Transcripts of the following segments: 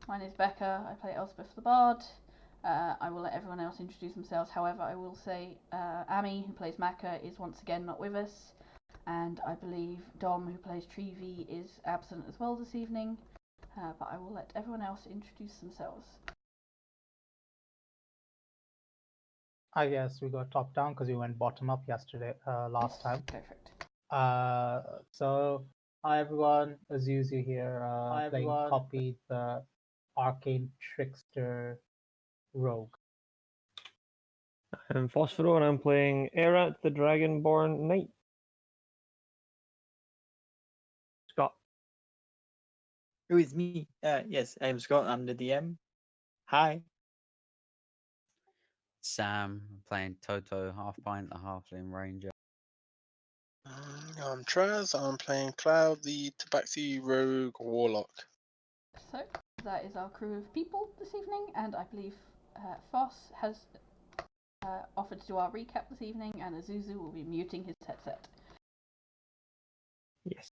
My name is Becca. I play Elspeth the Bard. I will let everyone else introduce themselves. However, I will say Amy, who plays Maka, is once again not with us. And I believe Dom, who plays Trevi, is absent as well this evening. But I will let everyone else introduce themselves. I guess we got top down because we went bottom up yesterday, last time. Go for it. So hi everyone, Azuzu here, playing Poppy, the arcane trickster rogue. I'm Phosphoro and I'm playing Erat, the Dragonborn Knight. Scott. Who is me? Yes, I'm Scott. I'm the DM. Hi. Sam, playing Toto, half pint, the halfling ranger. I'm Traz. I'm playing Cloud, the Tabaxi rogue warlock. So that is our crew of people this evening, and I believe Foss has offered to do our recap this evening, and Azuzu will be muting his headset. Yes.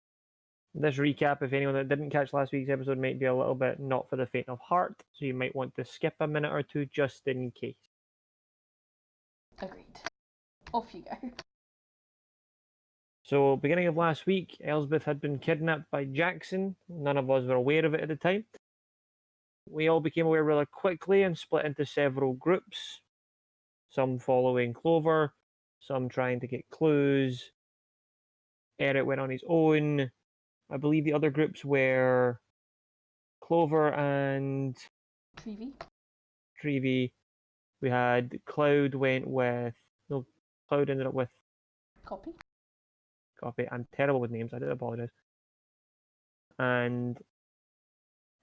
This recap, if anyone that didn't catch last week's episode, might be a little bit not for the faint of heart, so you might want to skip a minute or two just in case. Agreed. Off you go. So, beginning of last week, Elsbeth had been kidnapped by Jackson. None of us were aware of it at the time. We all became aware rather quickly and split into several groups. Some following Clover, some trying to get clues. Eric went on his own. I believe the other groups were Clover and Trevi. We had Cloud went with... No, Cloud ended up with... Copy. I'm terrible with names, I do apologise. And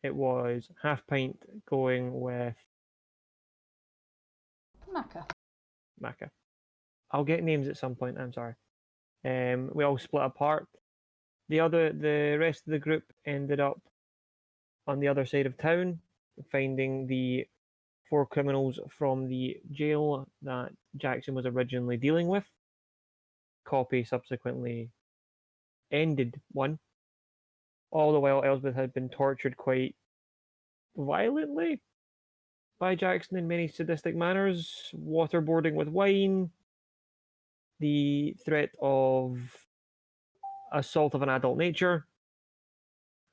it was Half Pint going with... Maka. I'll get names at some point, I'm sorry. We all split apart. The rest of the group ended up on the other side of town, finding the 4 criminals from the jail that Jackson was originally dealing with. Copy subsequently ended one. All the while, Elsbeth had been tortured quite violently by Jackson in many sadistic manners, waterboarding with wine, the threat of assault of an adult nature.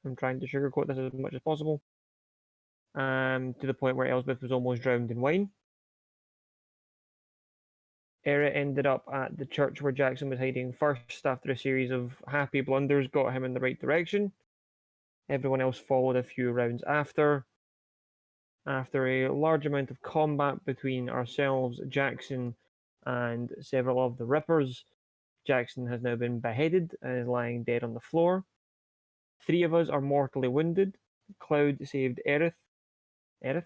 I'm trying to sugarcoat this as much as possible. To the point where Elsbeth was almost drowned in wine. Era ended up at the church where Jackson was hiding first after a series of happy blunders got him in the right direction. Everyone else followed a few rounds after. After a large amount of combat between ourselves, Jackson, and several of the Rippers, Jackson has now been beheaded and is lying dead on the floor. 3 of us are mortally wounded. Cloud saved Aerith. I've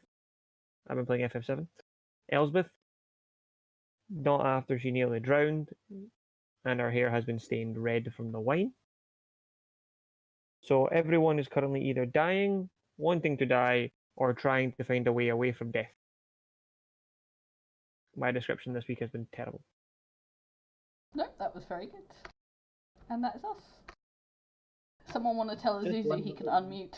been playing FF7. Elsbeth, not after she nearly drowned, and her hair has been stained red from the wine. So everyone is currently either dying, wanting to die, or trying to find a way away from death. My description this week has been terrible. No, that was very good. And that is us. Someone want to tell Azuzu he can unmute?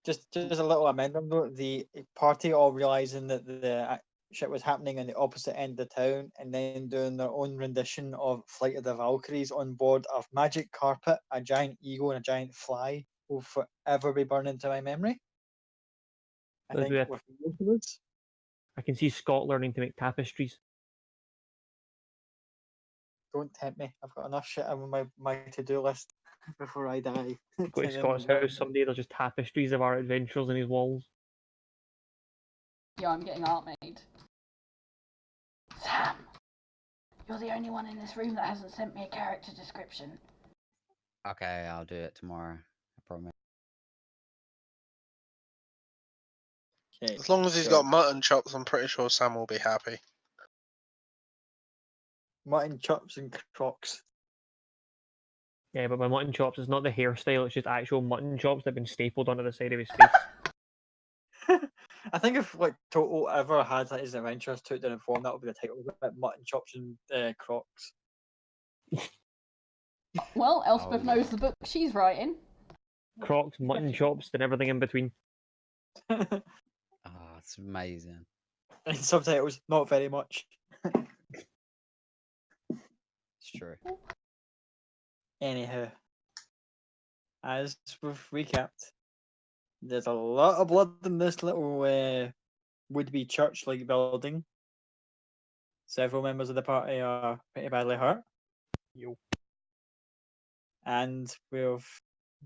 Just a little amendment though. The party all realizing that the shit was happening in the opposite end of town, and then doing their own rendition of Flight of the Valkyries on board a magic carpet, a giant eagle, and a giant fly will forever be burned into my memory. I think with most of us. I can see Scott learning to make tapestries. Don't tempt me. I've got enough shit on my to-do list before I die. Go to Scott's house someday, there's just tapestries of our adventures in his walls. Yeah, I'm getting art made. Sam! You're the only one in this room that hasn't sent me a character description. Okay, I'll do it tomorrow. I promise. Okay, As long as he's got mutton chops, I'm pretty sure Sam will be happy. Mutton chops and crocs. Yeah, but my mutton chops is not the hairstyle, it's just actual mutton chops that have been stapled onto the side of his face. I think if like Toto ever had his adventures to it in form, that would be the title of it: Mutton Chops and Crocs. Well, Elspeth knows the book she's writing. Crocs, mutton chops, and everything in between. It's amazing. And subtitles, not very much. It's true. Anyhow, as we've recapped, there's a lot of blood in this little would-be church-like building. Several members of the party are pretty badly hurt. Yo. And we've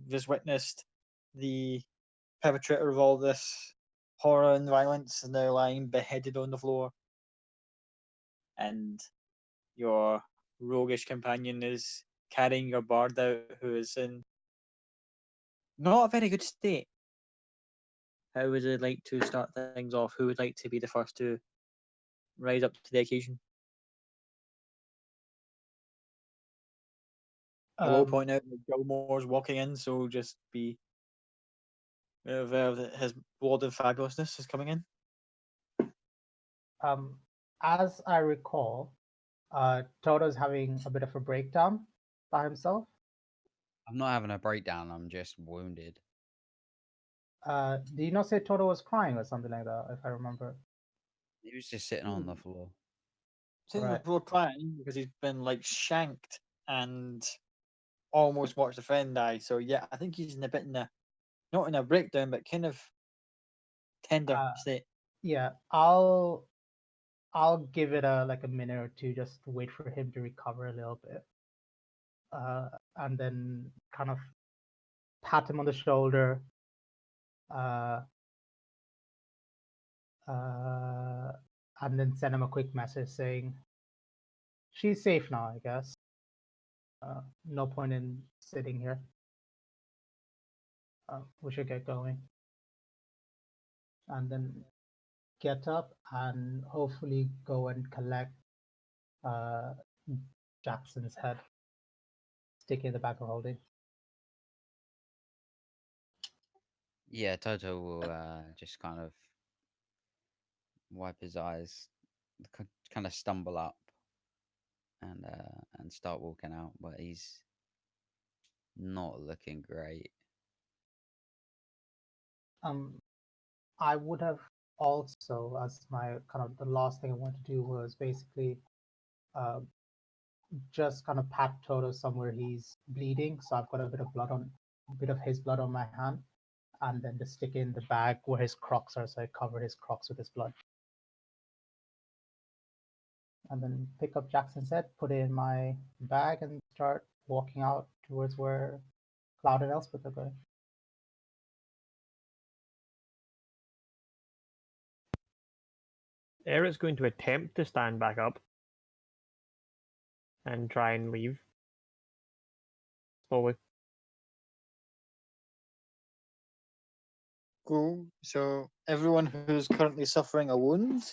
just witnessed the perpetrator of all this horror and violence is now lying beheaded on the floor. And your roguish companion is carrying your bard out, who is in not a very good state. How would you like to start things off? Who would like to be the first to rise up to the occasion? I will point out that Gilmore's walking in, so just be aware that his blood and fabulousness is coming in. As I recall, Toto's having a bit of a breakdown by himself. I'm not having a breakdown. I'm just wounded. Do you not say Toto was crying or something like that, if I remember? He was just sitting on the floor. Sitting on Right. the floor crying because he's been like shanked and almost watched a friend die. So yeah, I think he's in a bit in a not in a breakdown, but kind of tender state. Yeah, I'll give it a minute or two just to wait for him to recover a little bit. And then kind of pat him on the shoulder. And then send him a quick message saying, she's safe now, I guess. No point in sitting here. We should get going. And then get up and hopefully go and collect Jackson's head. Stick it in the bag of holding. Yeah, Toto will just kind of wipe his eyes, kind of stumble up, and start walking out. But he's not looking great. I would have also, as my kind of the last thing I wanted to do was basically just kind of pat Toto somewhere he's bleeding. So I've got a bit of his blood on my hand, and then just stick in the bag where his crocs are, so I cover his crocs with his blood. And then pick up Jackson's head, put it in my bag, and start walking out towards where Cloud and Elspeth are going. Eric's going to attempt to stand back up and try and leave slowly. Cool. So everyone who's currently suffering a wound.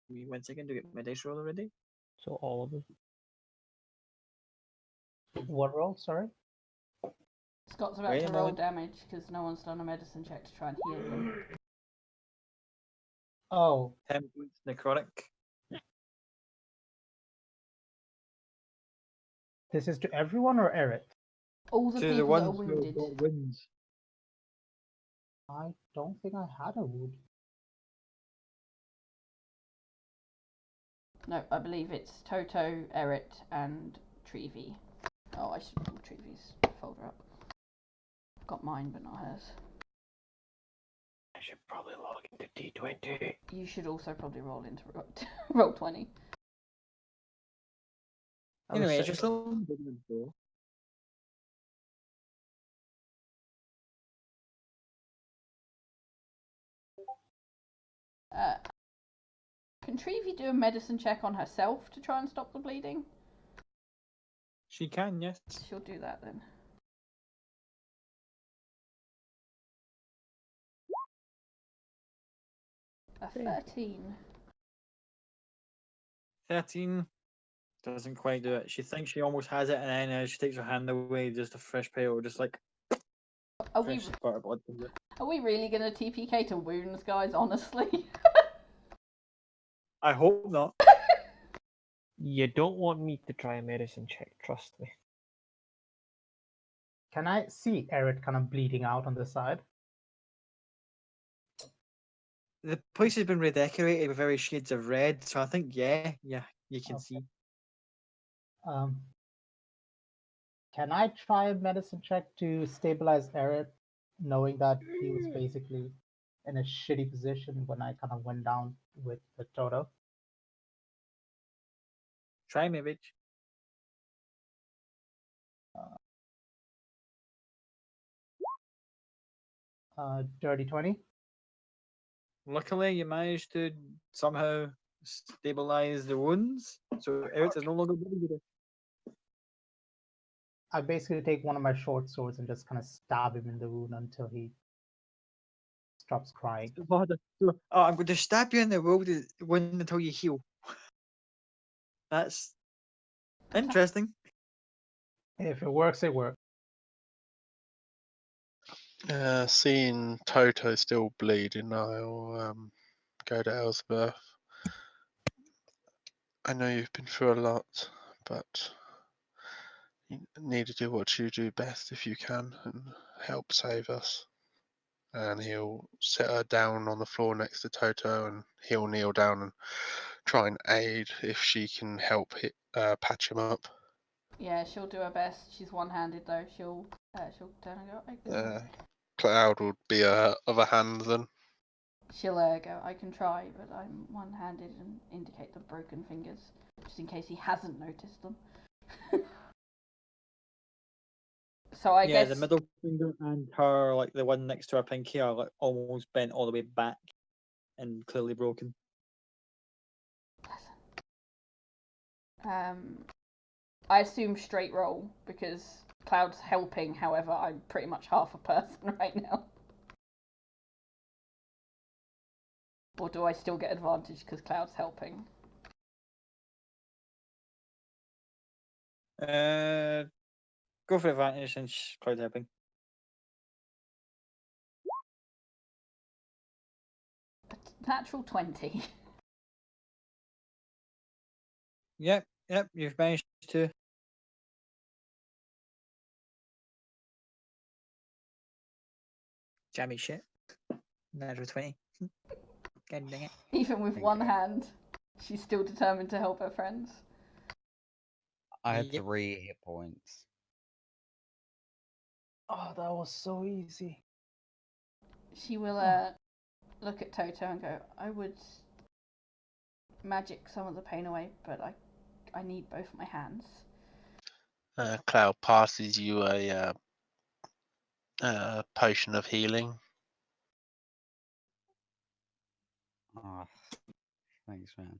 Give me 1 second to get my dice roller ready. So all of them. What roll? Sorry. Scott's about Wait to a roll minute. damage because no one's done a medicine check to try and heal him. Oh, 10 points necrotic. this is to everyone or Eric? All the To the people that are ones who have wounded. got wounds. I don't think I had a wound. No, I believe it's Toto, Eret, and Treevy. Oh, I should pull Treevy's folder up. I've got mine, but not hers. I should probably log into D20. You should also probably roll into roll 20. Anyway, just roll. Can Treevy do a medicine check on herself to try and stop the bleeding? She can, yes. She'll do that then. A 13. 13 doesn't quite do it. She thinks she almost has it, and then as she takes her hand away, just a fresh pale, just like Are we, fresh spurt of blood comes out. are we really going to TPK to wounds, guys? Honestly? I hope not. You don't want me to try a medicine check, trust me. Can I see Eric kind of bleeding out on the side? The place has been redecorated with various shades of red, so I think yeah, you can Okay. see. Can I try a medicine check to stabilize Eric, knowing that he was basically in a shitty position when I kind of went down with the Toto? Try me, bitch. Dirty 20. Luckily, you managed to somehow stabilize the wounds, so Eric is no longer bleeding. I basically take one of my short swords and just kind of stab him in the wound until he stops crying. Oh, I'm going to stab you in the wound until you heal. That's interesting. If it works, it works. Seeing Toto still bleeding, I'll go to Elspeth. I know you've been through a lot, but you need to do what you do best if you can and help save us. And he'll set her down on the floor next to Toto, and he'll kneel down and try and aid if she can help patch him up. Yeah, she'll do her best. She's one-handed though. She'll turn and go. I can. Cloud would be her other hand then. She'll go. I can try, but I'm one-handed and indicate the broken fingers, just in case he hasn't noticed them. So I Yeah, guess the middle finger and her, like the one next to her pinky, are like almost bent all the way back and clearly broken. I assume straight roll because Cloud's helping. However, I'm pretty much half a person right now. Or do I still get advantage because Cloud's helping? Go for advantage since Cloud helping. Natural 20. Yep, you've managed to. Jammy shit. Natural 20. God dang it. Even with think one hand, she's still determined to help her friends. I had Yep. 3 hit points. Oh, that was so easy. She will look at Toto and go, I would magic some of the pain away, but I need both my hands. Cloud passes you a potion of healing. Oh, thanks, man.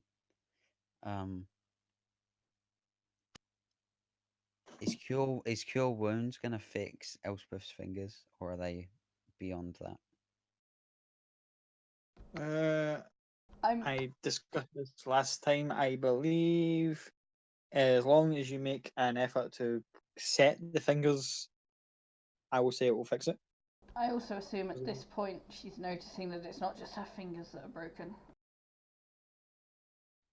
Is cure wounds gonna fix Elspeth's fingers, or are they beyond that? I discussed this last time, I believe. As long as you make an effort to set the fingers, I will say it will fix it. I also assume at this point she's noticing that it's not just her fingers that are broken.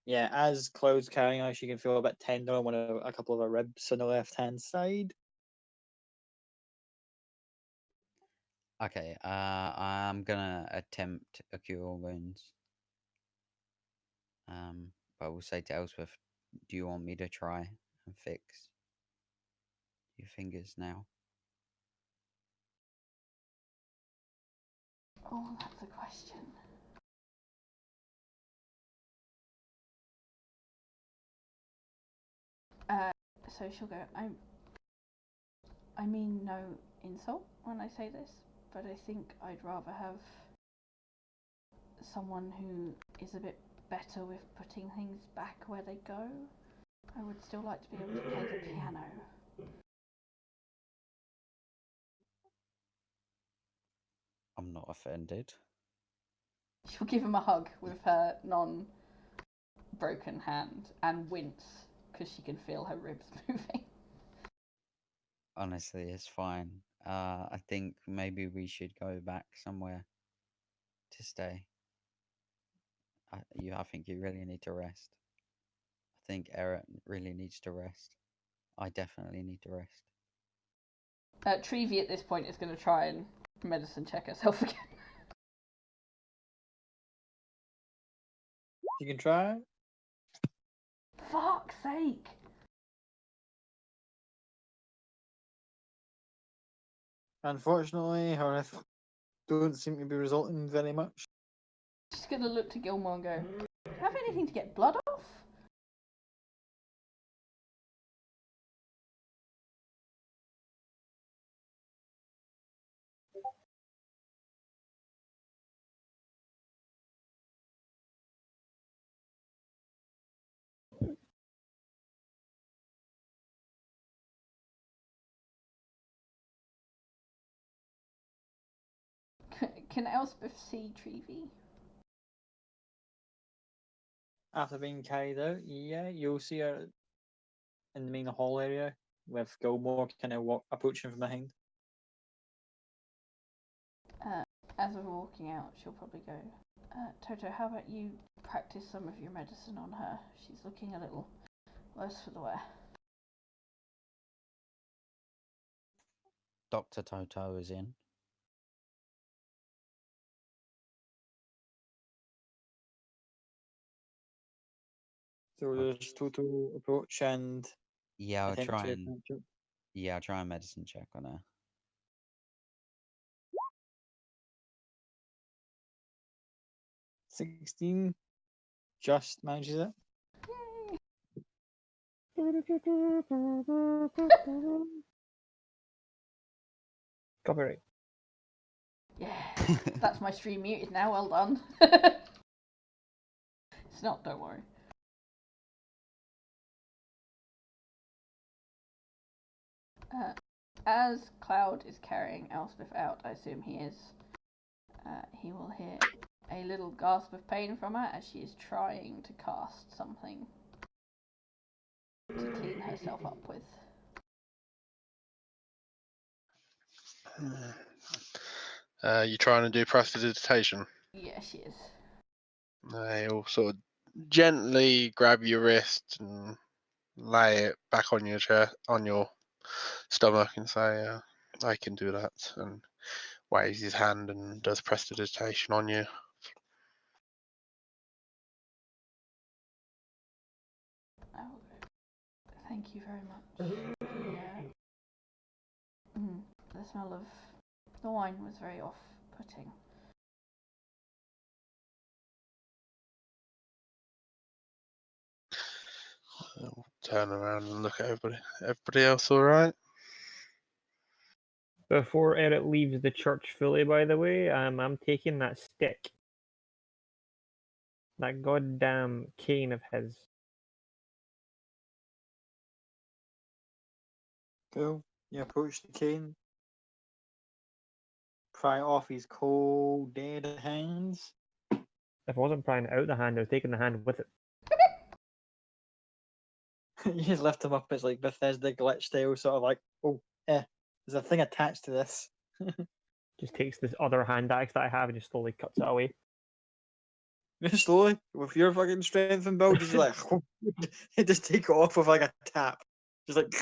Yeah, as Cloud's carrying her, she can feel a bit tender on a couple of her ribs on the left hand side. Okay, I'm gonna attempt a cure wounds. But I will say to Elspeth, do you want me to try and fix your fingers now? Oh, that's a question. So she'll go, I mean no insult when I say this, but I think I'd rather have someone who is a bit better with putting things back where they go. I would still like to be able to play the piano. I'm not offended. She'll give him a hug with her non-broken hand and wince because she can feel her ribs moving. Honestly, it's fine. I think maybe we should go back somewhere to stay. I think you really need to rest. I think Eric really needs to rest. I definitely need to rest. Trevi at this point is going to try and medicine check herself again. You can try. Fuck's sake! Unfortunately, her don't seem to be resulting very much. She's gonna look to Gilmore and go, "Do you have anything to get blood off?" Can Elspeth see Treevy? After being carried out, yeah, you'll see her in the main hall area with Gilmore kind of approaching from behind. As we're walking out, she'll probably go, Toto, how about you practice some of your medicine on her? She's looking a little worse for the wear. Dr. Toto is in. So there's total approach and Yeah, I'll attempt try to and I'll try a medicine check on her. 16 just manages it. Copyright. Yeah, that's my stream muted now. Well done. It's not. Don't worry. As Cloud is carrying Elspeth out, I assume he is. He will hear a little gasp of pain from her as she is trying to cast something to clean herself up with. You trying to do prestidigitation? Yeah, she is. He'll sort of gently grab your wrist and lay it back on your chair, on your stomach, and say, "I can do that." And waves his hand and does prestidigitation on you. Oh, thank you very much. The smell of the wine was very off-putting. I'll turn around and look at everybody. Everybody else all right? Before Eric leaves the church fully, by the way, I'm taking that stick. That goddamn cane of his. Cool. You approach the cane. Pry off his cold, dead hands. If I wasn't prying it out the hand, I was taking the hand with it. You just lift him up. It's like Bethesda glitch style, sort of like, oh, there's a thing attached to this. Just takes this other hand axe that I have and just slowly cuts it away. Just slowly, with your fucking strength and build, just like, you just take it off with like a tap. Just like,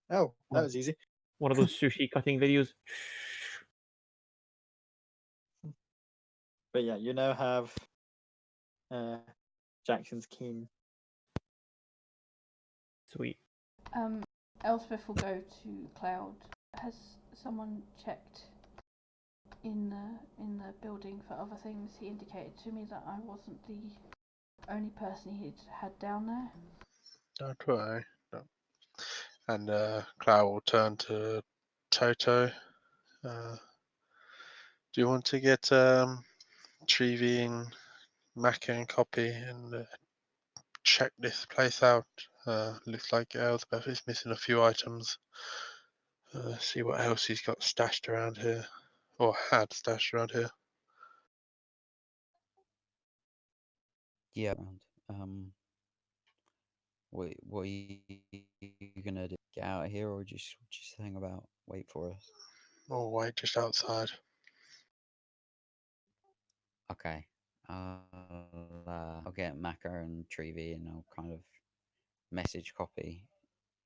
oh, that was easy. One of those sushi cutting videos. But yeah, you now have Jackson's cane. Sweet. Elspeth will go to Cloud. Has someone checked in the building for other things? He indicated to me that I wasn't the only person he'd had down there. Don't worry. No. And Cloud will turn to Toto. Do you want to get Trevi and Macca and Copy and check this place out? Looks like Elspeth is missing a few items. See what else he's got stashed around here, or had stashed around here. Yeah. What are you gonna do? Get out of here, or just hang about, wait for us? Or wait just outside. Okay. I'll get Maka and Trevi, and I'll kind of message Copy.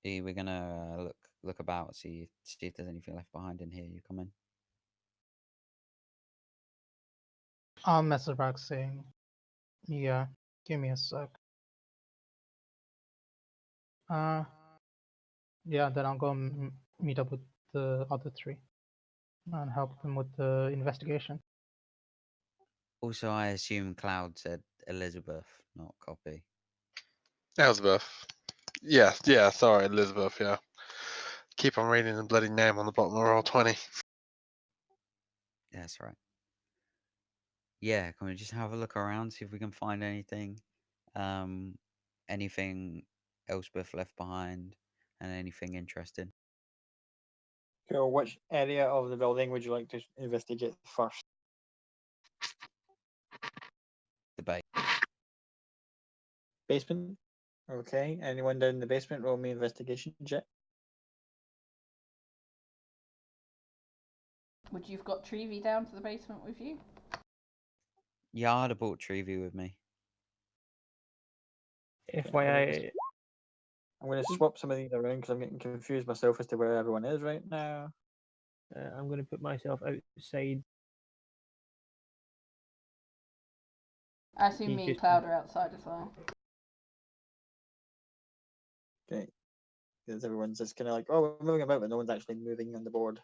We're gonna look about, see if there's anything left behind in here. You come in. I'll message back saying, Yeah, give me a sec. Yeah, then I'll go meet up with the other three and help them with the investigation. Also, I assume Cloud said Elizabeth, not copy. Elizabeth. Yeah, sorry, Elizabeth, yeah. Keep on reading the bloody name on the bottom of roll 20. That's right. Yeah, can we just have a look around, see if we can find anything? Anything Elspeth left behind, and anything interesting? Cool. Which area of the building would you like to investigate first? Debate. Basement? Okay. Anyone down in the basement? Roll me investigation check. Would you've got Trevi down to the basement with you? Yeah, I'd have brought Trevi with me. FYI, I'm going to swap some of these around because I'm getting confused myself as to where everyone is right now. I'm going to put myself outside. I assume He me and just- Cloud are outside as well. Okay. Because everyone's just kind of like, oh, we're moving about, but no one's actually moving on the board.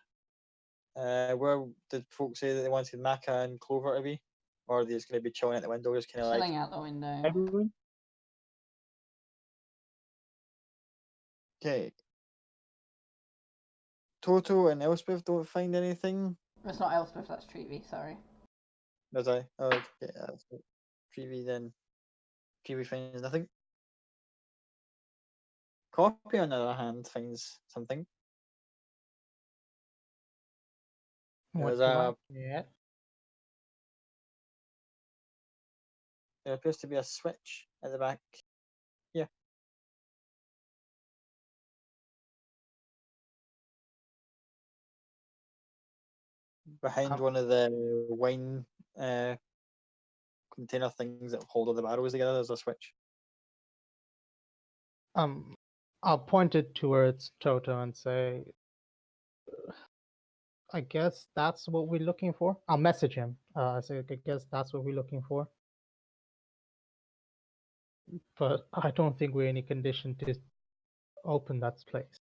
Where did folks say that they wanted Maka and Clover to be? Or are they just going to be chilling at the window, just kind of like, Chilling out the window. everyone? Okay. Toto and Elspeth don't find anything. It's not Elspeth, that's Trevi, sorry. Does I? Oh, okay. That's it. Trevi then. Trevi finds nothing. Copy, on the other hand, finds something. What's There's the a. mic? Yeah. There appears to be a switch at the back. Yeah. Behind one of the wine container things that hold all the barrels together, there's a switch. I'll point it towards Toto and say, I guess that's what we're looking for. I'll message him. I say, I guess that's what we're looking for. But I don't think we're in any condition to open that place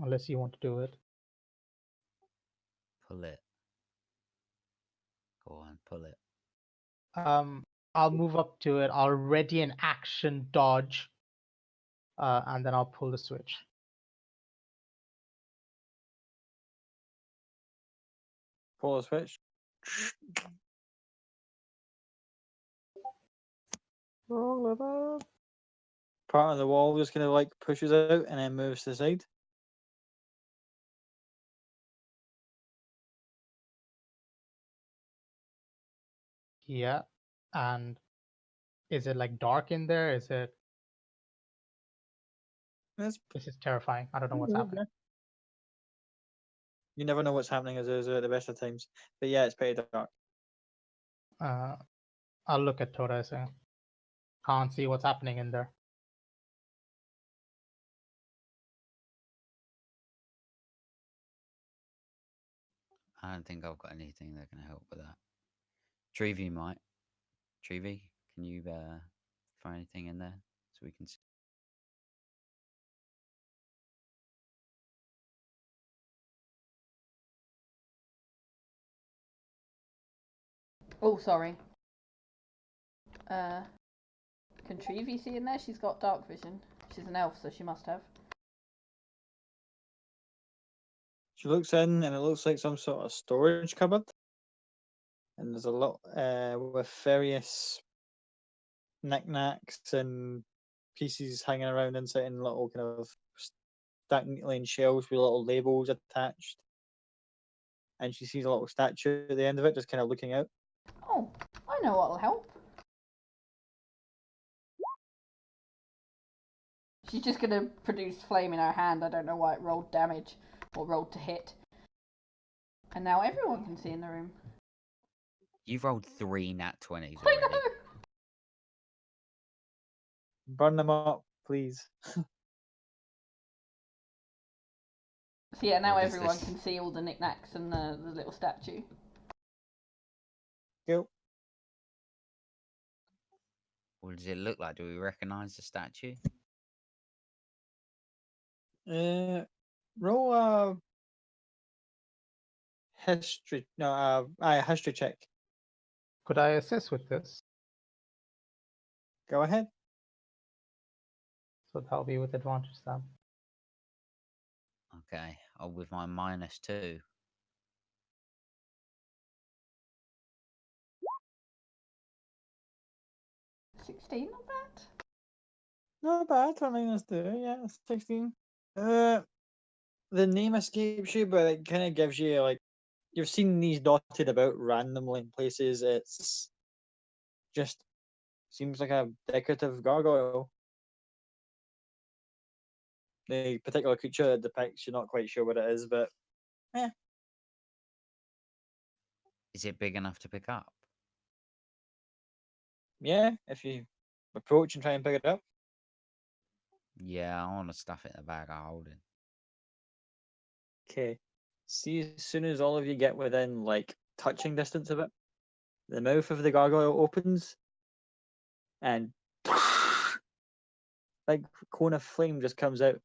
unless you want to do it. Pull it. Go on, pull it. I'll move up to it. I'll ready an action dodge, and then I'll pull the switch. Pull the switch. Roll it up. Part of the wall just kind of like pushes out and then moves to the side. Yeah. And is it like dark in there? Is it? That's This is terrifying. I don't know what's happening. You never know what's happening as at the best of times. But yeah, it's pretty dark. I'll look at Toda and say, can't see what's happening in there. I don't think I've got anything that can help with that. Trevi might. Trevi, can you find anything in there so we can see? Oh, sorry. Can Trevi see in there? She's got dark vision. She's an elf, so she must have. She looks in and it looks like some sort of storage cupboard. And there's a lot with various knickknacks and pieces hanging around inside in little kind of stacked neatly in shelves with little labels attached. And she sees a little statue at the end of it, just kind of looking out. Oh, I know what'll help. She's just gonna produce flame in her hand. I don't know why it rolled damage or rolled to hit. And now everyone can see in the room. You've rolled 3 nat 20s I already. know. Burn them up, please. So yeah, now What is everyone this? can see all the knickknacks and the little statue. Cool. What does it look like? Do we recognise the statue? Roll a history. No, history check. Could I assist with this? Go ahead. So that'll be with advantage then. Okay, with my -2. 16, not bad. Not bad. 2. Yeah, 16. The name escapes you, but it kind of gives you like you've seen these dotted about randomly in places. It's just seems like a decorative gargoyle. The particular creature it depicts, you're not quite sure what it is, but Is it big enough to pick up? yeah, if you approach and try and pick it up. Yeah, I want to stuff it in the bag I'm holding. Okay. See, as soon as all of you get within like touching distance of it, the mouth of the gargoyle opens, and like cone of flame just comes out.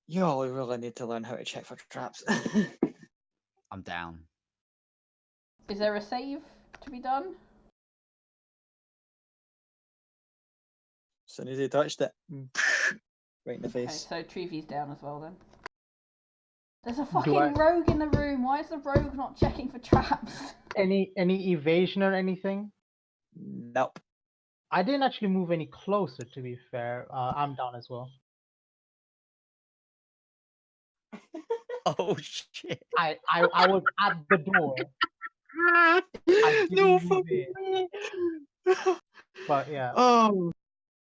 You all really need to learn how to check for traps. I'm down. Is there a save to be done? As soon as he touched it, right in the Okay, face. so Treevy's down as well then. There's a I- fucking rogue in the room. Why is the rogue not checking for traps? Any evasion or anything? Nope. I didn't actually move any closer, to be fair. I'm down as well. Oh shit! I was at the door. I No didn't move fucking in, way. but yeah, Oh.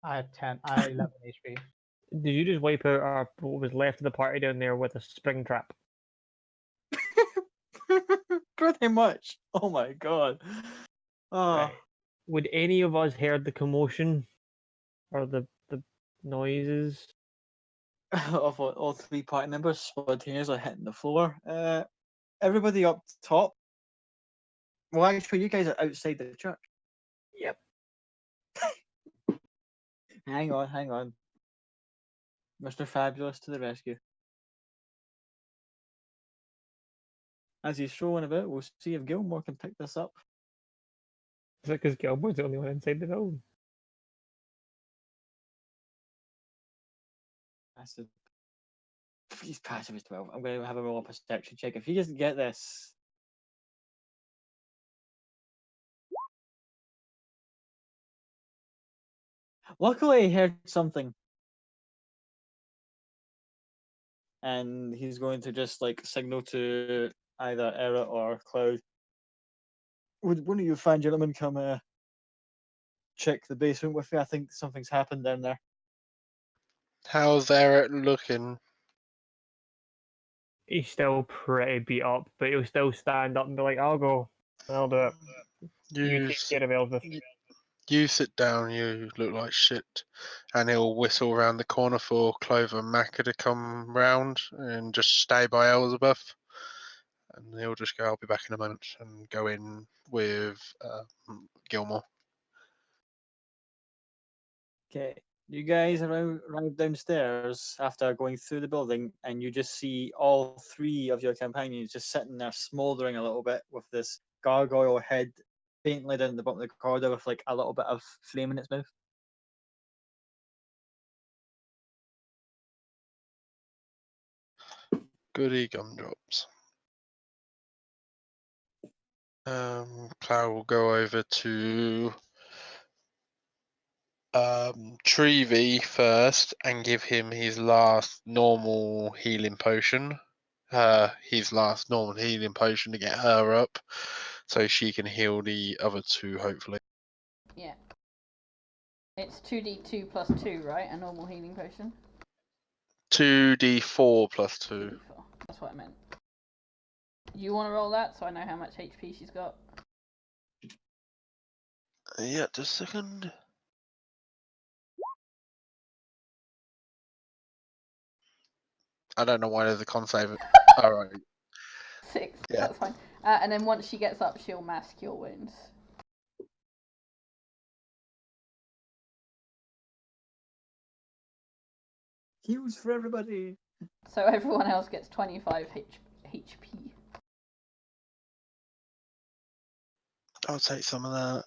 I had 10. I had 11 HP. Did you just wipe out what was left of the party down there with a spring trap? Pretty much. Oh my god. Oh. Right. Would any of us heard the commotion or the noises? Of all 3 party members spontaneously hitting the floor. Everybody up top. Well, actually, you guys are outside the church. Yep. Hang on. Mr. Fabulous to the rescue. As he's throwing about, we'll see if Gilmore can pick this up. Is it because Gilmore's the only one inside the building? Passive. He's passive as 12. I'm going to have a roll up a perception check. If he doesn't get this. Luckily, he heard something. And he's going to just like signal to either Era or Cloud. Would one of you fine gentlemen come check the basement with me? I think something's happened down there. How's Eric looking? He's still pretty beat up, but he'll still stand up and be like, "I'll go. I'll do it. You take care of Elvis." You sit down, you look like shit. And he'll whistle around the corner for Clover and Macca to come round and just stay by Elizabeth. And he'll just go, I'll be back in a moment, and go in with Gilmore. Okay, you guys arrive downstairs after going through the building, and you just see all 3 of your companions just sitting there smouldering a little bit with this gargoyle head faintly down the bottom of the corridor with like a little bit of flame in its mouth. Goody gumdrops. Cloud will go over to Treevy first and give him his last normal healing potion. His last normal healing potion to get her up, so she can heal the other 2, hopefully. Yeah. It's 2d2 plus 2, right? A normal healing potion? 2d4 plus 2. 2d4. That's what I meant. You want to roll that so I know how much HP she's got? Yeah, just a second. I don't know why there's a con save. Alright. 6. Yeah. That's fine. And then once she gets up, she'll mass cure wounds. Heals for everybody. So everyone else gets 25 HP. I'll take some of that.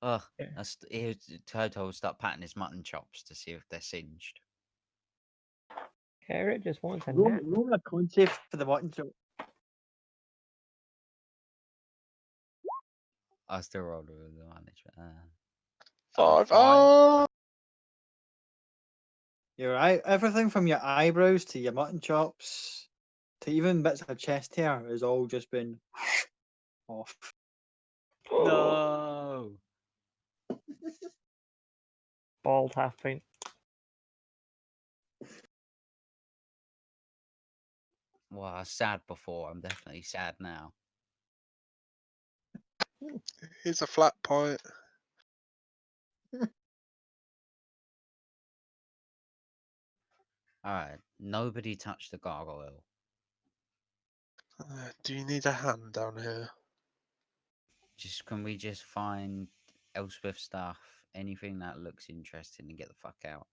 Ugh, Yeah. Toto will start patting his mutton chops to see if they're singed. Carrot just wants a Roll, nap. roll a con save for the button chop. I still rolled with the management. 5. Five. Oh, Your everything from your eyebrows to your mutton chops to even bits of chest hair has all just been off. No. Bald half pint. Well, I was sad before. I'm definitely sad now. here's a flat point. Alright, nobody touched the gargoyle. Do you need a hand down here? Can we just find Elspeth stuff, anything that looks interesting, and get the fuck out?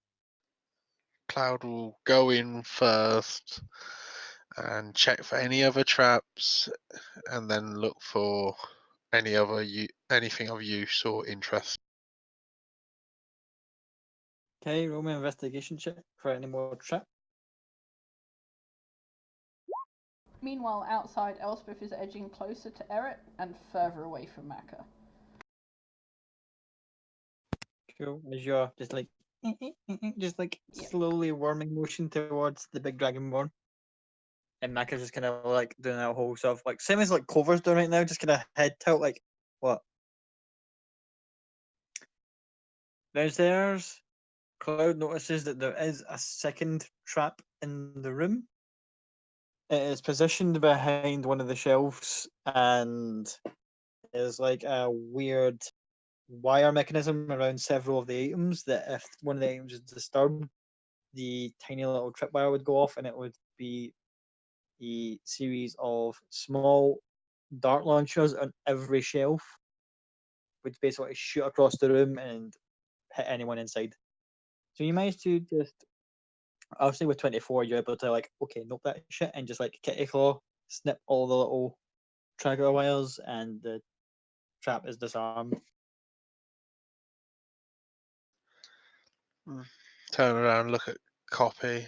Cloud will go in first and check for any other traps, and then look for anything of use or interest. Okay, roll me an investigation check for any more trap. Meanwhile, outside, Elspeth is edging closer to Eret and further away from Maka. Cool. As you're just like just like Yep. slowly worming motion towards the big dragonborn. And Maka's just kind of like doing that whole sort of like same as like Clover's doing right now, just kind of head tilt like what? Downstairs, Cloud notices that there is a second trap in the room. It is positioned behind one of the shelves and is like a weird wire mechanism around several of the items that if one of the items is disturbed, the tiny little tripwire would go off and it would be a series of small dart launchers on every shelf, which basically shoot across the room and hit anyone inside. So you manage to just, obviously with 24, you're able to like, okay, nope that shit, and just like kitty claw, snip all the little trigger wires, and the trap is disarmed. Turn around, look at copy.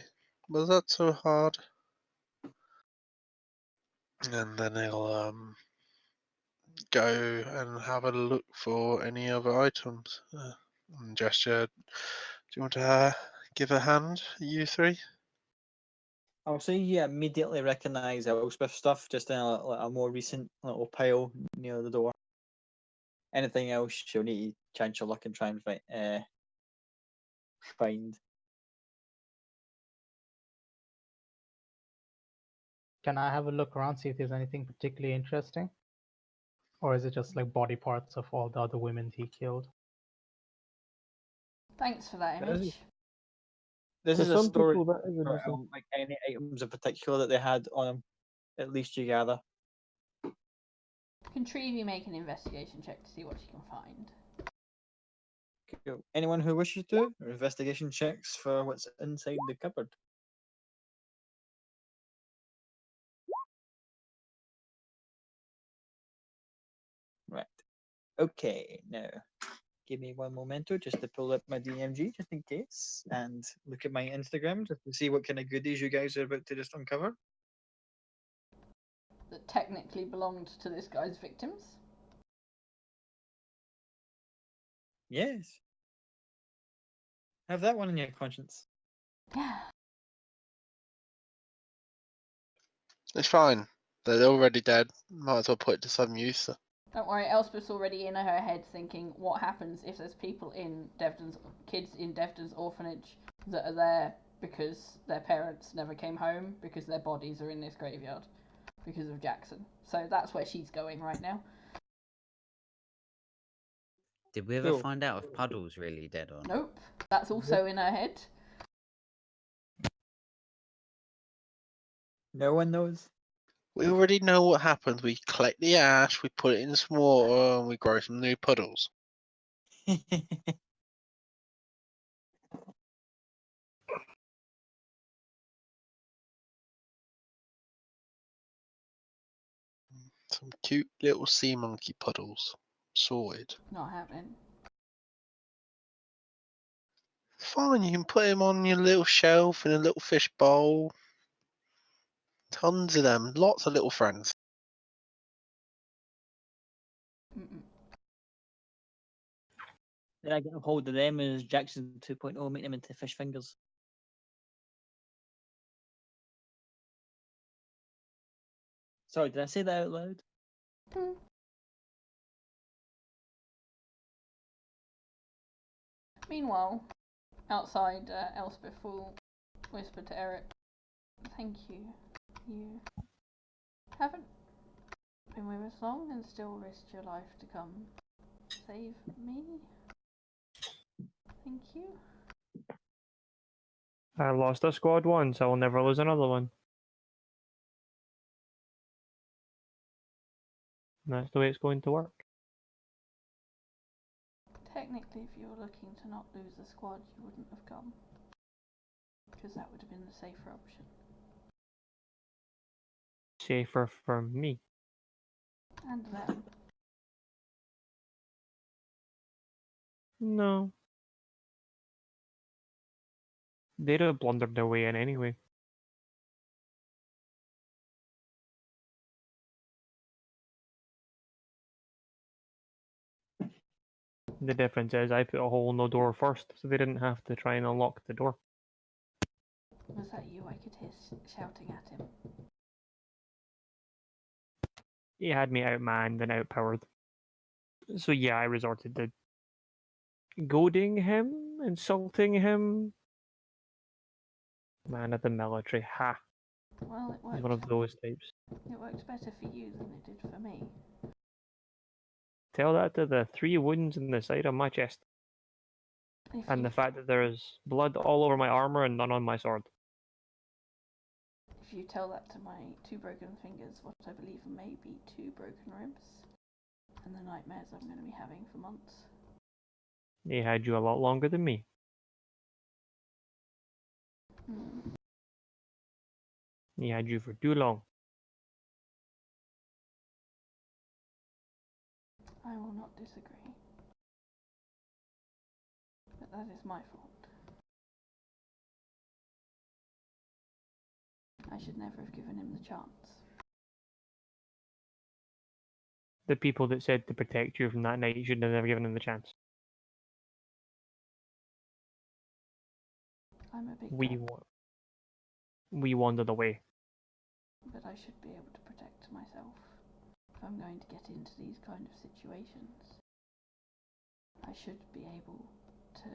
Was that so hard? And then he'll go and have a look for any other items. And gesture. Do you want to give a hand, you three? I'll say you immediately recognise Elspeth stuff just in a more recent little pile near the door. Anything else, you'll need to chance your luck and try and find. Can I have a look around, see if there's anything particularly interesting? Or is it just like body parts of all the other women he killed? Thanks for that That is- image. This For is a some story people, that is for interesting. like any items in particular that they had on them. At least you gather. Can Trevi make an investigation check to see what she can find? Cool. Anyone who wishes to, or investigation checks for what's inside the cupboard. Right. Okay, now give me one momento just to pull up my DMG just in case and look at my Instagram just to see what kind of goodies you guys are about to just uncover. That technically belonged to this guy's victims. Yes. Have that one in your conscience. Yeah. It's fine. They're already dead. Might as well put it to some use. Don't worry, Elspeth's already in her head thinking, what happens if there's people in kids in Devden's orphanage that are there because their parents never came home because their bodies are in this graveyard because of Jackson. So that's where she's going right now. Did we ever Cool. find out if Puddle's really dead or not? Nope, that's also in her head. No one knows. We already know what happened. We collect the ash, we put it in some water, and we grow some new puddles. Some cute little sea monkey puddles. Sorted. Not happening. Fine, you can put them on your little shelf in a little fish bowl. Tons of them. Lots of little friends. Mm-mm. Then I get a hold of them as Jackson 2.0, make them into fish fingers. Sorry, did I say that out loud? Meanwhile, outside, Elspeth will whisper to Eric, "Thank you. You haven't been with us long and still risked your life to come save me. Thank you." I lost a squad once, I will never lose another one. And that's the way it's going to work. Technically, if you were looking to not lose the squad, you wouldn't have come. Because that would have been the safer option. Safer for me. And them. No. They'd have blundered their way in anyway. The difference is I put a hole in the door first, so they didn't have to try and unlock the door. Was that you I could hear shouting at him? He had me outmanned and outpowered. So yeah, I resorted to goading him, insulting him. Man of the military, ha. Well, it He's one of worked. those types. It worked better for you than it did for me. Tell that to the 3 wounds in the side of my chest. If And you, the fact that there is blood all over my armor and none on my sword. if you tell that to my 2 broken fingers, what I believe may be 2 broken ribs, and the nightmares I'm going to be having for months. He had you a lot longer than me. He had you for too long. I will not disagree. But that is my fault. I should never have given him the chance. The people that said to protect you from that night, you should have never given him the chance. I'm a big We cat, wandered away. but I should be able to protect myself if I'm going to get into these kind of situations. I should be able to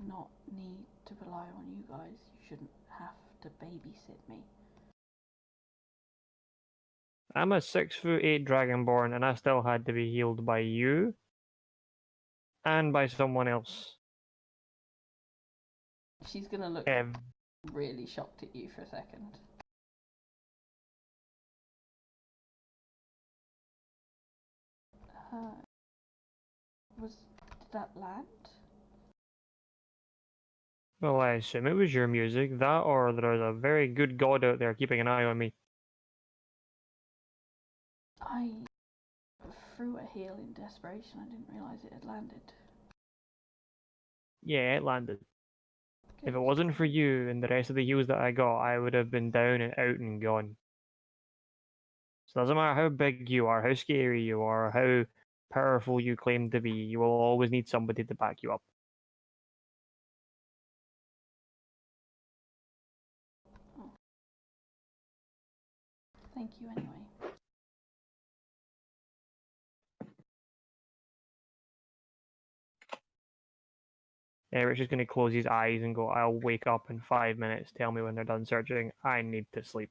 not need to rely on you guys. You shouldn't have to babysit me. I'm a 6'8" dragonborn, and I still had to be healed by you and by someone else. She's gonna look really shocked at you for a second. Did that land? Well, I assume it was your music, that or there's a very good god out there keeping an eye on me. I threw a heel in desperation. I didn't realise it had landed. Yeah, it landed. Good. If it wasn't for you and the rest of the heals that I got, I would have been down and out and gone. So it doesn't matter how big you are, how scary you are, how powerful you claim to be, you will always need somebody to back you up. Oh. Thank you anyway. Eric's just going to close his eyes and go, I'll wake up in 5 minutes, tell me when they're done searching, I need to sleep.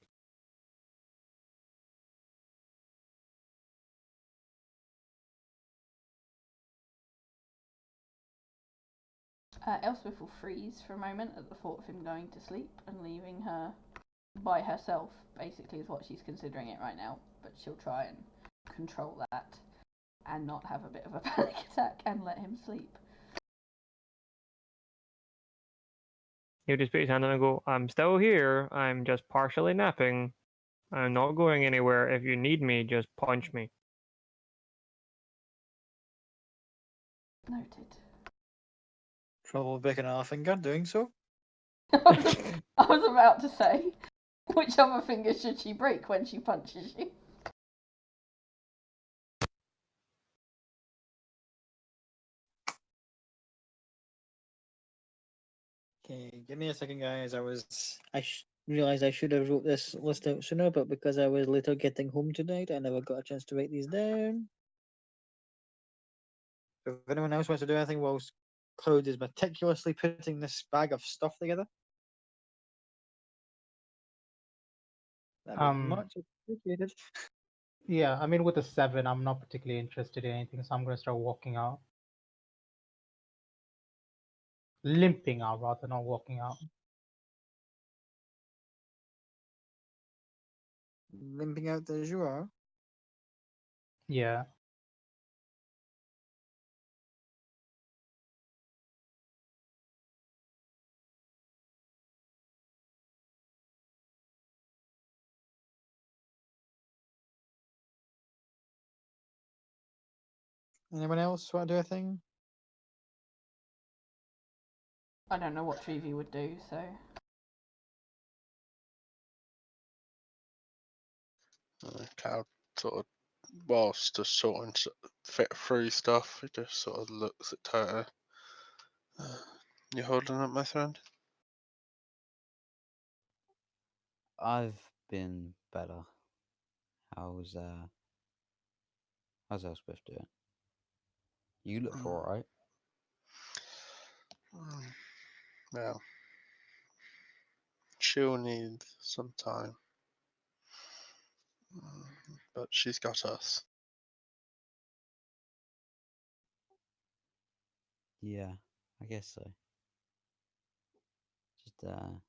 Elspeth will freeze for a moment at the thought of him going to sleep and leaving her by herself, basically, is what she's considering it right now. But she'll try and control that and not have a bit of a panic attack and let him sleep. He'll just put his hand on and go, I'm still here. I'm just partially napping. I'm not going anywhere. If you need me, just punch me. Noted. Trouble breaking our finger doing so. I was about to say, which other finger should she break when she punches you? Okay, give me a second, guys. I realized I should have wrote this list out sooner, but because I was later getting home tonight, I never got a chance to write these down. So if anyone else wants to do anything whilst Cloud is meticulously putting this bag of stuff together, that'd be much appreciated. Yeah, I mean, with a 7, I'm not particularly interested in anything, so I'm going to start walking out. Limping out, rather, not walking out. Limping out as you are. Yeah. Anyone else want to do a thing? I don't know what Trevi would do, so. Cloud sort of, whilst just sorting fit through stuff, he just sort of looks at Toto. You holding up, my friend? I've been better. How's Elspeth doing? You look alright. Well, she'll need some time, but she's got us. Yeah, I guess so. Just I'm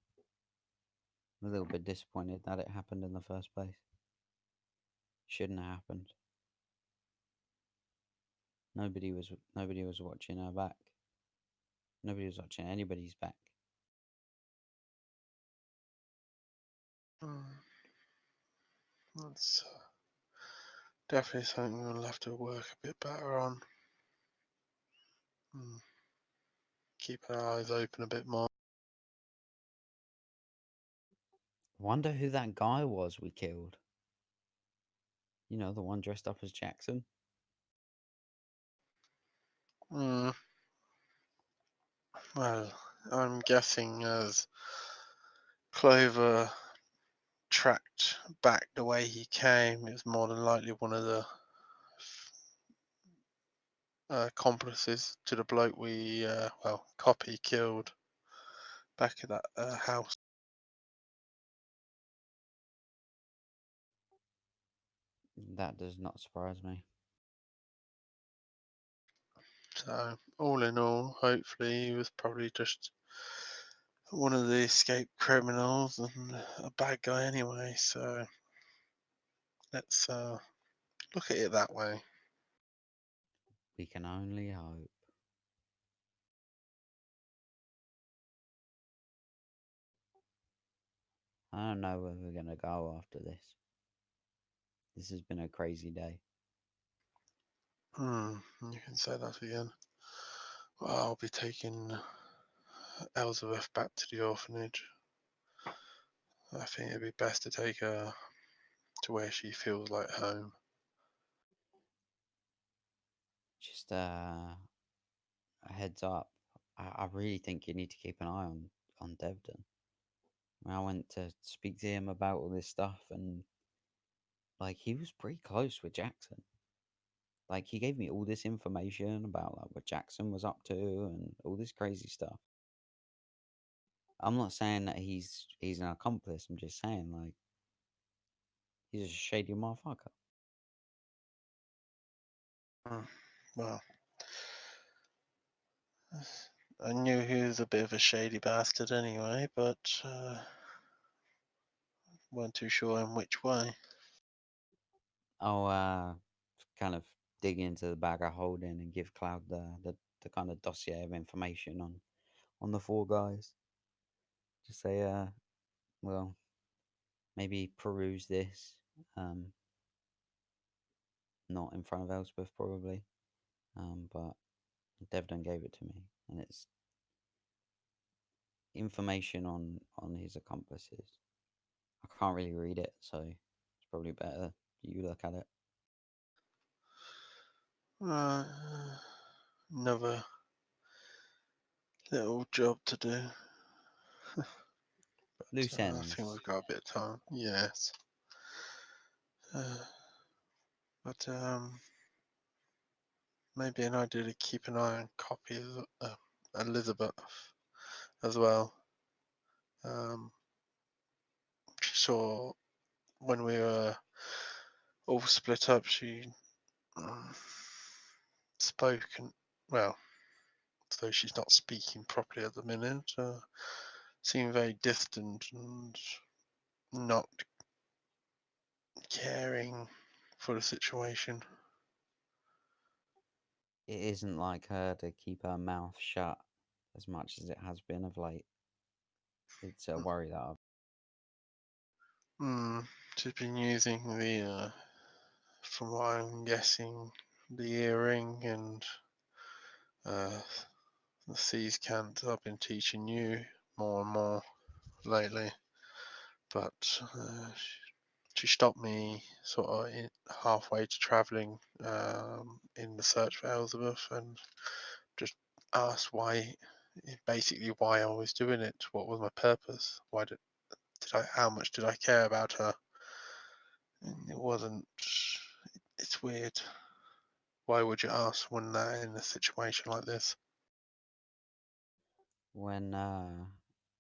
a little bit disappointed that it happened in the first place. Shouldn't have happened. Nobody was watching her back. Nobody was watching anybody's back. That's definitely something we'll have to work a bit better on. Keep our eyes open a bit more. Wonder who that guy was we killed. You know, the one dressed up as Jackson. Well, I'm guessing as Clover tracked back the way he came, it's more than likely one of the accomplices to the bloke we, Copy killed back at that house. That does not surprise me. So, all in all, hopefully he was probably just one of the escaped criminals and a bad guy anyway. So, let's look at it that way. We can only hope. I don't know where we're gonna go after this. This has been a crazy day. You can say that again. Well, I'll be taking Elizabeth back to the orphanage. I think it'd be best to take her to where she feels like home. Just a heads up. I really think you need to keep an eye on Devden. I went to speak to him about all this stuff, and like he was pretty close with Jackson. Like he gave me all this information about like what Jackson was up to and all this crazy stuff. I'm not saying that he's an accomplice. I'm just saying like he's a shady motherfucker. Well, I knew he was a bit of a shady bastard anyway, but weren't too sure in which way. I'll kind of dig into the bag of holding and give Cloud the kind of dossier of information on the four guys. Just say, well, maybe peruse this. Not in front of Elspeth probably, but Devdon gave it to me, and it's information on his accomplices. I can't really read it, so it's probably better you look at it. Another little job to do. Loose I ends. think we've got a bit of time. Yes. But maybe an idea to keep an eye on copy of Elizabeth as well. She saw when we were all split up, she spoke and, well, though she's not speaking properly at the minute, seemed very distant and not caring for the situation. It isn't like her to keep her mouth shut as much as it has been of late. It's a worry that She's been using the, from what I'm guessing, the earring and the C's cant I've been teaching you more and more lately. But she stopped me sort of halfway to travelling in the search for Elizabeth and just asked basically why I was doing it. What was my purpose? Why did I? How much did I care about her? And it wasn't. It's weird. Why would you ask when they're in a situation like this?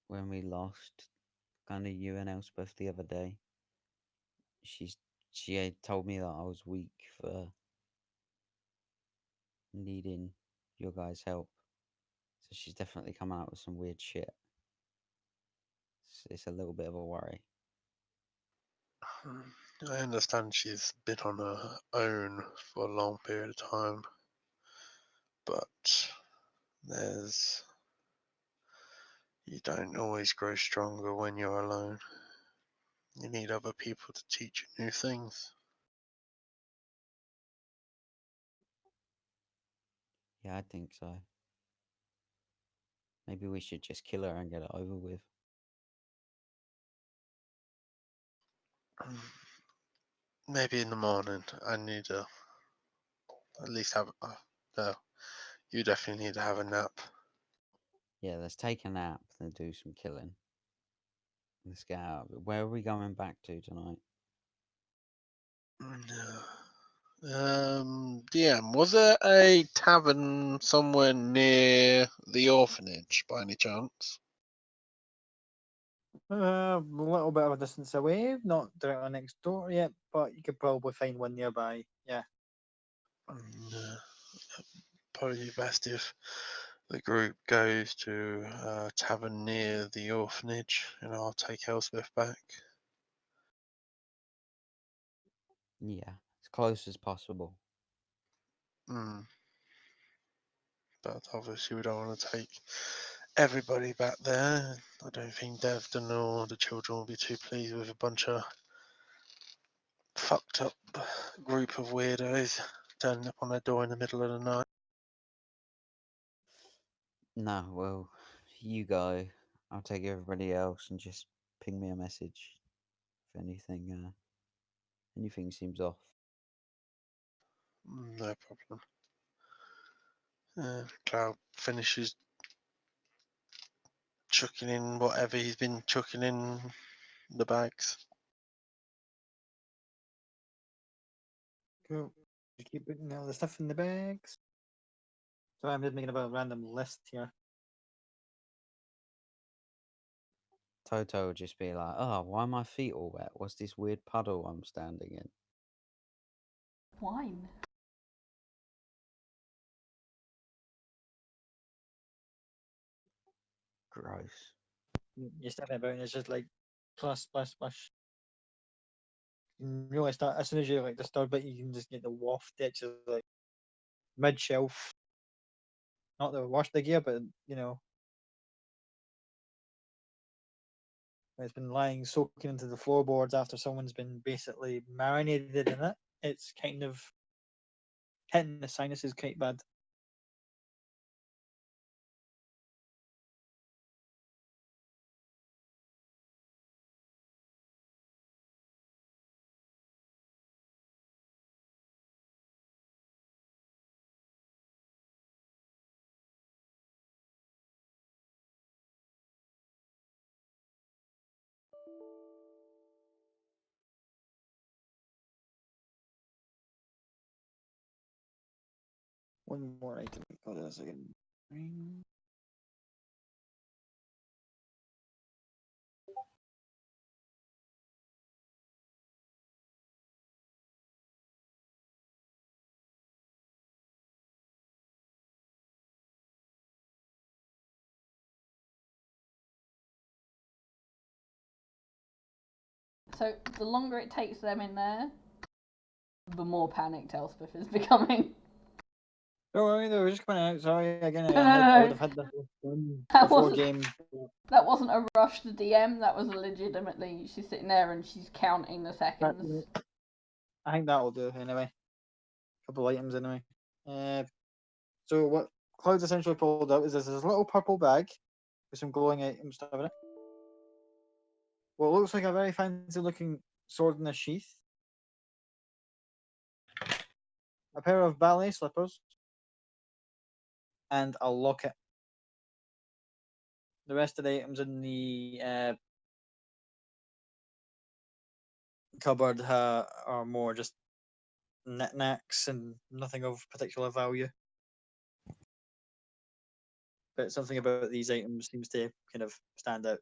when we lost kind of you and Elspeth the other day, she had told me that I was weak for needing your guys' help. So she's definitely come out with some weird shit. It's a little bit of a worry. I understand she's been on her own for a long period of time, but you don't always grow stronger when you're alone. You need other people to teach you new things. Yeah, I think so. Maybe we should just kill her and get it over with. Maybe in the morning. I need to at least have. No, you definitely need to have a nap. Yeah, let's take a nap and do some killing. Let's get out of it. Where are we going back to tonight? DM, was there a tavern somewhere near the orphanage by any chance? A little bit of a distance away, not directly next door yet, but you could probably find one nearby. Yeah. Probably best if the group goes to a tavern near the orphanage, and I'll take Elspeth back. Yeah, as close as possible. But obviously we don't want to take everybody back there. I don't think Devdon or the children will be too pleased with a bunch of fucked up group of weirdos turning up on their door in the middle of the night. No, well, you go. I'll take everybody else and just ping me a message if anything seems off. No problem. Cloud finishes chucking in whatever he's been chucking in the bags. Cool. You keep putting all the stuff in the bags. So I'm just making a random list here. Toto will just be like, "Oh, why are my feet all wet? What's this weird puddle I'm standing in?" Wine. Gross. You're standing about and it's just like splash, splash, splash. You realise that as soon as you like disturb it, you can just get the waft. It's just like mid shelf. Not the worst of gear, but it's been lying soaking into the floorboards after someone's been basically marinated in it. It's kind of hitting the sinuses quite bad. One more item. Hold on a second. So the longer it takes them in there, the more panicked Elspeth is becoming. Don't worry, they were just coming out. Sorry, again, No, I would have had this done That before wasn't- game. That wasn't a rush to DM. That was legitimately she's sitting there and she's counting the seconds. I think that'll do anyway. Couple items anyway. So what Cloud's essentially pulled out is this little purple bag with some glowing items stuff in it. What looks like a very fancy looking sword in a sheath. A pair of ballet slippers. And a locket. The rest of the items in the cupboard are more just knickknacks and nothing of particular value. But something about these items seems to kind of stand out.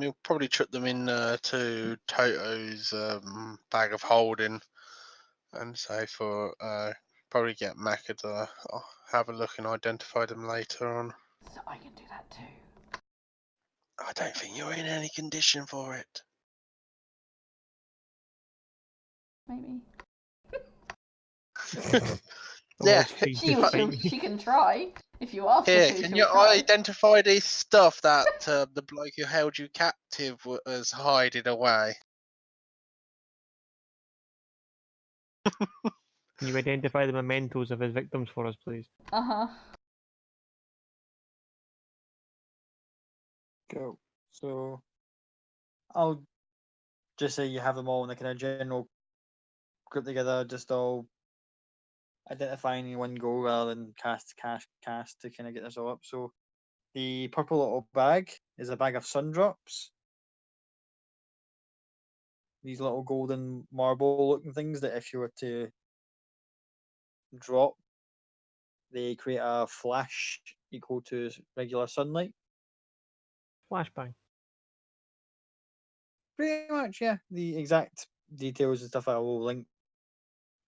You'll probably chuck them in to Toto's bag of holding, and say for probably get Macca to have a look and identify them later on. So I can do that too. I don't think you're in any condition for it. Maybe. Yeah, She can try. If you ask her here, to, can she'll you try. identify this stuff that the bloke who held you captive was hiding away? Can you identify the mementos of his victims for us, please? Uh-huh. Go. So I'll just say you have them all in a kind of general group together, just all identifying in one go rather than cast to kind of get this all up. So the purple little bag is a bag of sun drops. These little golden marble looking things that if you were to drop, they create a flash equal to regular sunlight. Flashbang. Pretty much, yeah. The exact details and stuff I will link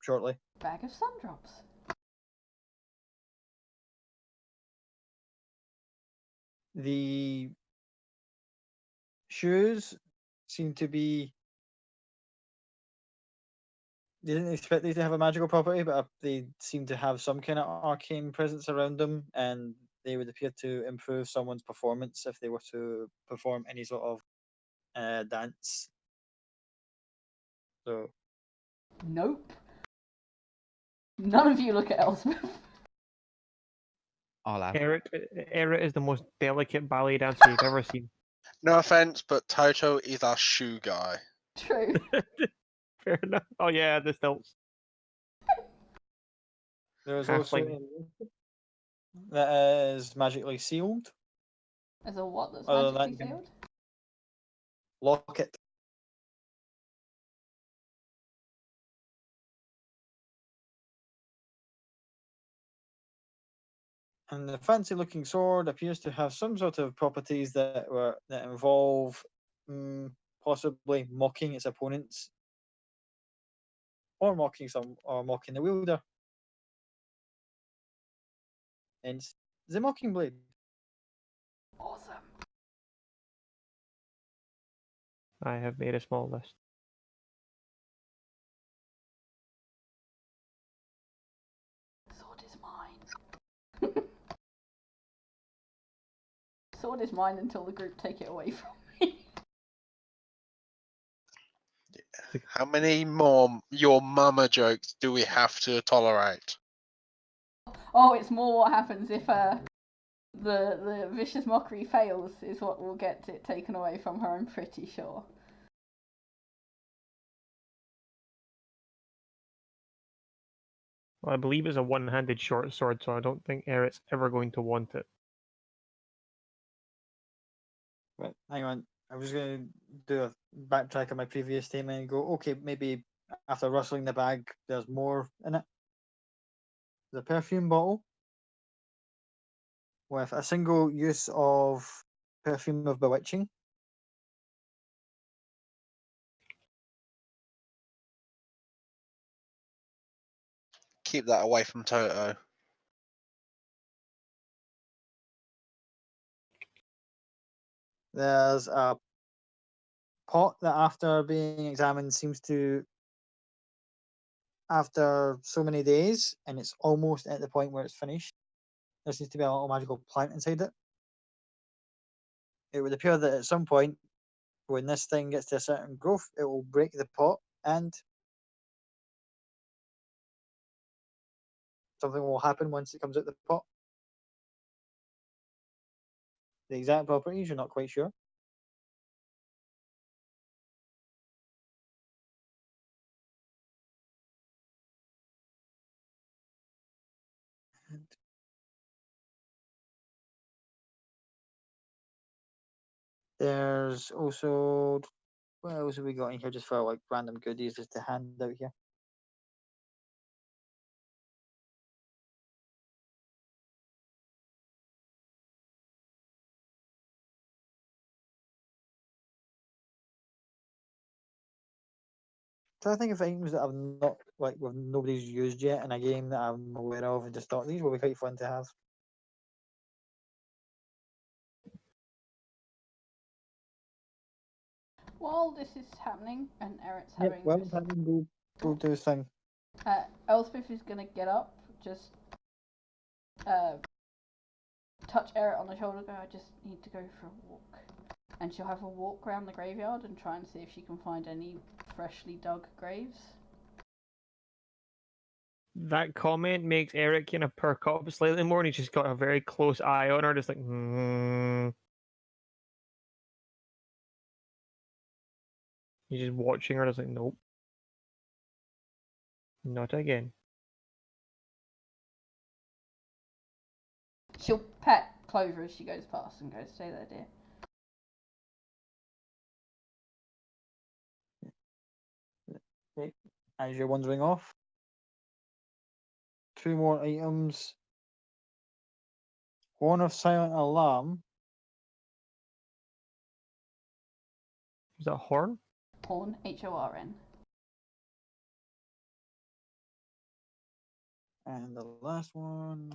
shortly. Bag of sun drops. The shoes seem to be. They didn't expect these to have a magical property, but they seem to have some kind of arcane presence around them, and they would appear to improve someone's performance if they were to perform any sort of dance. So Nope. None of you look at Elspeth. I'll have. Eric is the most delicate ballet dancer you've ever seen. No offense, but Toto is our shoe guy. True. Fair enough. Oh yeah, the stilts. there's also Halfling. that is magically sealed. As a what that's Other than magically that, sealed? Locket. And the fancy-looking sword appears to have some sort of properties that involve possibly mocking its opponents, or mocking the wielder. Hence, the mocking blade. Awesome. I have made a small list. Sword is mine. Sword is mine until the group take it away from me. How many more your mama jokes do we have to tolerate? Oh, it's more what happens if the vicious mockery fails is what will get it taken away from her, I'm pretty sure. Well, I believe it's a one-handed short sword, so I don't think Eric's ever going to want it. Right, hang on. I was going to do a backtrack on my previous statement and go, okay, maybe after rustling the bag, there's more in it. The perfume bottle with a single use of perfume of bewitching. Keep that away from Toto. There's a pot that, after being examined, seems to, after so many days, and it's almost at the point where it's finished, there seems to be a little magical plant inside it. It would appear that at some point, when this thing gets to a certain growth, it will break the pot and something will happen once it comes out the pot. The exact properties, you're not quite sure. There's also, what else have we got in here just for like random goodies just to hand out here? Trying to think of items that I've not, like, with nobody's used yet in a game that I'm aware of, and just thought these will be quite fun to have. While this is happening and Eric's Yep, having well, this, go do his thing. Elspeth is gonna get up, just touch Eric on the shoulder, go, I just need to go for a walk. And she'll have a walk around the graveyard and try and see if she can find any freshly dug graves. That comment makes Eric kind of perk up slightly more, and he's just got a very close eye on her, just like, He's just watching her, just like, nope. Not again. She'll pet Clover as she goes past and go, stay there, dear. Okay. As you're wandering off, 2 more items. Horn of Silent Alarm. Is that a horn? Horn, Horn. And the last one.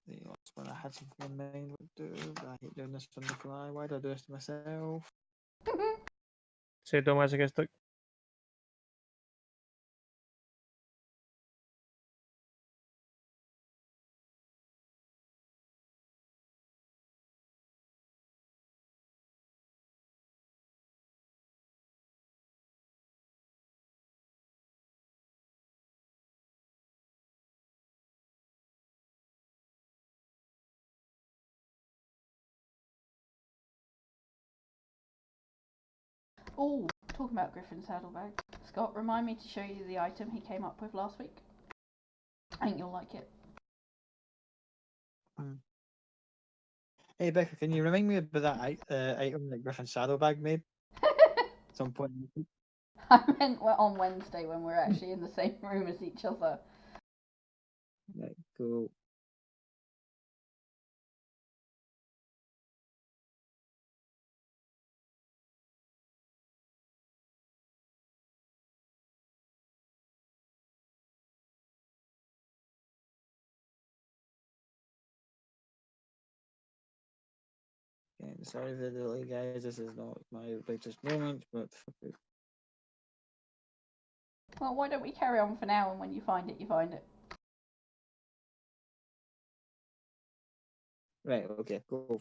The last one I had something in mind what to do, but I hate doing this on the fly. Why do I do this to myself? Say Domestic. Oh, talking about Griffin's saddlebag. Scott, remind me to show you the item he came up with last week. I think you'll like it. Hey Becca, can you remind me about that item that Griffin Saddlebag made? At some point. I meant on Wednesday when we're actually in the same room as each other. Right, cool. Sorry for the delay, guys. This is not my latest moment, but Well, why don't we carry on for now, and when you find it, you find it. right, okay, go.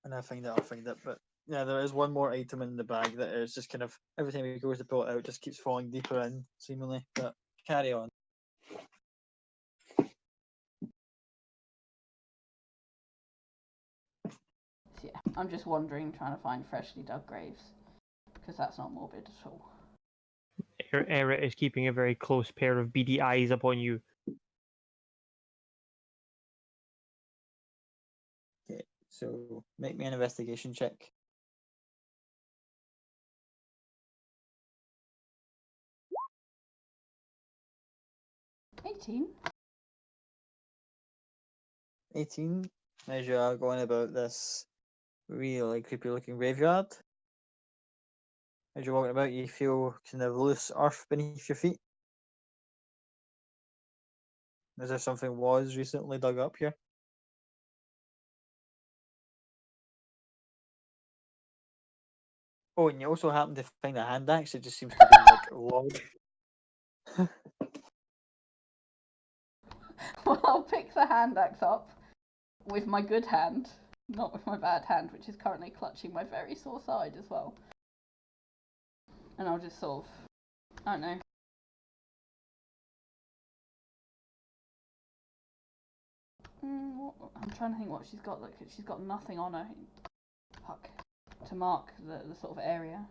And I find it, I'll find it. But yeah, there is one more item in the bag that is just kind of every time he goes to pull it out, just keeps falling deeper in, seemingly. But carry on. So, yeah, I'm just wandering, trying to find freshly dug graves, because that's not morbid at all. Eret is keeping a very close pair of beady eyes upon you. Okay, so make me an investigation check. $18. 18. As you are going about this really creepy looking graveyard, as you're walking about, you feel kind of loose earth beneath your feet. As if something was recently dug up here. Oh, and you also happen to find a hand axe. It just seems to be like lodged. Well, I'll pick the hand axe up with my good hand, not with my bad hand, which is currently clutching my very sore side as well. And I'll just sort of, I don't know. I'm trying to think what she's got. Look, she's got nothing on her. Fuck. To mark the sort of area.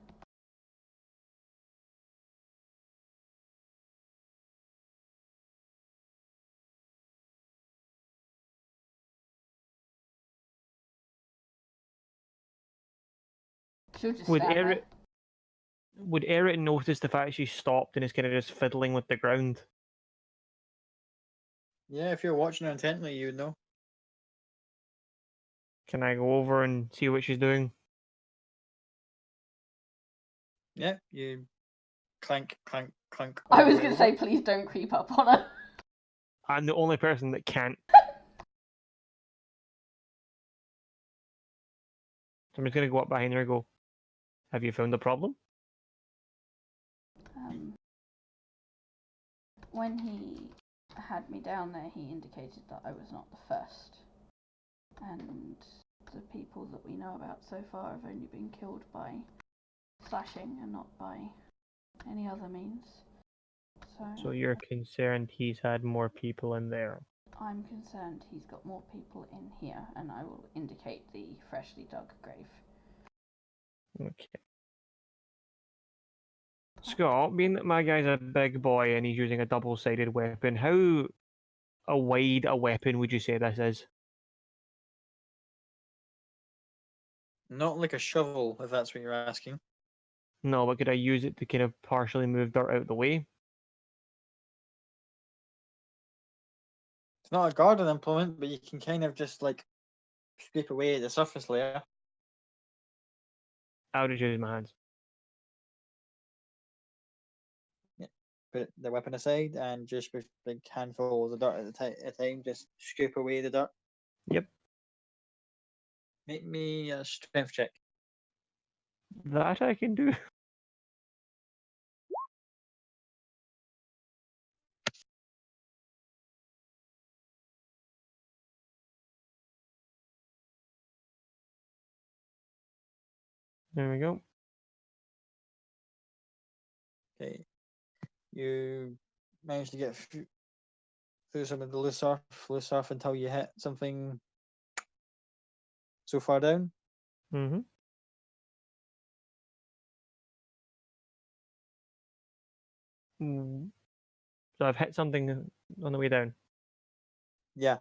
She'll just Would stand there. Eret notice the fact she stopped and is kind of just fiddling with the ground? Yeah, if you're watching her intently, you would know. Can I go over and see what she's doing? Yeah, you clank, clank, clank. I all the was way going to over. say, please don't creep up on her. I'm the only person that can't. So I'm just going to go up behind her and go, have you found the problem? When he had me down there, he indicated that I was not the first. And the people that we know about so far have only been killed by slashing and not by any other means. So you're concerned he's had more people in there? I'm concerned he's got more people in here, and I will indicate the freshly dug grave. Okay. Scott, being that my guy's a big boy and he's using a double-sided weapon, how wide a weapon would you say this is? Not like a shovel, if that's what you're asking. No, but could I use it to kind of partially move dirt out of the way? It's not a garden implement, but you can kind of just like scrape away the surface layer. I'll just use my hands. Put the weapon aside and just with a big handful of the dirt at a time, just scrape away the dirt. Yep. Make me a strength check. That I can do. There we go. Okay. You managed to get through some of the loose earth until you hit something so far down. Mm-hmm. So I've hit something on the way down. Yeah.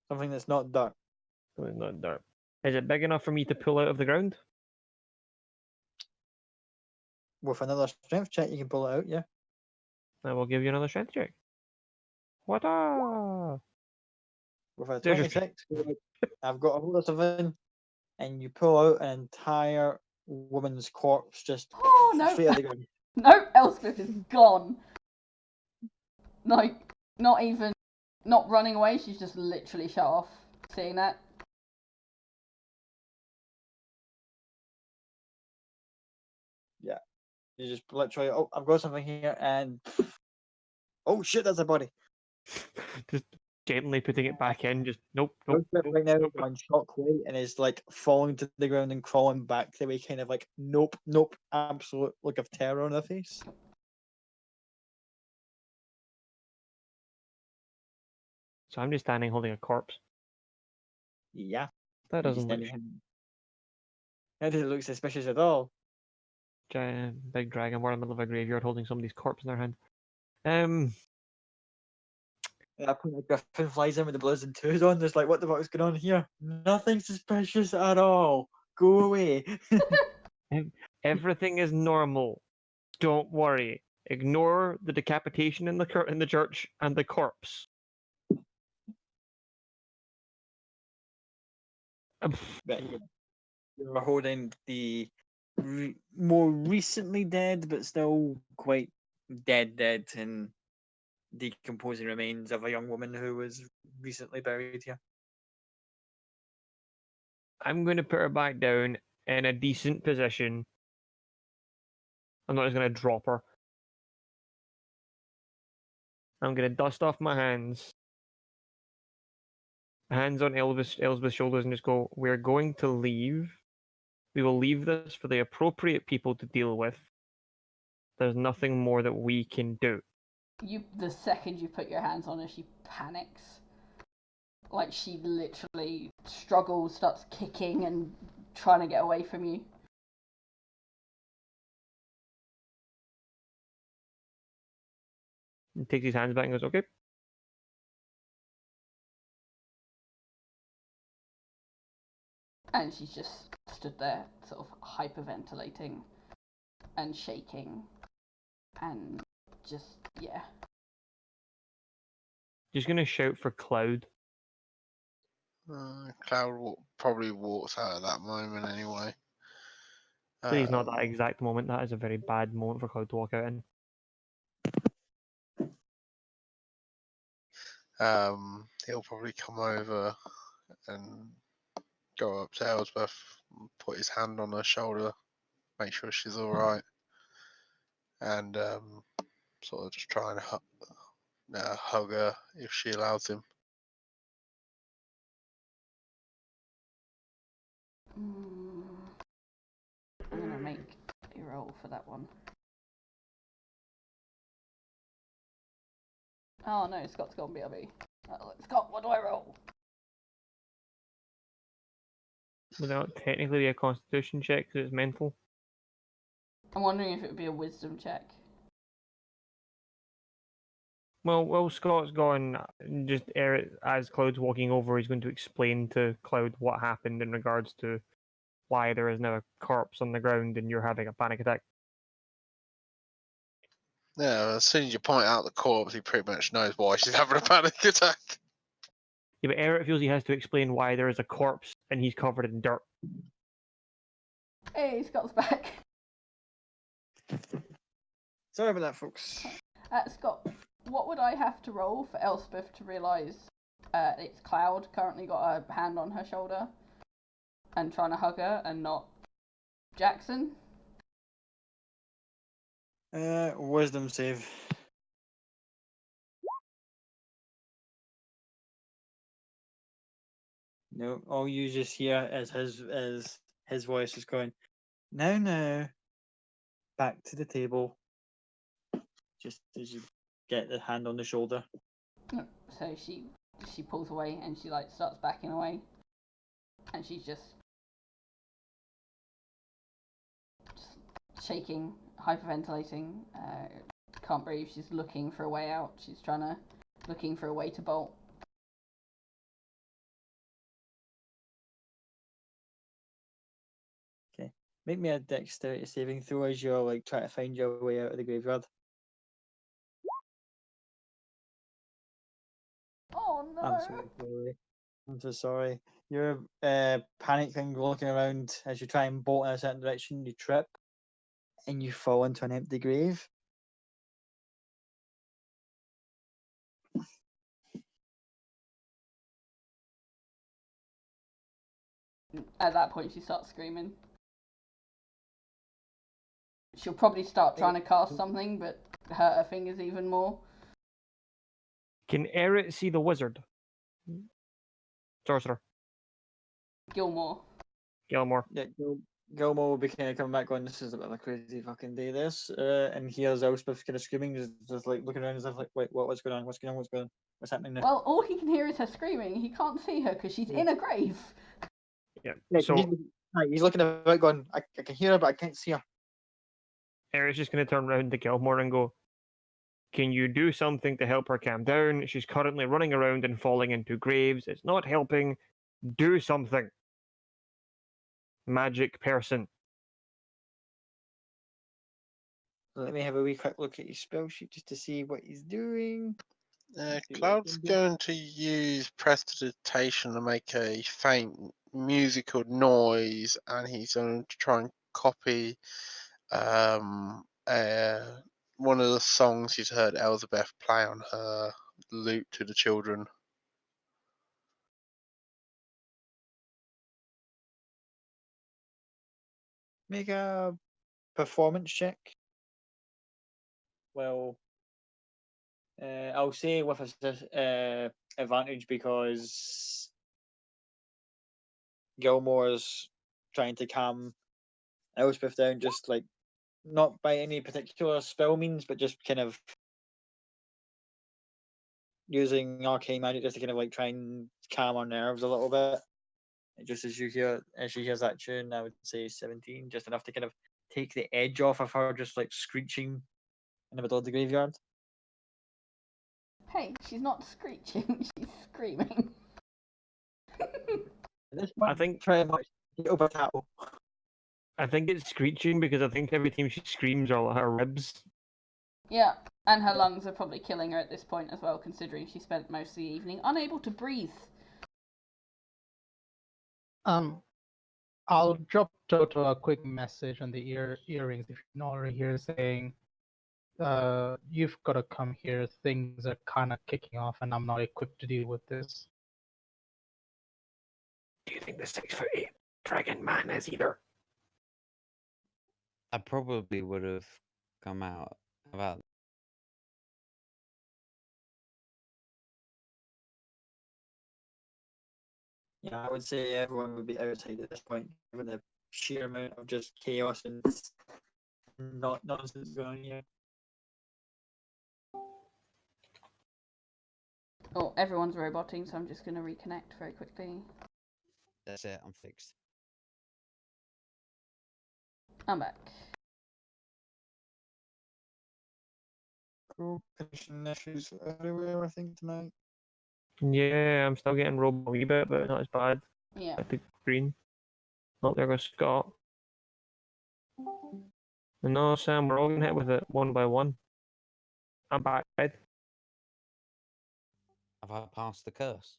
Something that's not dirt. So it's not dirt. Is it big enough for me to pull out of the ground? With another strength check, you can pull it out, yeah. I will give you another strength check. What? With a There's your 26, I've got a hold of something, and you pull out an entire woman's corpse just Oh no! straight out the ground. No, Elspeth is gone. Like, not running away, she's just literally shut off. Seeing that? just literally, oh, I've got something here, and oh shit, that's a body. Just gently putting it back in. Just nope, nope, Elspeth nope, right now nope. is on shock weight and is like falling to the ground and crawling back the way, kind of like nope, nope, absolute look of terror on her face. So I'm just standing holding a corpse. Yeah, That you doesn't just look that doesn't look suspicious at all. giant, big dragon. We're in the middle of a graveyard holding somebody's corpse in their hand. At that point, a griffin flies in with the bloods and twos on. There's like, what the fuck is going on here? Nothing suspicious at all. Go away. Everything is normal. Don't worry. Ignore the decapitation in the church and the corpse. But yeah, you're holding the more recently dead, but still quite dead and decomposing remains of a young woman who was recently buried here. I'm going to put her back down in a decent position. I'm not just going to drop her. I'm going to dust off my hands on Elsbeth's shoulders, and just go, we're going to leave. We will leave this for the appropriate people to deal with. There's nothing more that we can do. The second you put your hands on her, she panics. Like, she literally struggles, starts kicking and trying to get away from you. He takes his hands back and goes, okay. And she's just stood there, sort of hyperventilating and shaking. And just, yeah. Just going to shout for Cloud. Cloud probably walks out at that moment anyway. Please, not that exact moment. That is a very bad moment for Cloud to walk out in. He'll probably come over and go up to Elsbeth, put his hand on her shoulder, make sure she's all right, and sort of just try and hug her if she allows him. I'm gonna make a roll for that one. Oh no, Scott's gone BRB. Scott, what do I roll? Would that not technically be a constitution check because it's mental? I'm wondering if it would be a wisdom check. Well, Scott's gone. Just as Cloud's walking over, he's going to explain to Cloud what happened in regards to why there is now a corpse on the ground and you're having a panic attack. Yeah, as soon as you point out the corpse, he pretty much knows why she's having a panic attack. Yeah, but Eric feels he has to explain why there is a corpse and he's covered in dirt. Hey, Scott's back. Sorry about that, folks. Scott, what would I have to roll for Elspeth to realise it's Cloud currently got a hand on her shoulder and trying to hug her and not Jackson? Wisdom save. No, all you just hear is his voice is going, no, back to the table. Just as you get the hand on the shoulder. So she pulls away and she like starts backing away, and she's just shaking, hyperventilating, can't breathe. She's looking for a way out. She's looking for a way to bolt. Okay, make me a dexterity saving throw as you're like trying to find your way out of the graveyard. Oh no! I'm sorry, Chloe. I'm so sorry. You're panicking, looking around as you try and bolt in a certain direction. You trip, and you fall into an empty grave. At that point, she starts screaming. She'll probably start trying to cast something, but hurt her fingers even more. Can Eret see the wizard? Sorcerer. Gilmore. Gilmore. Yeah, Gilmore will be kind of coming back going, this is a bit of a crazy fucking day, this. And hears Elspeth kind of screaming, just like looking around as if like, wait, what's going on? What's going on? What's going on? What's happening now? Well, all he can hear is her screaming. He can't see her because she's in a grave. Yeah. Yeah, So he's looking about going, I can hear her, but I can't see her. Eret's just going to turn around to Gilmore and go, can you do something to help her calm down? She's currently running around and falling into graves. It's not helping. Do something. Magic person. Let me have a wee quick look at his spell sheet just to see what he's doing. Cloud's going to use prestidigitation to make a faint musical noise, and he's going to try and copy one of the songs he's heard Elizabeth play on her lute to the children. Make a performance check. Well, I'll say with a advantage because Gilmore's trying to calm Elspeth down, just like not by any particular spell means, but just kind of using arcane magic just to kind of like try and calm her nerves a little bit. Just as she hears that tune, I would say 17, just enough to kind of take the edge off of her just like screeching in the middle of the graveyard. Hey, she's not screeching, she's screaming. I think Pretty much over tattle. I think it's screeching because I think every time she screams, all her ribs. Yeah, and her lungs are probably killing her at this point as well, considering she spent most of the evening unable to breathe. I'll drop Toto a quick message on the earrings if you're not already here, saying, you've got to come here. Things are kind of kicking off, and I'm not equipped to deal with this. Do you think the 6'8" dragon man is either? I probably would have come out about. Yeah, I would say everyone would be outside at this point, given the sheer amount of just chaos and not nonsense going on here. Oh, everyone's roboting, so I'm just going to reconnect very quickly. That's it. I'm fixed. I'm back. Cool. Connection issues everywhere, I think, tonight. Yeah, I'm still getting robbed a wee bit, but not as bad. Yeah. Like the green. Not there goes Scott. No, Sam, we're all getting hit with it one by one. I'm back, Ed. Have I passed the curse?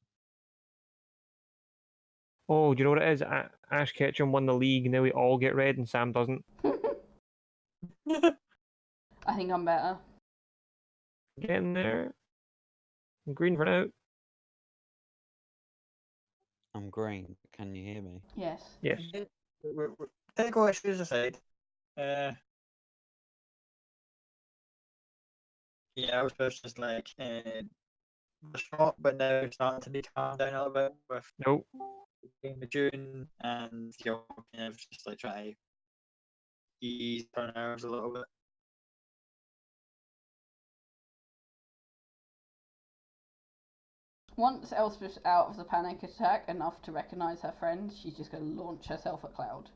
Oh, do you know what it is? Ash Ketchum won the league, now we all get red and Sam doesn't. I think I'm better. Getting there. I'm green for now. I'm green. Can you hear me? Yes. Yes. Technical issues aside, yeah, I was just like shot, but now it's starting to be calmed down a little bit with Nope. the tune, and kind of just like try to ease her nerves a little bit. Once Elspeth's out of the panic attack enough to recognise her friend, she's just going to launch herself at Cloud.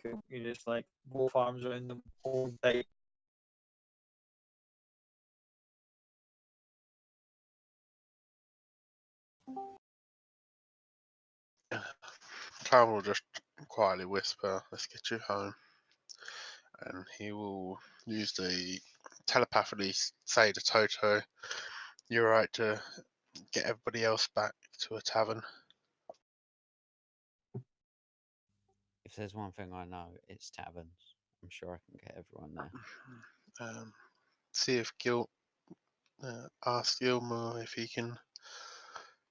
Cool. You just like both arms around them, hold tight. Cloud will just quietly whisper, "Let's get you home," and he will use the telepathically say to Toto, "You're right to get everybody else back to a tavern." If there's one thing I know, it's taverns. I'm sure I can get everyone there. See if ask Gilmore if he can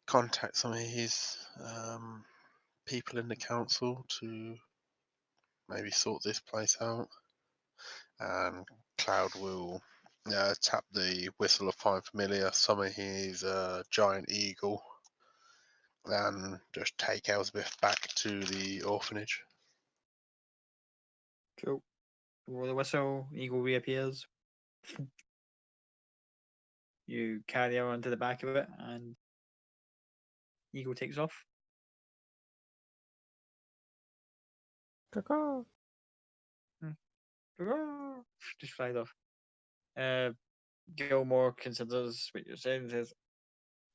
contact some of his people in the council to maybe sort this place out. And Cloud will tap the whistle of Fine Familiar, summon his giant eagle, and just take Elspeth back to the orphanage. Cool. Roll the whistle, eagle reappears. You carry her onto the back of it, and eagle takes off. Caw-caw. Just flies off. Gilmore considers what you're saying and says,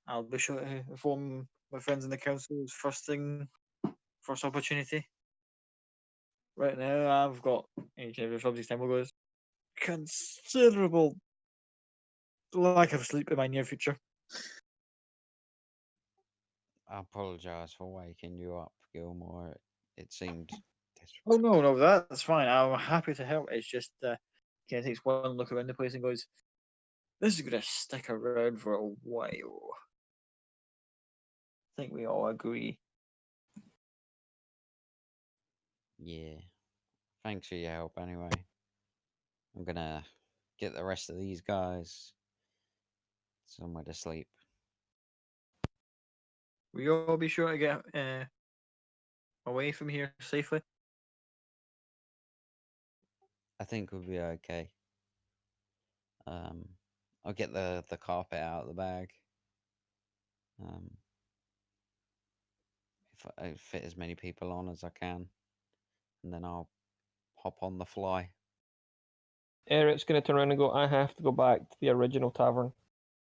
I'll be sure to inform my friends in the council first opportunity. Right now, I've got, subject time goes, considerable lack of sleep in my near future. I apologise for waking you up, Gilmore. It seemed desperate. Oh, no, that's fine. I'm happy to help. It's just, kind of takes one look around the place and goes, this is going to stick around for a while. I think we all agree. Yeah. Thanks for your help anyway. I'm gonna get the rest of these guys somewhere to sleep. Will you all be sure to get away from here safely? I think we'll be okay. I'll get the carpet out of the bag. If I fit as many people on as I can, and then I'll hop on the fly. Eric's going to turn around and go, I have to go back to the original tavern.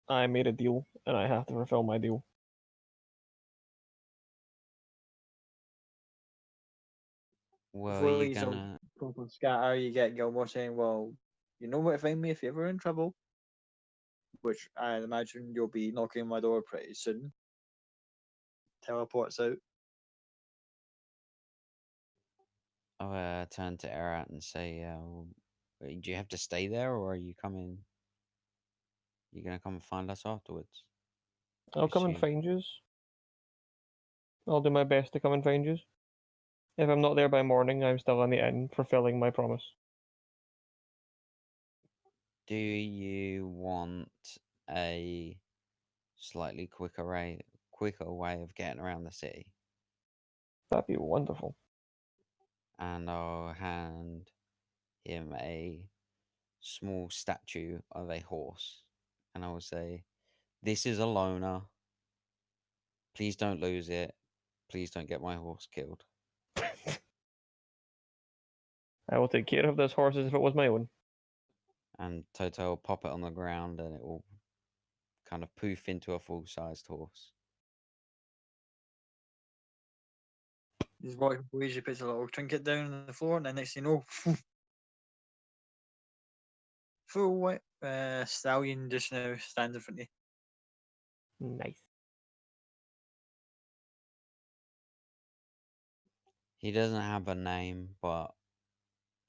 I made a deal, and I have to fulfill my deal. Well, are Before you you sort of gonna? proper scatter, you get Gilmore saying, well, you know where to find me if you're ever in trouble. Which I imagine you'll be knocking on my door pretty soon. Teleports out. I'll turn to Erat and say, do you have to stay there, or are you coming? You gonna come and find us afterwards? I'll come and Assume. find yous. I'll do my best to come and find yous. If I'm not there by morning, I'm still in the inn, fulfilling my promise. Do you want a slightly quicker way of getting around the city? That'd be wonderful. And I'll hand him a small statue of a horse, and I will say, "This is a loner. Please don't lose it. Please don't get my horse killed." I will take care of this horse as if it was my own. And Toto will pop it on the ground, and it will kind of poof into a full-sized horse. He's walking away, he puts a little trinket down on the floor, and then next thing you know, full white stallion just now stands in front of you. Nice. He doesn't have a name, but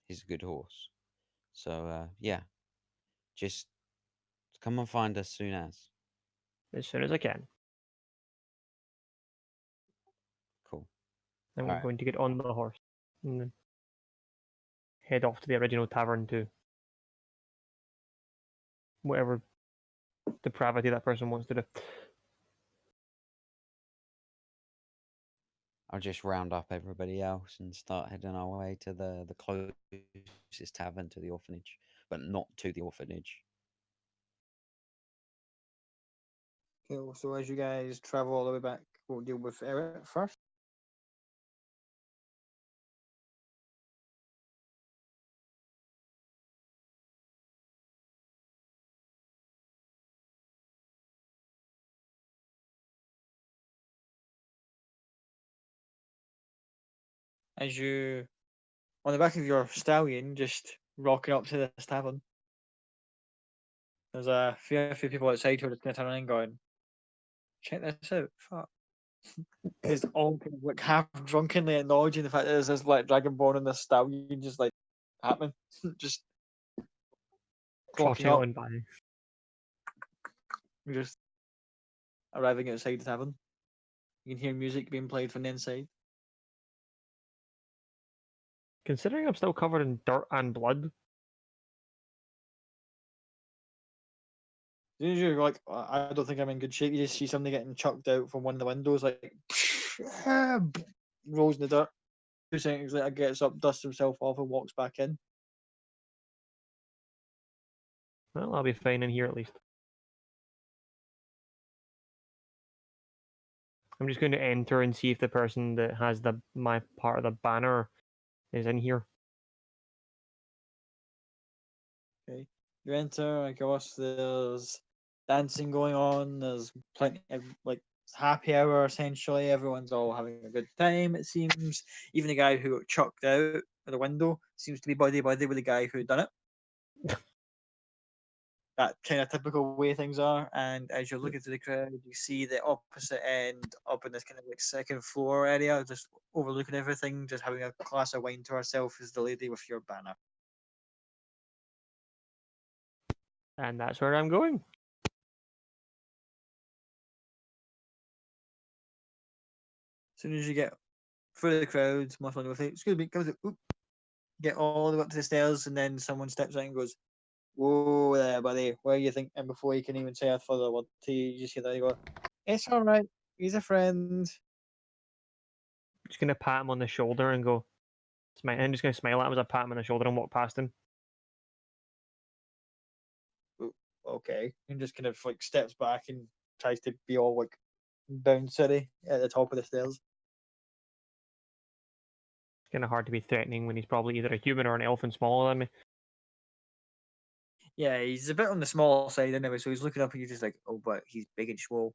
he's a good horse. So yeah, just come and find us soon as. As soon as I can. Cool. I'm Alright. going to get on the horse and then head off to the original tavern to whatever depravity that person wants to do. I'll just round up everybody else and start heading our way to the closest tavern to the orphanage, but not to the orphanage. Cool. So as you guys travel all the way back, we'll deal with Eric first. As you, on the back of your stallion, just rocking up to this tavern, there's a few people outside who are just going to turn around and going, check this out. Fuck. Just all kind of like half drunkenly acknowledging the fact that there's this like dragonborn and this stallion just like happening. Just clocking Trotting up. on by. You're just arriving outside the tavern. You can hear music being played from the inside. Considering I'm still covered in dirt and blood, As soon as you're like, I don't think I'm in good shape, you just see somebody getting chucked out from one of the windows, like, rolls in the dirt. 2 seconds later, gets up, dusts himself off, and walks back in. well, I'll be fine in here at least. I'm just going to enter and see if the person that has my part of the banner is in here. Okay, you enter. Of course, there's dancing going on. There's plenty of like happy hour essentially. Everyone's all having a good time. It seems. Even the guy who got chucked out of the window seems to be buddy buddy with the guy who done it. That kind of typical way things are. And as you're looking through the crowd, you see the opposite end up in this kind of like second floor area, just overlooking everything, just having a glass of wine to herself, is the lady with your banner. And that's where I'm going. As soon as you get through the crowd, muffling with it, excuse me, comes it, oop, get all the way up to the stairs, and then someone steps out and goes, "Whoa there, buddy, where you think?" And before you can even say a further word to you, you just hear that you go, "It's all right, he's a friend." Just gonna pat him on the shoulder and go, smile. I'm just gonna smile at him as I pat him on the shoulder and walk past him. Okay, and just kind of like steps back and tries to be all like bouncy at the top of the stairs. It's kind of hard to be threatening when he's probably either a human or an elf and smaller than me. Yeah, he's a bit on the small side anyway, so he's looking up and you're just like, oh, but he's big and swole.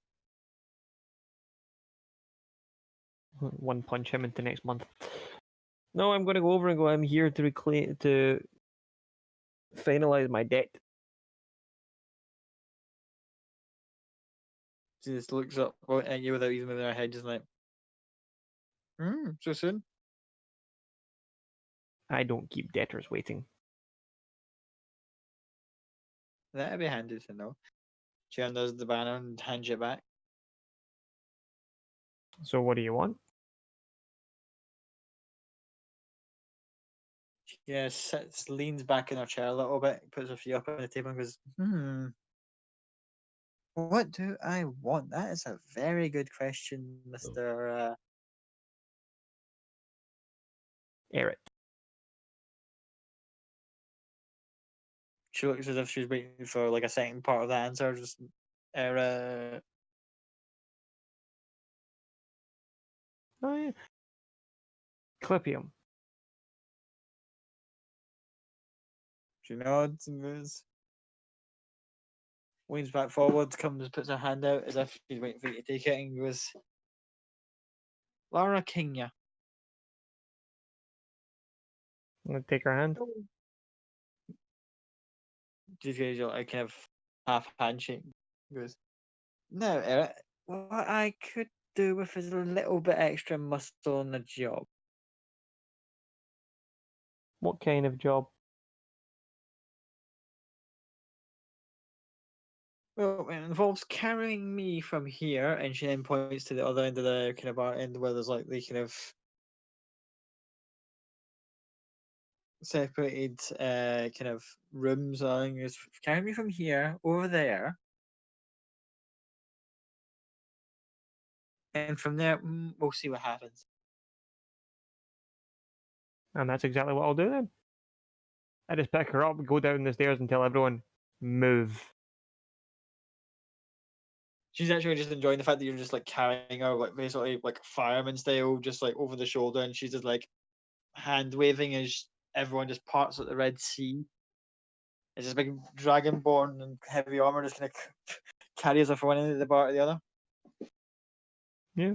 One punch him into next month. No, I'm going to go over and go, I'm here to finalize my debt. She just looks up at you without even moving her head, just like, so soon? I don't keep debtors waiting. That'd be handy to know. She undoes the banner and hands you back. So what do you want? She sits, leans back in her chair a little bit, puts her feet up on the table and goes, what do I want? That is a very good question, Mr. Eric. She looks as if she's waiting for like a second part of the answer. Just Oh yeah. Clipium. she nods and goes, leans back forward, comes, puts her hand out as if she's waiting for you to take it, and goes, Laura Kingya. I'm going to take her hand. Just gives you like kind of half handshake. Goes, no, Eric, what I could do with is a little bit extra muscle on the job. What kind of job? Well, it involves carrying me from here, and she then points to the other end of the kind of bar end where there's like the kind of separated kind of rooms. I think is carry me from here over there, and from there we'll see what happens. And that's exactly what I'll do then. I just pick her up, go down the stairs and tell everyone, move. She's actually just enjoying the fact that you're just like carrying her, like basically like fireman style, just like over the shoulder, and she's just like hand waving as everyone just parts at the Red Sea. It's just big dragonborn and heavy armor just kind of carries her from one end of the bar to the other. Yeah.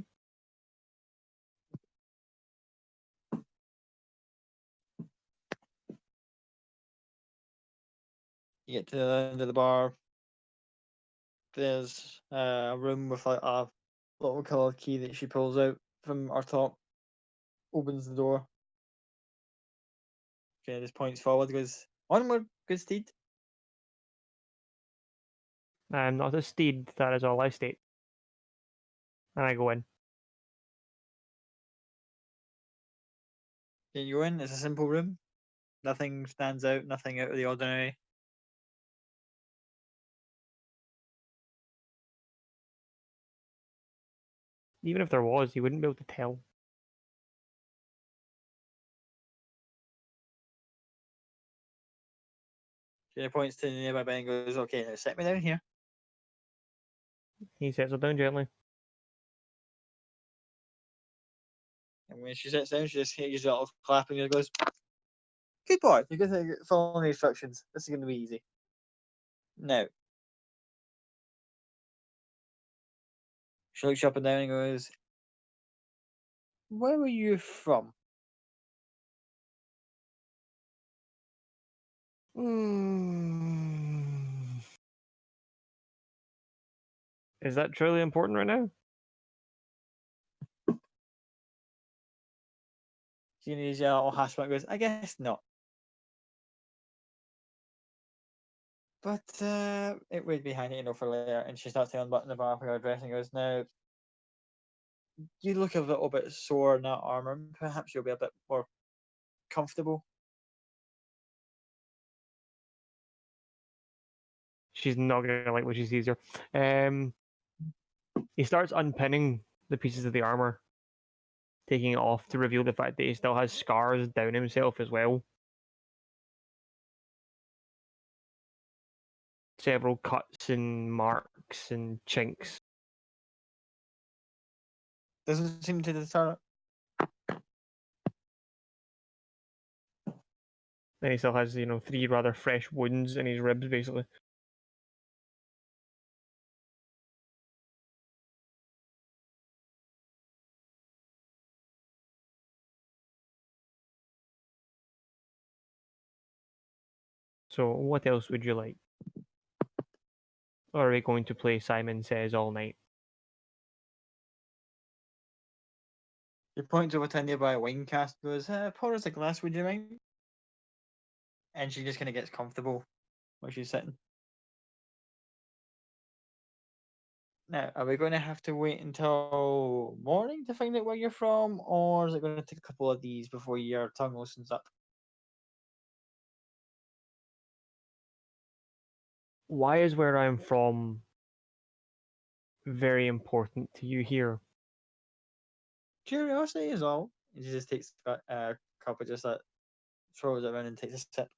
You get to the end of the bar. There's a room with like a little colour key that she pulls out from her top, opens the door. Okay, just points forward, goes, onward, good steed. I'm not a steed, that is all I state. And I go in. You go in. It's a simple room. Nothing stands out. Nothing out of the ordinary. Even if there was, you wouldn't be able to tell. She points to the nearby bed and goes, "Okay, now set me down here." He sets her down gently. And when she sits down, she just gives a little clap and goes, "Good boy. You're going to follow the instructions. This is going to be easy." Now, she looks you up and down and goes, "Where were you from?" Is that truly important right now? She gives you a little hash and goes, "I guess not. But it would be handy to know for later." And she starts to unbutton the bar for her dress and goes, "Now, you look a little bit sore in that armor. Perhaps you'll be a bit more comfortable." She's not gonna like what she sees here. He starts unpinning the pieces of the armor, taking it off to reveal the fact that he still has scars down himself as well. Several cuts and marks and chinks. Doesn't seem to deter it. And he still has, 3 rather fresh wounds in his ribs, basically. So, what else would you like? Or are we going to play Simon Says all night? He points over to a nearby wine cask and goes, "Pour us a glass, would you mind?" And she just kind of gets comfortable where she's sitting. Now, are we going to have to wait until morning to find out where you're from, or is it going to take a couple of these before your tongue loosens up? Why is where I'm from very important to you here? Curiosity is all. And she just takes a cup of just that, throws it around and takes a sip.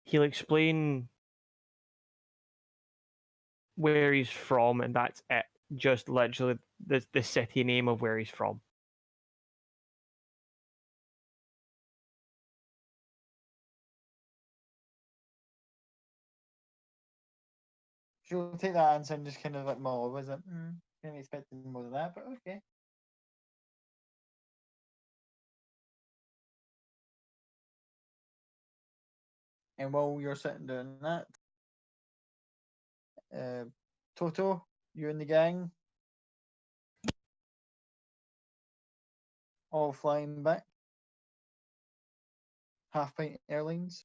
He'll explain where he's from, and that's it. Just literally the city name of where he's from. She'll take that answer and just kind of like mull over it. Didn't expect more than that, but okay. And while you're sitting doing that, Toto, you and the gang, all flying back. Half Pint Airlines.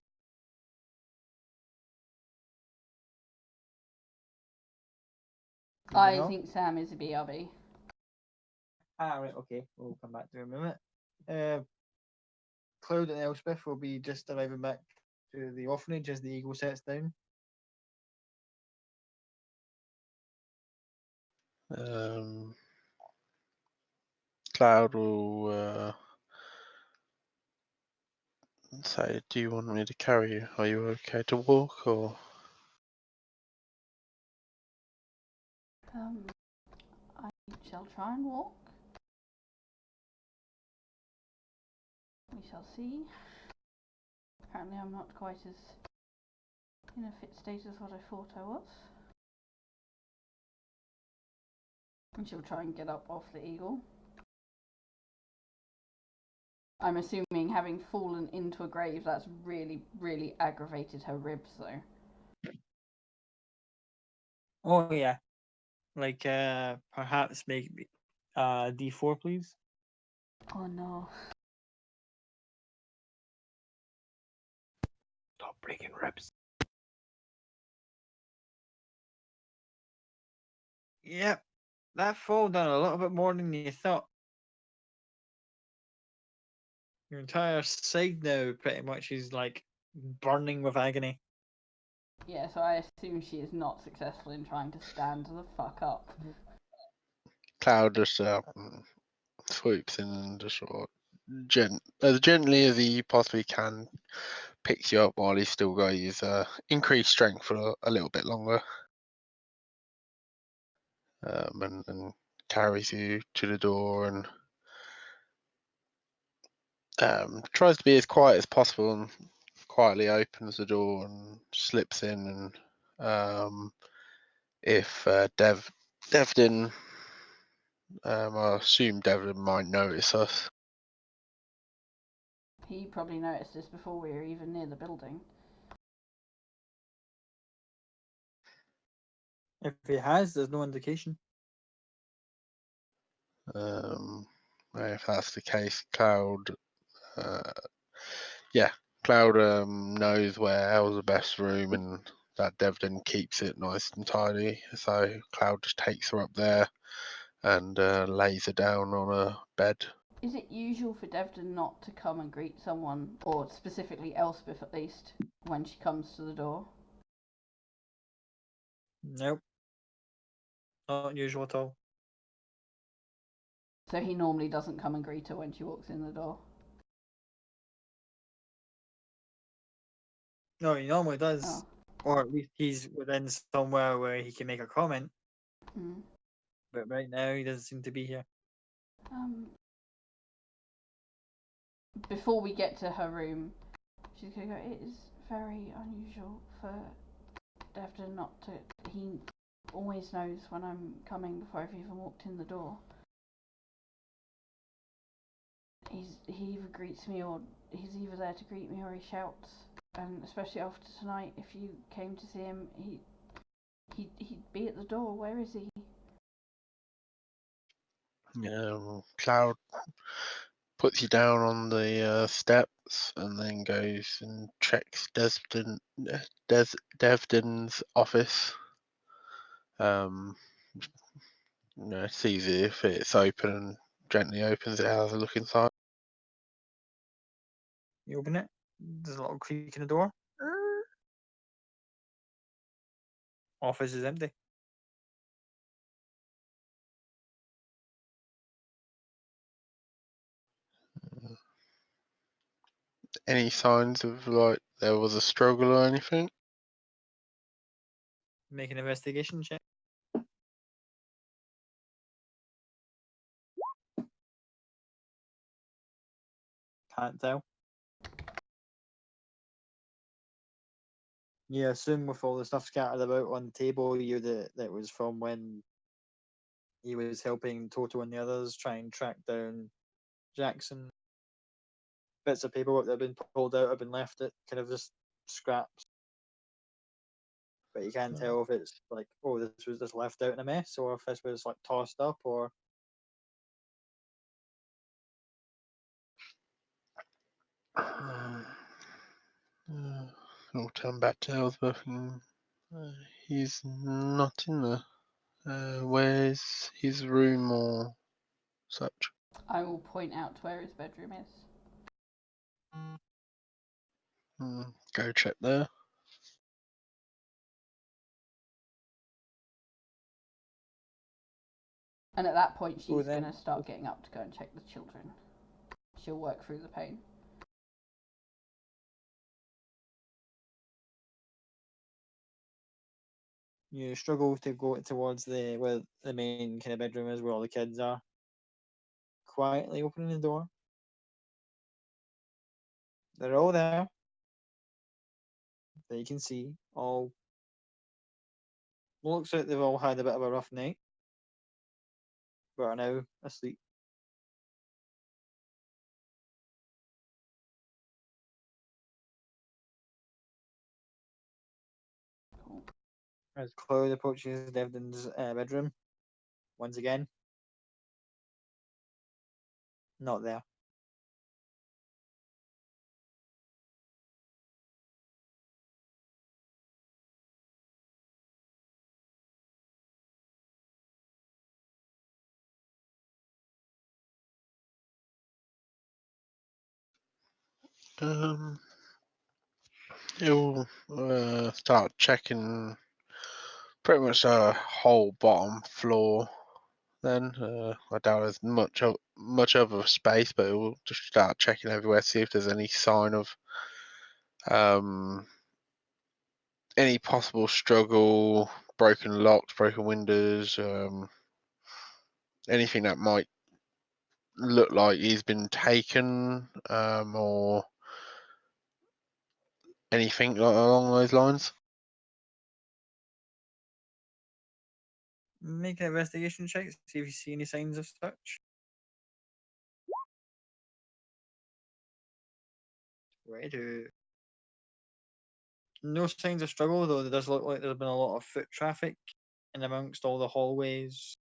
I think Sam is a BRB. Right, okay. We'll come back to it in a minute. Cloud and Elspeth will be just arriving back to the orphanage as the Eagle sets down. Cloud will say, "Do you want me to carry you? Are you okay to walk, or?" I shall try and walk. We shall see. Apparently I'm not quite as in a fit state as what I thought I was. And she'll try and get up off the Eagle. I'm assuming having fallen into a grave, that's really, really aggravated her ribs though. Oh yeah. Like perhaps make D4 please. Oh no. Stop breaking ribs. Yep. That fall done a little bit more than you thought. Your entire side now pretty much is like burning with agony. Yeah, so I assume she is not successful in trying to stand the fuck up. Cloud just swoops in and just sort of as gently as he possibly can picks you up while he's still got his increased strength for a little bit longer, and carries you to the door and tries to be as quiet as possible and quietly opens the door and slips in. And if Devdin, I assume Devdin might notice us. He probably noticed this before we were even near the building. If he has, there's no indication. If that's the case, Cloud, Cloud knows where L's the best room and that Devdin keeps it nice and tidy. So Cloud just takes her up there and lays her down on a bed. Is it usual for Devdin not to come and greet someone, or specifically Elspeth at least, when she comes to the door? Nope. Not usual at all. So he normally doesn't come and greet her when she walks in the door? No, he normally does. Oh. Or at least he's within somewhere where he can make a comment. Mm. But right now he doesn't seem to be here. Before we get to her room, she's gonna go, it is very unusual for Devdin not to... He always knows when I'm coming before I've even walked in the door. He either greets me, or he's either there to greet me, or he shouts. And especially after tonight, if you came to see him, he'd be at the door. Where is he? Cloud puts you down on the steps and then goes and checks Devdin's office. Sees if it's open and gently opens it, has a look inside. You open it, there's a little creak in the door. Office is empty. Any signs of like there was a struggle or anything? Make an investigation check. Can't tell. You assume with all the stuff scattered about on the table, that was from when he was helping Toto and the others try and track down Jackson. Bits of paperwork that have been pulled out have been left at kind of just scraps. But you can't tell if it's like, oh, this was just left out in a mess, or if this was like tossed up, or I'll turn back to Ellsworth and he's not in there. Where's his room or such? I will point out to where his bedroom is. Go check there. And at that point, she's then- going to start getting up to go and check the children. She'll work through the pain. you struggle to go towards where the main kind of bedroom is, where all the kids are. Quietly opening the door. They're all there. That you can see. All looks like they've all had a bit of a rough night, but are now asleep. Cool. As Cloud approaches Devdin's bedroom, once again, not there. He'll start checking pretty much the whole bottom floor. Then I doubt there's much other space, but he'll just start checking everywhere, see if there's any sign of any possible struggle, broken locks, broken windows, anything that might look like he's been taken, or anything along those lines. Make an investigation check, see if you see any signs of such. Right. No signs of struggle, though there does look like there's been a lot of foot traffic in amongst all the hallways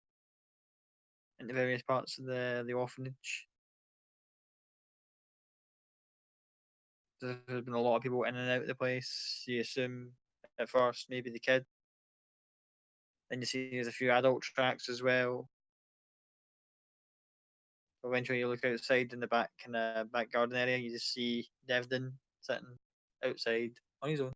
in the various parts of the orphanage. There's been a lot of people in and out of the place. You assume at first maybe the kid. Then you see there's a few adult tracks as well. Eventually, you look outside in the back back garden area. You just see Devdin sitting outside on his own.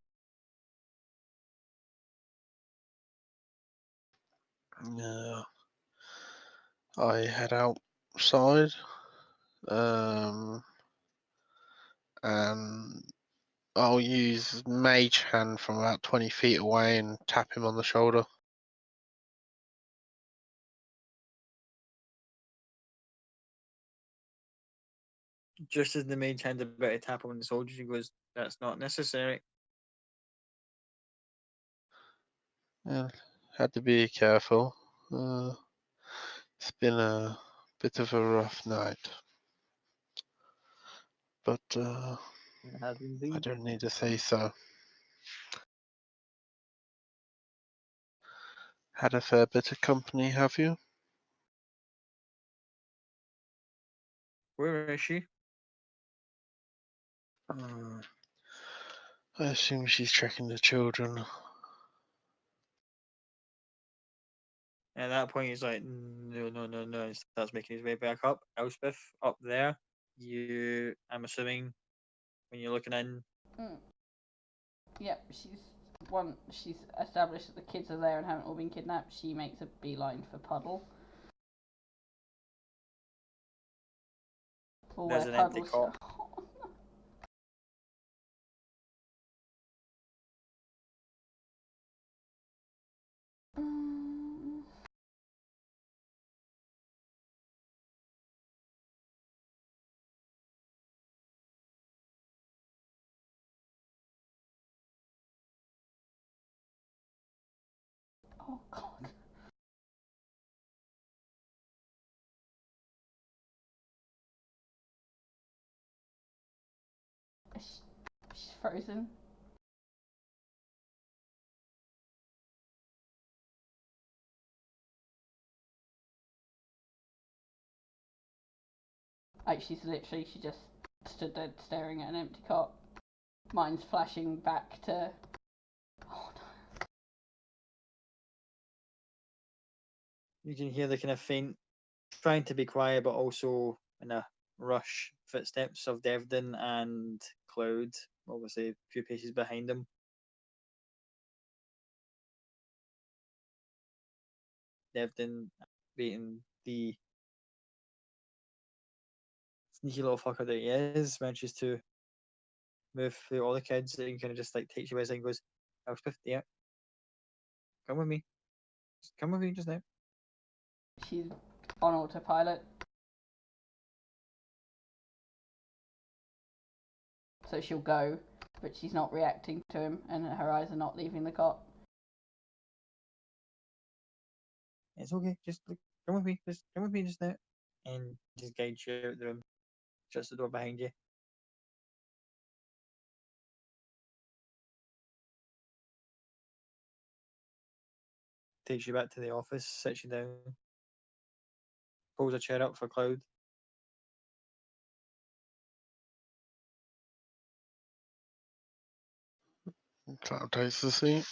I head outside, and I'll use Mage Hand from about 20 feet away and tap him on the shoulder. Just as the mage hand about to tap him on the shoulder, he goes, "That's not necessary." Yeah, had to be careful. It's been a bit of a rough night, but It has I indeed. don't need to say so. Had a fair bit of company, have you? Where is she? I assume she's checking the children. At that point, he's like, no. He starts making his way back up. Elspeth, up there. I'm assuming, when you're looking in. Yep, she's established that the kids are there and haven't all been kidnapped. She makes a beeline for Puddle. For There's where an empty Puddle's. cot. Oh god. She's frozen. Like she just stood there staring at an empty cot. Mine's flashing back to. Oh no. You can hear the kind of faint, trying to be quiet, but also in a rush footsteps of Devdin and Cloud, obviously a few paces behind him. Devdin, being the sneaky little fucker that he is, manages to move through all the kids and kind of just like takes you by the side and goes, "Elspeth, yeah, come with me. Just come with me just now." She's on autopilot. So she'll go, but she's not reacting to him, and her eyes are not leaving the cot. It's okay, just come with me. Just come with me just now. And just guides you out the room, shuts the door behind you. Takes you back to the office, sits you down, pulls a chair up for Cloud. Cloud takes the seat.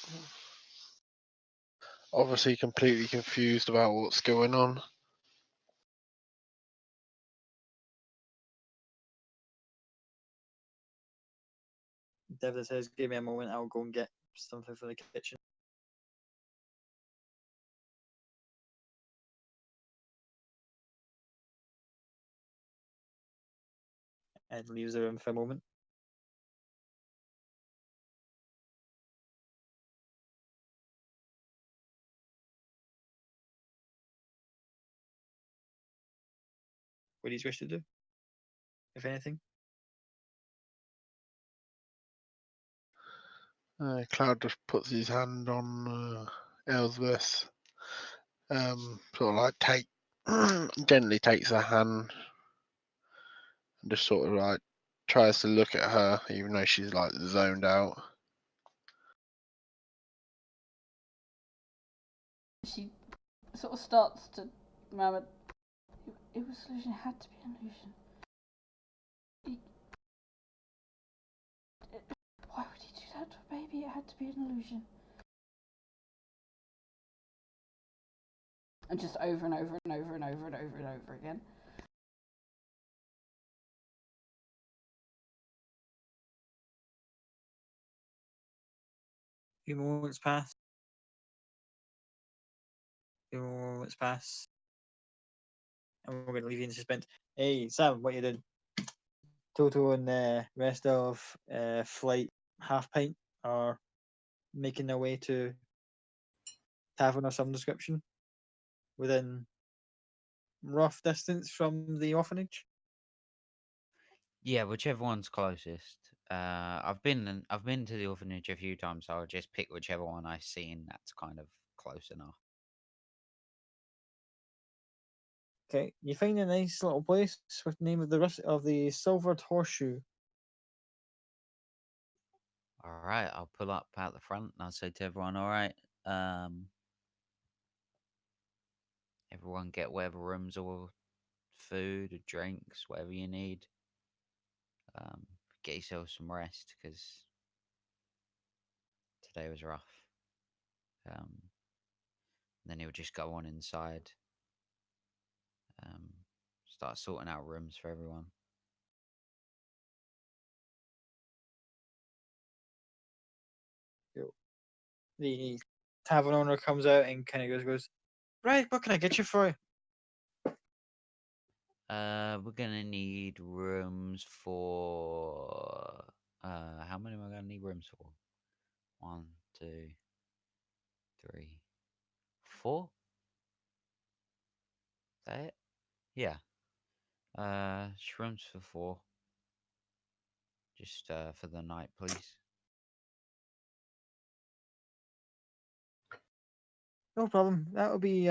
Obviously completely confused about what's going on. Devlin says, "Give me a moment. I'll go and get something for the kitchen." And leaves the room for a moment. What do you wish to do, if anything? Cloud just puts his hand on Ellsworth, sort of like gently takes her hand and just sort of like tries to look at her, even though she's like zoned out. She sort of starts to murmur, it was an illusion, it had to be an illusion. Why would he do that to a baby? It had to be an illusion. And just over and over and over and over and over and over again. A few moments pass. A few moments pass. And we're going to leave you in suspense. Hey, Sam, what you doing? Toto and the rest of Flight Half Pint are making their way to tavern of some description within rough distance from the orphanage. Yeah, whichever one's closest. I've been to the orphanage a few times, so I'll just pick whichever one I've seen that's kind of close enough. Okay, you find a nice little place with the name of the Silvered Horseshoe. All right, I'll pull up out the front and I'll say to everyone, all right, everyone get whatever rooms or food or drinks, whatever you need. Get yourself some rest because today was rough. Then he'll just go on inside, start sorting out rooms for everyone. The tavern owner comes out and kind of goes, right, what can I get you for? We're gonna need rooms for. How many am I gonna need rooms for? 1, 2, 3, 4. Is that it? Yeah. Rooms for 4. Just for the night, please. No problem. That'll be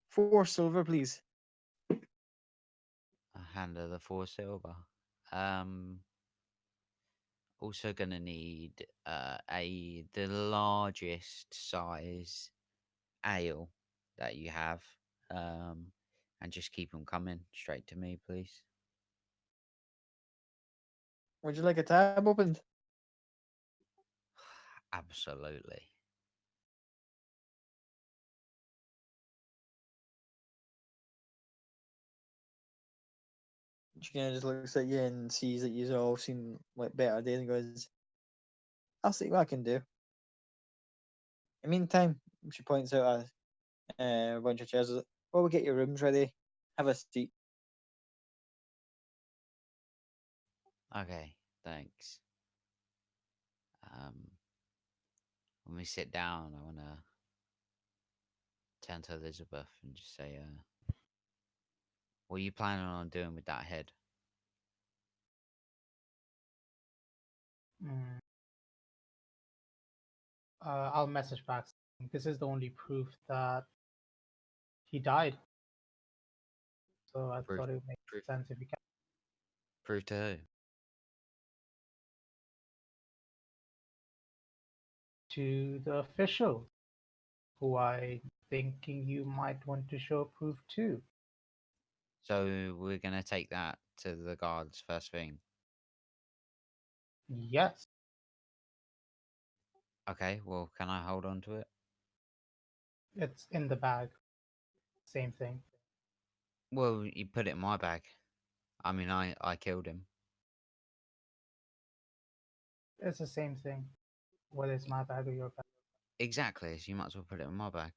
4 silver, please. A hand of the 4 silver. Um. Also gonna need the largest size ale that you have. And just keep them coming straight to me, please. Would you like a tab opened? Absolutely. She kind of just looks at you and sees that you've all seen like better days and goes, I'll see what I can do. In the meantime, she points out a bunch of chairs. Well, we'll get your rooms ready. Have a seat. Okay, thanks. When we sit down, I wanna turn to Elizabeth and just say, what are you planning on doing with that head? Mm. I'll message back. This is the only proof that he died. So I Proof, thought it would make proof, sense if you can. proof to who? To the official, who I thinking you might want to show proof to. So we're gonna take that to the guards first thing. Yes, Okay, well, can I hold on to it? it's in the bag. Same thing. Well, you put it in my bag. I mean, I killed him. It's the same thing, whether it's my bag or your bag. Exactly. So you might as well put it in my bag.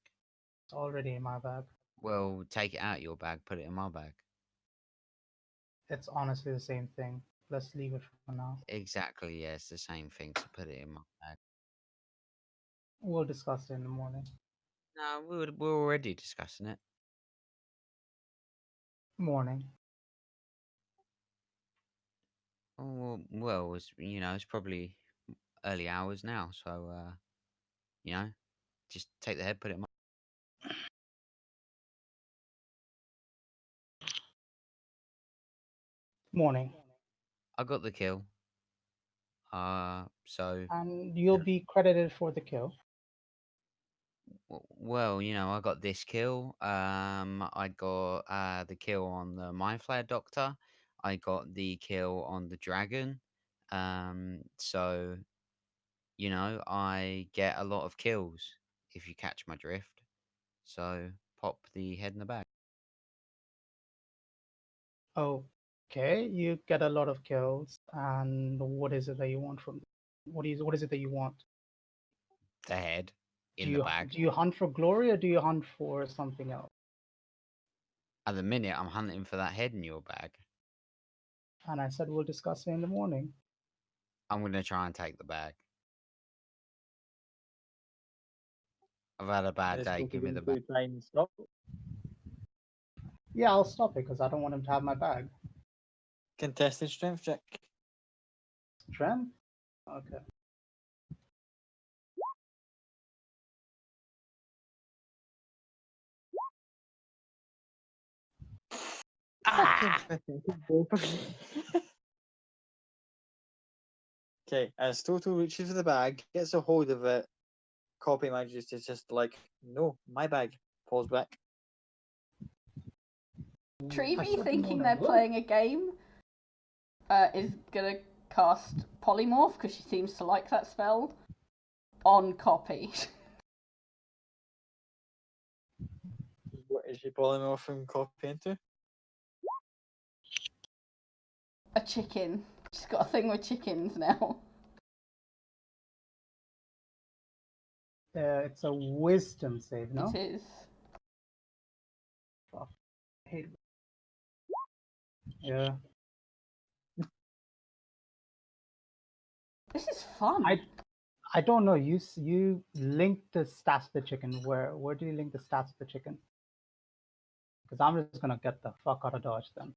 It's already in my bag. Well, take it out your bag, put it in my bag. It's honestly the same thing. Let's leave it for now. Exactly. Yeah, it's the same thing. So put it in my bag. We'll discuss it in the morning. No, we're already discussing it. Morning. Oh well, it's probably early hours now. So just take the head, put it in my. Morning. I got the kill. So And you'll be credited for the kill. well, I got this kill. I got the kill on the Mind Flayer Doctor. I got the kill on the dragon. So I get a lot of kills if you catch my drift. So pop the head in the bag. Okay, you get a lot of kills. And what is it that you want from? What is it that you want? The head Do in the you bag. do you hunt for glory or do you hunt for something else? At the minute, I'm hunting for that head in your bag. And I said we'll discuss it in the morning. I'm gonna try and take the bag. I've had a bad Is day. Toki Give me going the bag. to try and stop? Yeah, I'll stop it because I don't want him to have my bag. Contested strength check. Strength? Okay. Fucking Ah! Okay, as Toto reaches for the bag, gets a hold of it, Copy manages to just like, no, my bag. Pulls back. I Treevee, said thinking morning. they're playing a game, is gonna cast Polymorph because she seems to like that spell on Copy. What is she pulling off from Copy into? A chicken. She's got a thing with chickens now. It's a wisdom save, no? It is. Fuck. I hate it. Yeah. This is fun. I don't know. You link the stats of the chicken. Where do you link the stats of the chicken? Because I'm just gonna get the fuck out of Dodge then.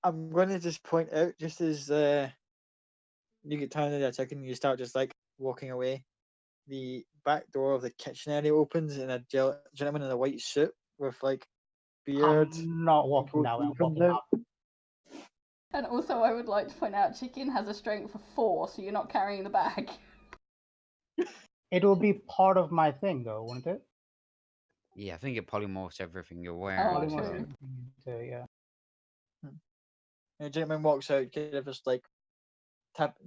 I'm going to just point out, just as you get turned into a chicken, you start just like walking away. The back door of the kitchen area opens, and a gentleman in a white suit with like beard I'm not and walking that way. goatee I'm comes walking out. up. And also, I would like to point out, chicken has a strength of 4, so you're not carrying the bag. It will be part of my thing, though, won't it? Yeah, I think it polymorphs everything you're wearing. Oh, Polymorph So true. so, yeah. And the gentleman walks out, kind of just like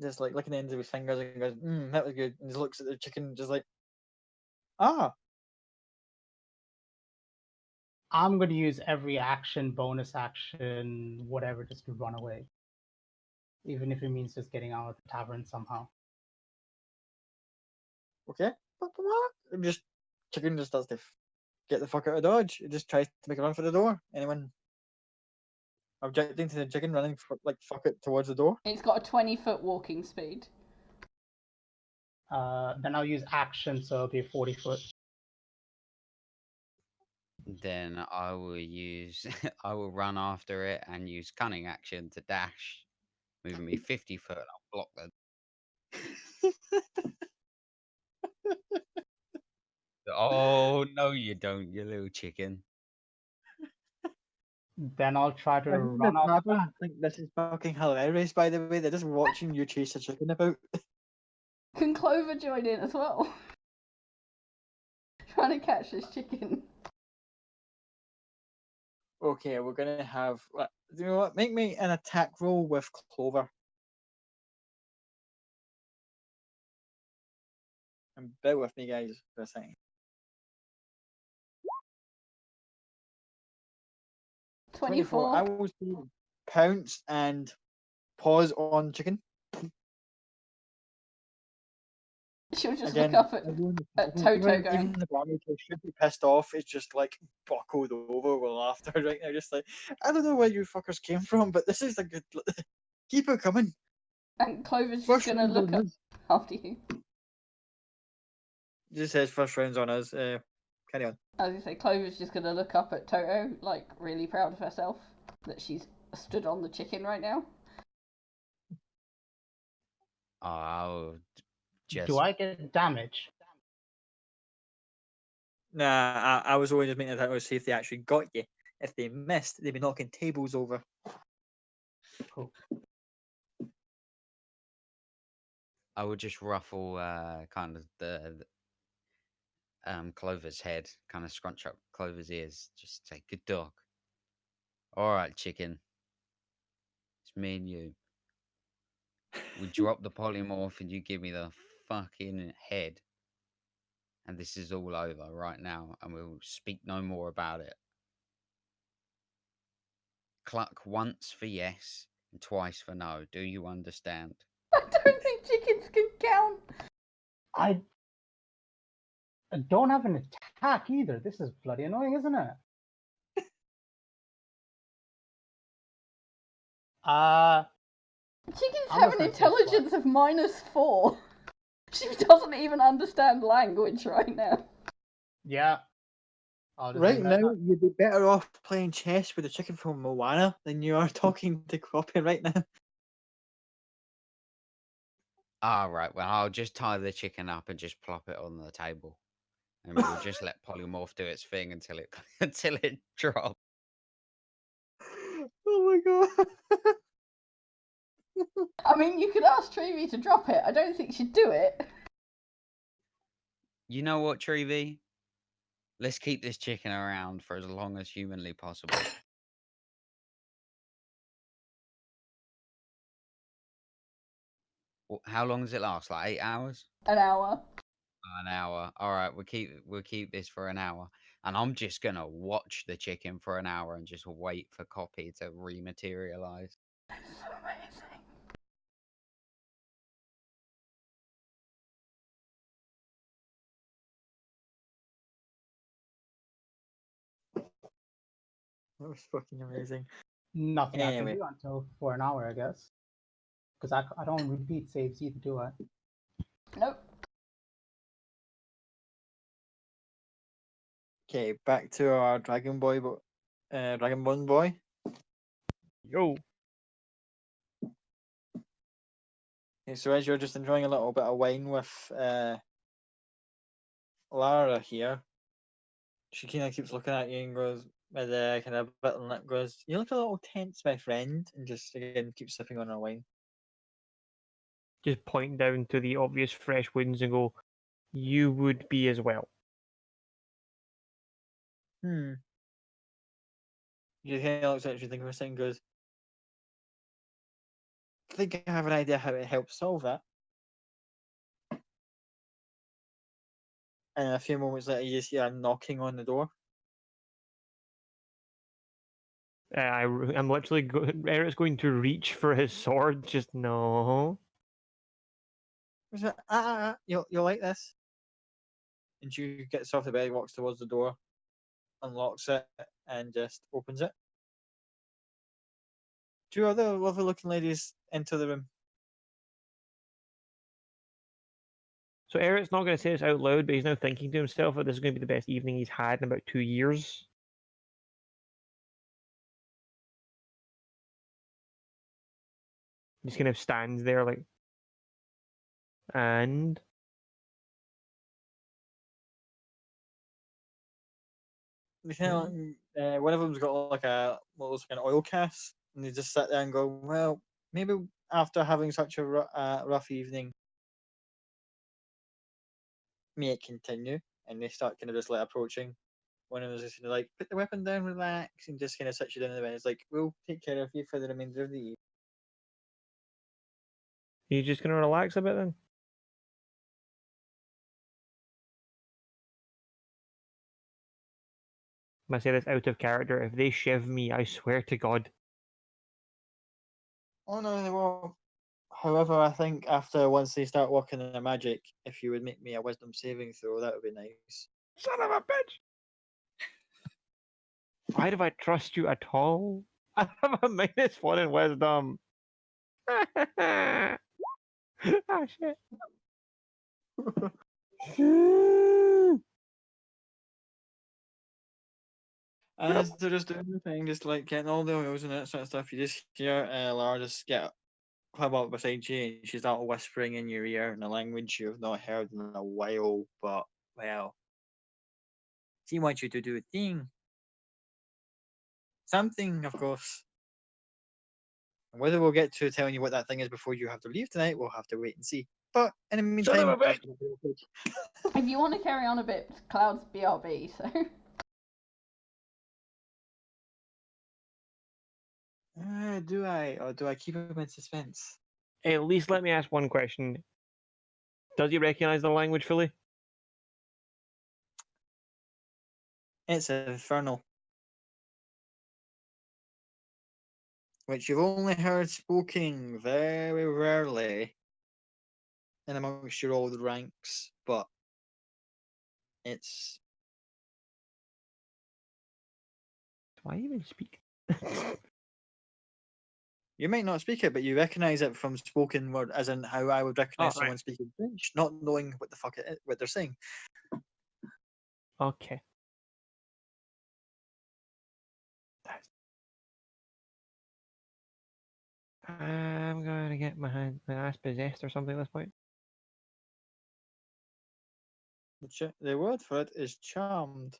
just like licking the ends of his fingers and goes, that was good. And he looks at the chicken, just like, ah, I'm gonna use every action, bonus action, whatever, just to run away. Even if it means just getting out of the tavern somehow. okay. And just chicken just does get the fuck out of Dodge. It just tries to make a run for the door. Anyone objecting to the chicken running like fuck it towards the door? It's got a 20-foot walking speed. Then I'll use action, so it'll be 40 foot. then I will use I will run after it and use cunning action to dash, moving me 50 foot. I'll block the. Oh no, you don't, you little chicken. Then I'll try to I think run the off. tavern think this is fucking hilarious. By the way, they're just watching you chase a chicken about. Can Clover join in as well? Trying to catch this chicken. Okay, we're gonna have. You know what? Make me an attack roll with Clover. And bear with me, guys, for a second. 24. I 24. will say pounce and pause on chicken. She'll just Again, look up at Toto even going, the barmaid should be pissed off. It's just like buckled over with laughter right now. Just like, I don't know where you fuckers came from, but this is a good. Keep it coming. and Clover's just First gonna round's look on up us. after you. Just says first round's on us. Carry on. As you say, Clover's just gonna look up at Toto, like really proud of herself that she's stood on the chicken right now. I'll just. Do I get damage? Nah, I was only just making that to see if they actually got you. If they missed, they'd be knocking tables over. Cool. I would just ruffle kind of the Clover's head, kind of scrunch up Clover's ears, just say, "Good dog." All right, chicken. It's me and you. We drop the polymorph and you give me the fucking head. And this is all over right now, and we'll speak no more about it. Cluck once for yes and twice for no. Do you understand? I don't think chickens can count. I don't have an attack either. This is bloody annoying, isn't it? Chickens I'm have just an gonna say what? intelligence of -4. She doesn't even understand language right now. Yeah. I'll just Right leave it at now, that. you'd be better off playing chess with the chicken from Moana than you are talking to Croppy right now. All right, well, I'll just tie the chicken up and just plop it on the table. And we'll just let polymorph do its thing until it until it drops. Oh my god. I mean, you could ask Treevy to drop it. I don't think she'd do it. You know what, Treevy? Let's keep this chicken around for as long as humanly possible. How long does it last? Like 8 hours? An hour. An hour. All right, we'll keep this for an hour, and I'm just gonna watch the chicken for an hour and just wait for Copy to rematerialize. So amazing. That was fucking amazing. Nothing I can Anyway. do until for an hour, I guess. Because I don't repeat saves either, do I? Nope. Okay, back to our Dragonborn boy. Yo. Okay, so as you're just enjoying a little bit of wine with Lara here, she kind of keeps looking at you and goes, with a kind of bit on lip, goes, "You look a little tense, my friend," and just again keeps sipping on her wine. Just point down to the obvious fresh wounds and go, "You would be as well." You kind of looks at you, thinking for a second, goes, "I think I have an idea how to help solve that." And a few moments later, you just hear a knocking on the door. I'm literally Eric's going to reach for his sword. Just no. He's like, you'll like this. And she gets off the bed, walks towards the door, unlocks it, and just opens it. Two other lovely looking ladies enter the room. So Eric's not going to say this out loud, but he's now thinking to himself that this is going to be the best evening he's had in about 2 years. He just kind of stands there like, and One of them's got like what looks like an oil cask, and they just sit there and go, "Well, maybe after having such a rough evening, may it continue." And they start kind of just like approaching. One of them is just kind of like, "Put the weapon down, relax," and just kind of sits you down in the bed. It's like, "We'll take care of you for the remainder of the evening." he's just going to relax a bit then. I say this out of character. If they shiv me, I swear to God. Oh no, they won't. However, I think after once they start working their magic, if you would make me a wisdom saving throw, that would be nice. Son of a bitch! Why do I trust you at all? I have a -1 in wisdom. Ah, shit. As they're just doing the thing, just like getting all the oils and that sort of stuff, you just hear Lara just come up beside you and she starts whispering in your ear in a language you have not heard in a while, but well, she wants you to do a thing. Something, of course. And whether we'll get to telling you what that thing is before you have to leave tonight, we'll have to wait and see. But in the Son of meantime, a bitch! If you want to carry on a bit, Cloud's BRB, so. Do I? Or do I keep him in suspense? At least let me ask one question. Does he recognize the language fully? It's infernal. Which you've only heard spoken very rarely in amongst your old ranks, but it's Do I even speak? you might not speak it, but you recognise it from spoken word, as in how I would recognise Oh, someone right. speaking French, not knowing what the fuck it is, what they're saying. Okay. I'm going to get my ass possessed or something at this point. The word for it is charmed.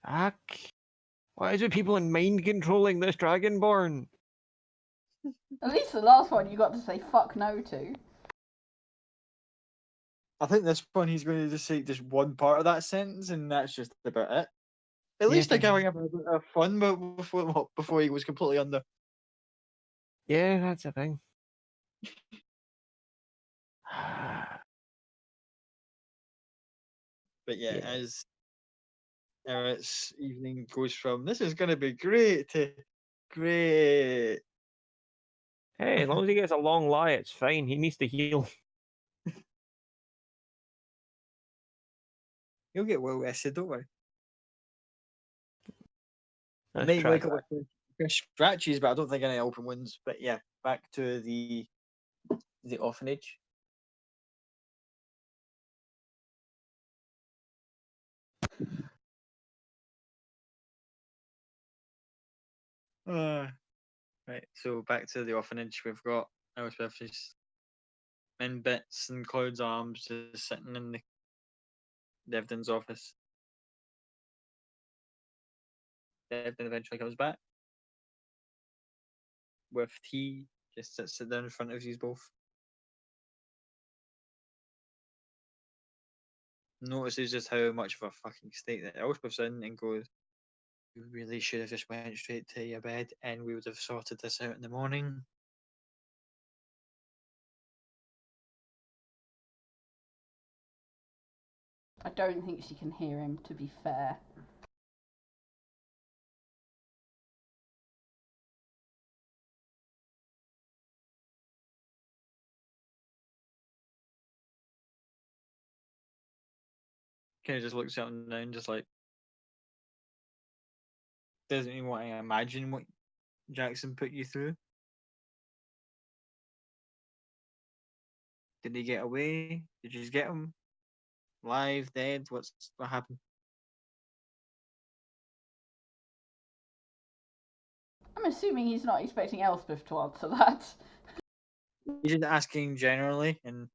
Fuck. Why is it people in mind controlling this Dragonborn? At least the last one you got to say fuck no to. I think this one he's going to just say just one part of that sentence, and that's just about it. At least they're having a bit of fun, but before he was completely under. Yeah, that's the thing. But yeah, Yeah. as Eric's evening goes from "this is going to be great" to "great." Hey, as long as he gets a long lie, it's fine. He needs to heal. He'll get well rested, don't worry. Let's Maybe try wake up that. with scratches, but I don't think any open wounds. But yeah, back to the orphanage. Right, so back to the orphanage. We've got Elspeth just in bits and Cloud's arms, just sitting in the Devdin's office. Devdin eventually comes back with tea, just sits it down in front of you both. Notices just how much of a fucking state that Elspeth's in and goes, "You really should have just went straight to your bed and we would have sorted this out in the morning." I don't think she can hear him, to be fair. Kind of just looks up and down, just like doesn't even want to imagine what Jackson put you through. Did he get away? Did you just get him? Live, dead? What happened? I'm assuming he's not expecting Elspeth to answer that. He's just asking generally, and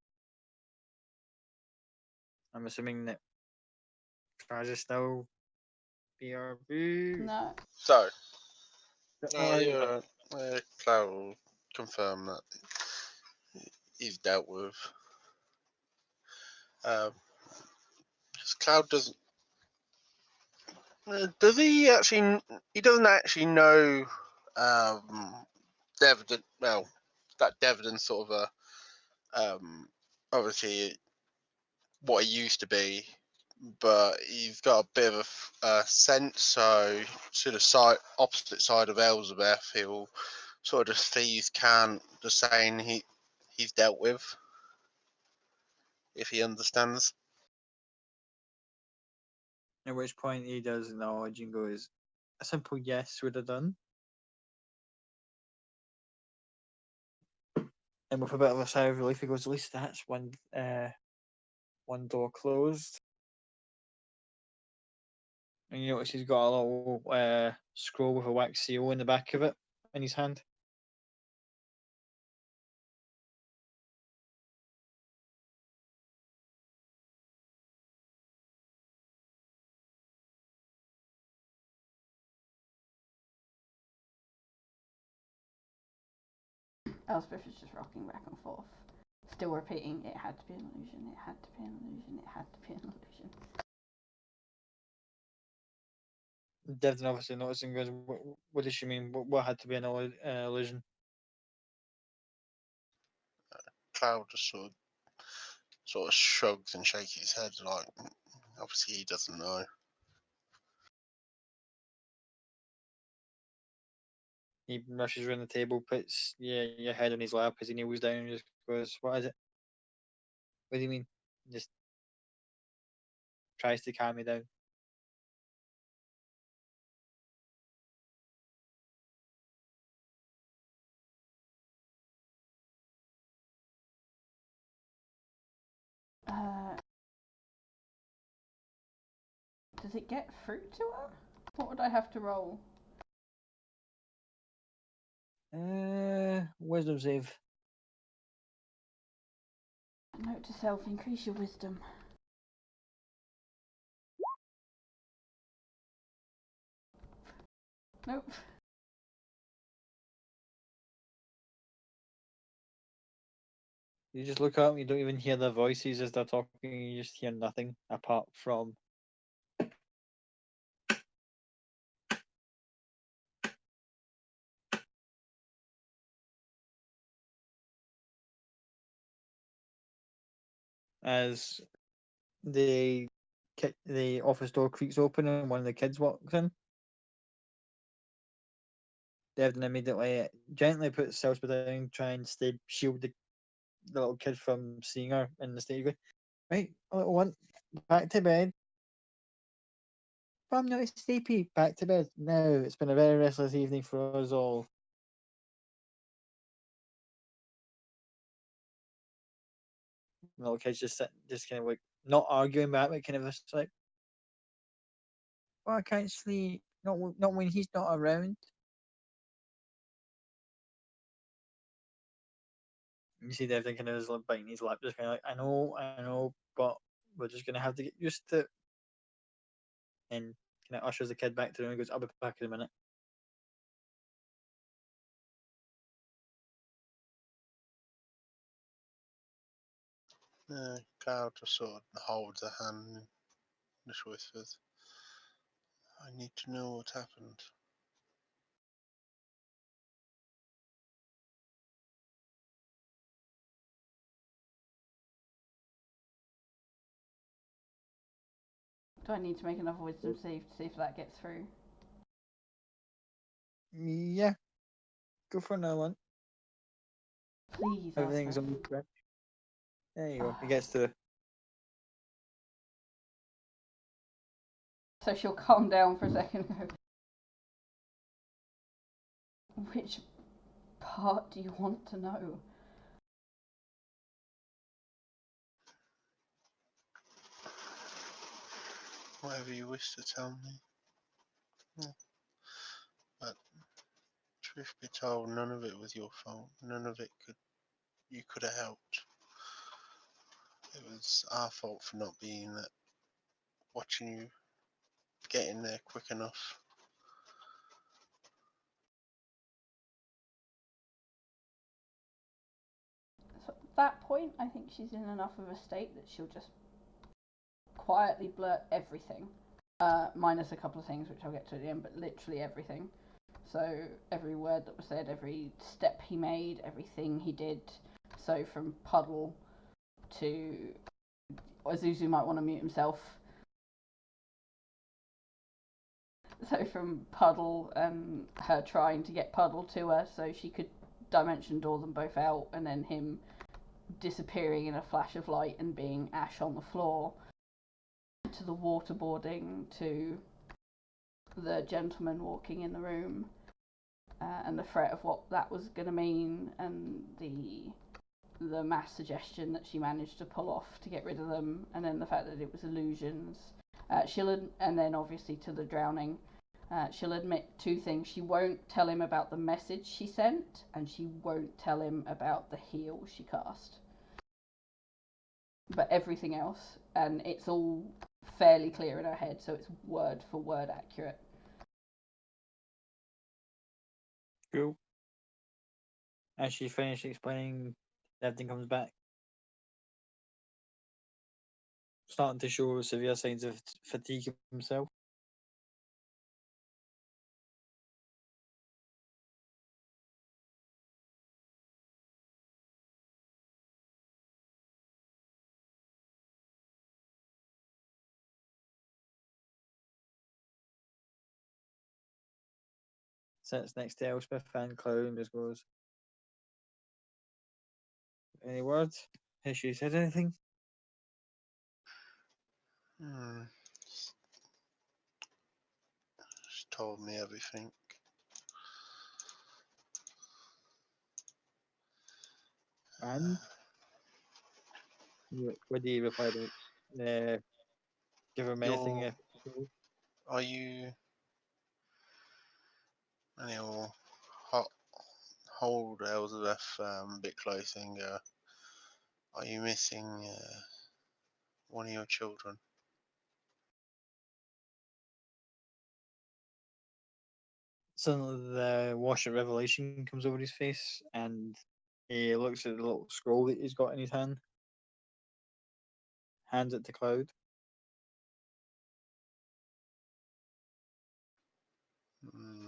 I'm assuming that Traz is still BRB. No. So, Oh, Cloud will confirm that he's dealt with. Because Cloud doesn't. Does he actually? He doesn't actually know. Devdin. Well, that Devdin's sort of a. Obviously, what he used to be, but he's got a bit of a sense. So to the opposite side of Elizabeth, he'll sort of just sees Khan just saying he's dealt with, if he understands. At which point he does acknowledge and goes, a simple yes would have done. And with a bit of a sigh of relief, he goes, at least that's one door closed. And you notice he's got a little scroll with a wax seal in the back of it in his hand. Elspeth is just rocking back and forth, still repeating, it had to be an illusion, it had to be an illusion, it had to be an illusion. Devin obviously noticing goes, what does she mean? What had to be an illusion? Cloud just sort of shrugs and shakes his head, like obviously he doesn't know. He rushes around the table, puts your head on his lap as he kneels down and just goes, what is it? What do you mean? Just tries to calm me down. Does it get through to her? What would I have to roll? Wisdom save. Note to self, increase your wisdom. Nope. You just look up, you don't even hear their voices as they're talking, you just hear nothing apart from as the office door creaks open and one of the kids walks in. Devin immediately gently puts Elspeth down, try and shield the little kid from seeing her in the stage. Right, little one, back to bed. I'm not sleepy. Back to bed. No, it's been a very restless evening for us all. The little kid's just sitting, just kind of like not arguing back, but kind of just like, "Oh, I can't sleep. Not when he's not around." You see everything kind of is like biting his lip, just kind of like, I know, but we're just gonna have to get used to it. And kind of ushers the kid back to the room and goes, "I'll be back in a minute." Cloud just sort of holds her hand and just whispers, I need to know what happened. Do I need to make another wisdom save to see if that gets through? Yeah, go for another one. Please, Everything's Elspeth. on track. There you go. He gets to. So she'll calm down for a second and go, which part do you want to know? Whatever you wish to tell me. Yeah. But truth be told, none of it was your fault. None of it you could have helped. It was our fault for not being there, watching you getting there quick enough. So at that point, I think she's in enough of a state that she'll just quietly blurt everything. Minus a couple of things which I'll get to at the end, but literally everything. So every word that was said, every step he made, everything he did. So from Puddle to Azuzu might want to mute himself. So from Puddle and her trying to get Puddle to her so she could dimension door them both out, and then him disappearing in a flash of light and being ash on the floor, to the waterboarding, to the gentleman walking in the room, and the threat of what that was going to mean, and the mass suggestion that she managed to pull off to get rid of them, and then the fact that it was illusions. And then obviously to the drowning. She'll admit two things. She won't tell him about the message she sent, and she won't tell him about the heal she cast. But everything else, and it's all fairly clear in her head, so it's word for word accurate. Cool. As she finished explaining, everything comes back. Starting to show severe signs of fatigue himself. Sits next to Elspeth and Clown, just goes, any words? Has she said anything? She told me everything. And what do you reply to? Give him anything? Are you? And he'll hold Elizabeth a bit closer and go, are you missing one of your children? Suddenly the wash of revelation comes over his face, and he looks at the little scroll that he's got in his hand, hands it to Cloud.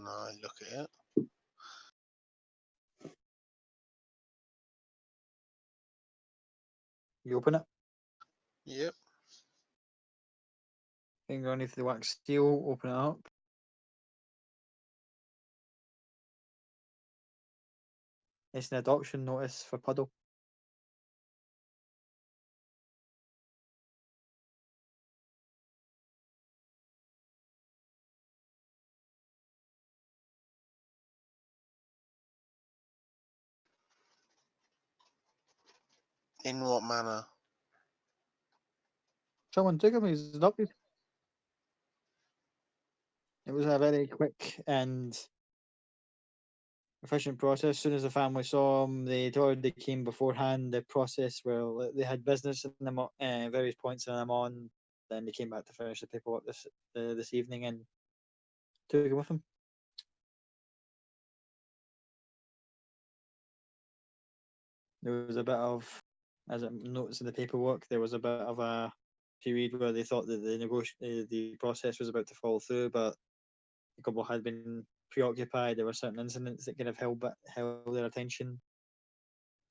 I look at it. You open it, Yep. finger underneath the wax seal, open it up. It's an adoption notice for Puddle. In what manner? Someone took him, he's adopted. It was a very quick and efficient process. As soon as the family saw him, they already came beforehand. The process, well, they had business in them, various points in them on. Then they came back to finish the paperwork this evening and took him with them. There was a bit of, as I noticed in the paperwork, there was a bit of a period where they thought that the process was about to fall through, but the couple had been preoccupied. There were certain incidents that kind of held their attention.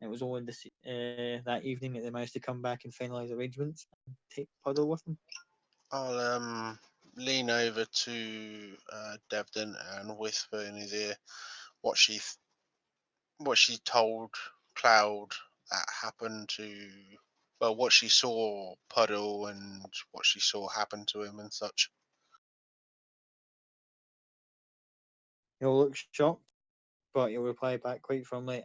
It was only that evening that they managed to come back and finalise arrangements and take Puddle with them. I'll lean over to Devden and whisper in his ear what she told Cloud that happened to, well, what she saw Puddle and what she saw happen to him and such. He'll look shocked, but he'll reply back quite firmly.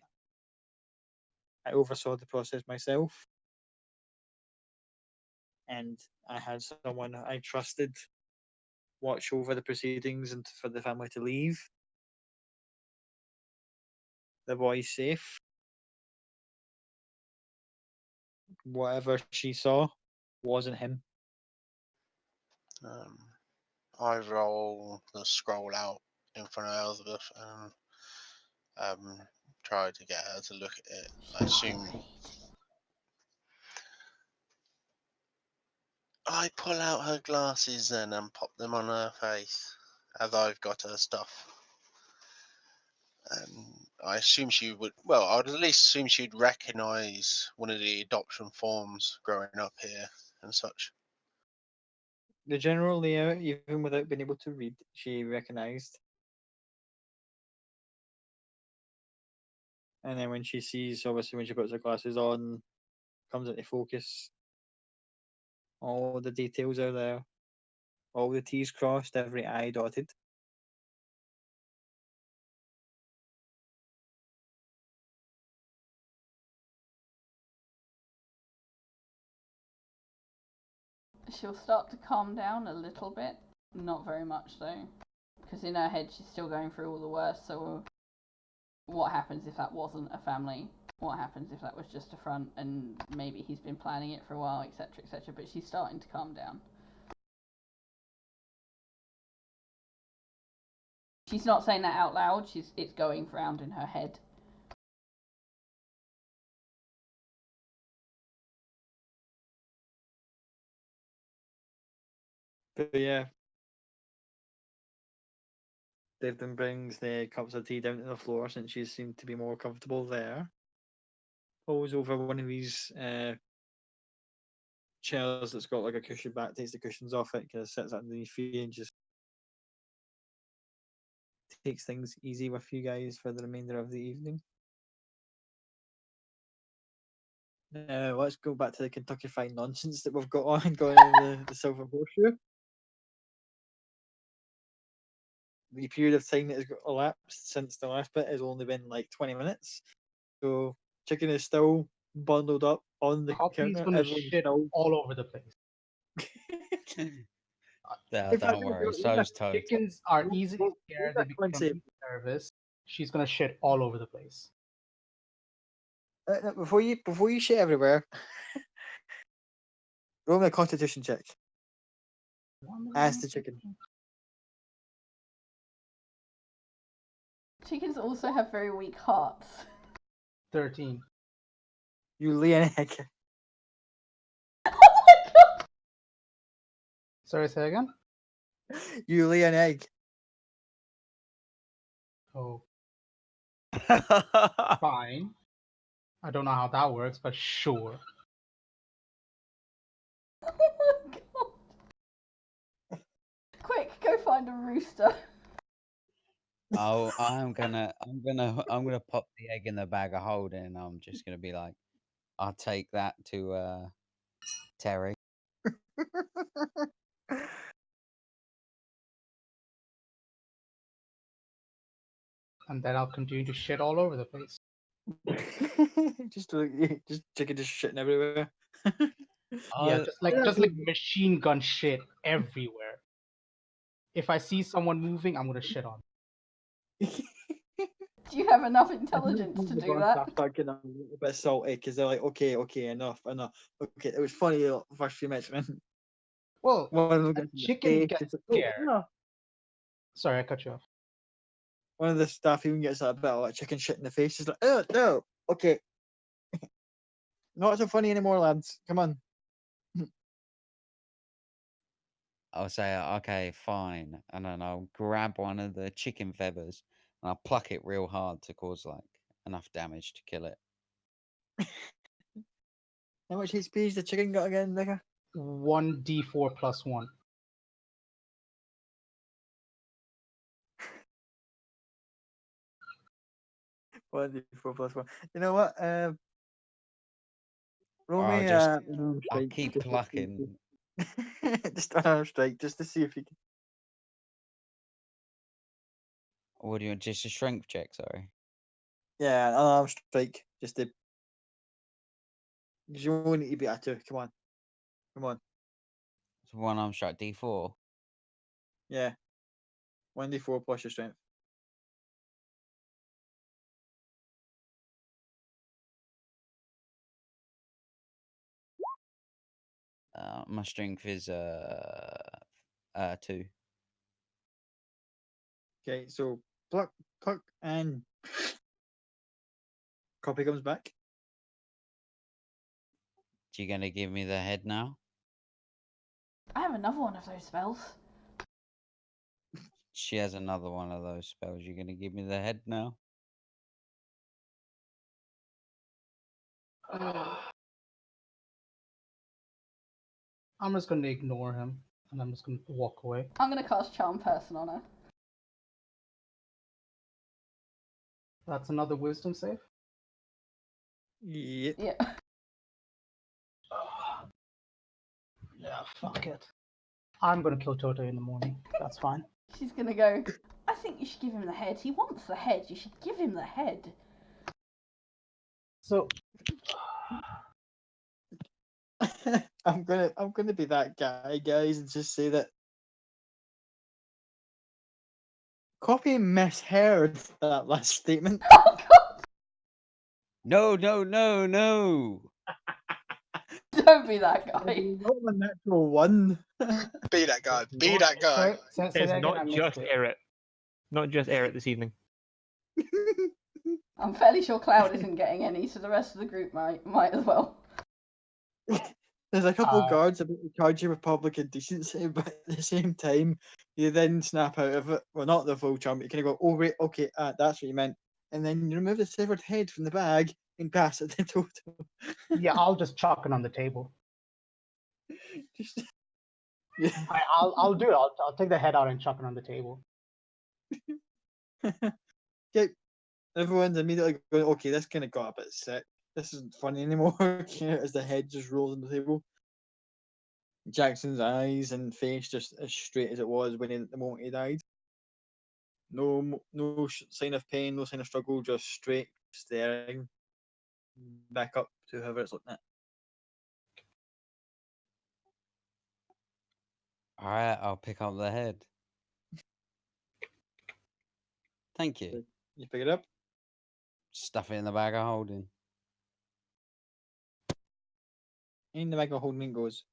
I oversaw the process myself, and I had someone I trusted watch over the proceedings and for the family to leave. The boy's safe. Whatever she saw wasn't him. I roll the scroll out in front of Elizabeth and try to get her to look at it. I assume I pull out her glasses then and pop them on her face as I've got her stuff. And I assume she would, well, I'd at least assume she'd recognise one of the adoption forms growing up here and such. The general layout, even without being able to read, she recognised. And then when she sees, obviously, when she puts her glasses on, comes into focus, all the details are there. All the T's crossed, every I dotted. She'll start to calm down a little bit. Not very much though. Because in her head she's still going through all the worst, so what happens if that wasn't a family? What happens if that was just a front and maybe he's been planning it for a while, etc, etc. But she's starting to calm down. She's not saying that out loud, it's going round in her head. But yeah. Dave then brings the cups of tea down to the floor since she seemed to be more comfortable there. Pulls over one of these chairs that's got like a cushion back, takes the cushions off it, kind of sits underneath you and just takes things easy with you guys for the remainder of the evening. Let's go back to the Kentucky Fried nonsense that we've got on going on the Silver Horseshoe. The period of time that has elapsed since the last bit has only been like 20 minutes. So chicken is still bundled up on the Coffee's counter. gonna Everyone's shit still. all over the place. No, In fact, don't worry. So's Toad. Chickens are Leave easily scared. They that become Quincy. nervous. She's gonna shit all over the place. No, before you shit everywhere, roll me a Constitution check. Ask the chicken. Chickens also have very weak hearts. 13. You lay an egg. Oh my god! Sorry, say again? You lay an egg. Oh, fine. I don't know how that works, but sure. Oh my god! Quick, go find a rooster. Oh, I'm gonna pop the egg in the bag of holding, and I'm just gonna be like, I'll take that to Terry. And then I'll continue to shit all over the place. just chicken just shitting everywhere. Yeah, I'll, just like machine gun shit everywhere. If I see someone moving, I'm gonna shit on. Do you have enough intelligence to do that? I start getting a little bit salty because they're like, okay, enough. Okay, it was funny the first few minutes, man. Well, One of them a gets in the chicken face, gets just like, scared. no. Sorry, I cut you off. One of the staff even gets a bit of like chicken shit in the face. She's like, oh no, okay, not so funny anymore, lads. Come on. I'll say, okay, fine, and then I'll grab one of the chicken feathers and I'll pluck it real hard to cause like enough damage to kill it. How much HP has the chicken got again, Nicker? 1d4 plus 1. One D4 plus one. You know what? Roll Or me I'll unarmed strike. keep Just to see plucking. just unarmed strike, just to see if you can. What do you want? Just a strength check, sorry. Yeah, unarmed strike, just to. You only need to be at 2. Come on. It's one arm strike D4. Yeah, 1D4 plus your strength. My strength is 2. Okay, so pluck, and copy comes back. You gonna give me the head now? I have another one of those spells. She has another one of those spells. You gonna give me the head now? I'm just gonna ignore him. and I'm just gonna walk away. I'm gonna cast Charm Person on her. That's another wisdom save. Yep. Yeah. Yeah, fuck it. I'm gonna kill Toto in the morning. That's fine. She's gonna go, I think you should give him the head. He wants the head. You should give him the head. So I'm gonna be that guy, guys, and just say that copy misheard that last statement. Oh god! No, no, no, no. Don't be that guy. Not a natural one. Be that guy. Be that guy. Sorry, say It's that again. I not missed just it. Eret. Not just Eret this evening. I'm fairly sure Cloud isn't getting any, so the rest of the group might as well. There's a couple Uh, guards about to charge you with public indecency, but at the same time, you then snap out of it. Well, not the full charm, but you kind of go, oh, wait, okay, that's what you meant. And then you remove the severed head from the bag and pass it to Toto. Yeah, I'll just chuck it on the table. Just, yeah. I'll do it. I'll take the head out and chuck it on the table. Okay. Everyone's immediately going, okay, this kind of got a bit sick. This isn't funny anymore. As the head just rolls on the table. Jackson's eyes and face just as straight as it was the moment he died. No sign of pain, no sign of struggle, just straight staring back up to whoever it's looking at. All right, I'll pick up the head. Thank you. You pick it up. Stuff it in the bag of holding. In the bag of holding goes.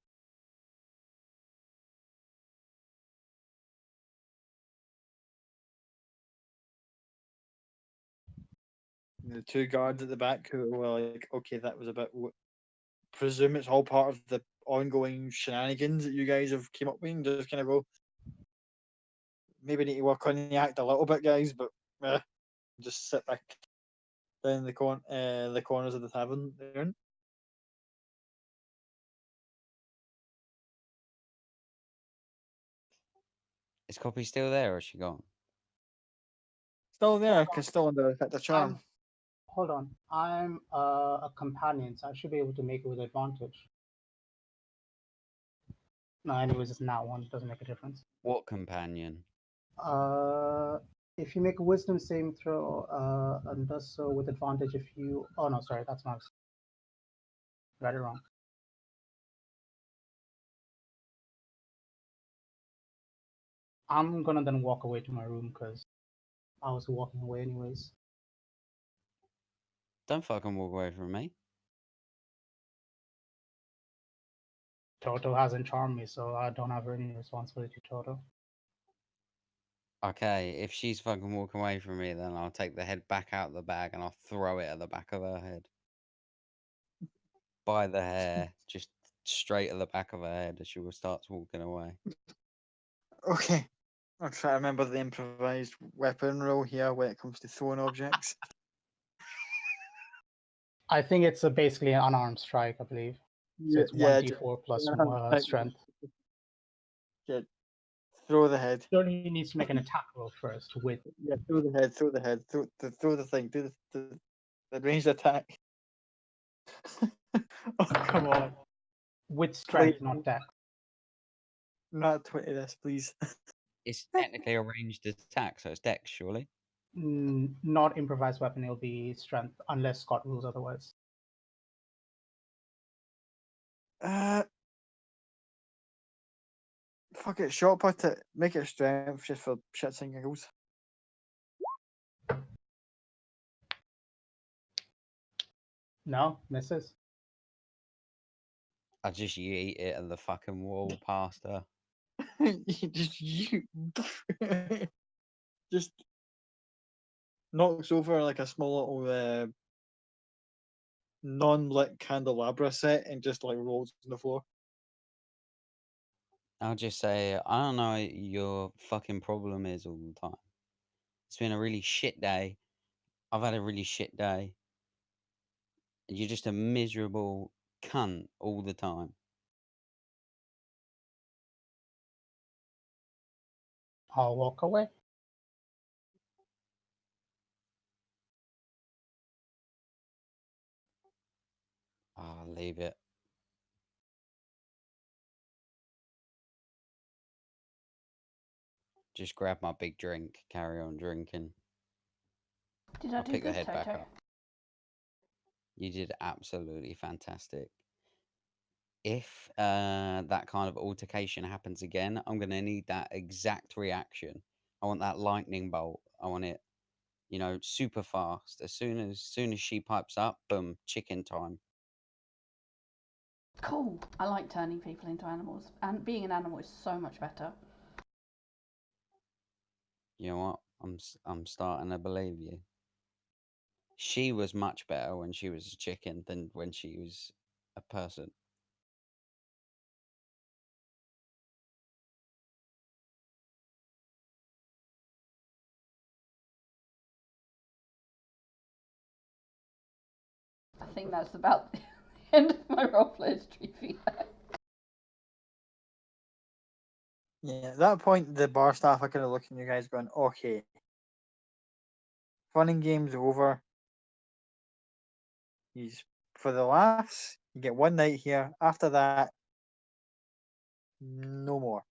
The two guards at the back who were like, okay, that was a bit. Presume it's all part of the ongoing shenanigans that you guys have came up with, and just kind of go. Maybe need to work on the act a little bit, guys, but just sit back down in the corners of the tavern there. Is Copy still there or is she gone? Still there, because still under effect of charm. Hold on. I'm a companion, so I should be able to make it with advantage. No, anyways, it's not one. It doesn't make a difference. What companion? If you make a wisdom saving throw, and does so with advantage if you. Oh no, sorry, that's not. Read it wrong. I'm gonna then walk away to my room because I was walking away anyways. Don't fucking walk away from me. Toto hasn't charmed me, so I don't have any responsibility, Toto. Okay, if she's fucking walking away from me, then I'll take the head back out of the bag and I'll throw it at the back of her head. By the hair, just straight at the back of her head as she starts walking away. Okay. I'll try to remember the improvised weapon rule here when it comes to throwing objects. I think it's basically an unarmed strike, I believe. So it's 1d4 plus strength. Good. Throw the head. Surely he needs to make an attack roll first with. Yeah, throw the head. Throw the thing. Do the ranged attack. Oh, come on. With strength, Please. not dex. Not 20 this, please. It's technically a ranged attack, so it's dex, surely. Not improvised weapon, it'll be strength, unless Scott rules otherwise. Fuck it, shot put it. Make it strength just for shits and giggles. No, misses. I just yeet it at the fucking wall past her. you just knocks over like a small little non-lit candelabra set and just like rolls on the floor. I'll just say, I don't know what your fucking problem is all the time. It's been a really shit day. I've had a really shit day. And you're just a miserable cunt all the time. I'll walk away. I'll leave it. Just grab my big drink, carry on drinking. Did I I'll do pick the good, head back Toto? up. You did absolutely fantastic. If that kind of altercation happens again, I'm going to need that exact reaction. I want that lightning bolt. I want it, super fast. As soon as she pipes up, boom, chicken time. Cool. I like turning people into animals, and being an animal is so much better. You know what? I'm starting to believe you. She was much better when she was a chicken than when she was a person. I think that's about the end of my roleplay history feedback. Yeah, at that point, the bar staff are kind of looking at you guys going, okay, fun and games over. He's for the laughs, you get one night here. After that, no more.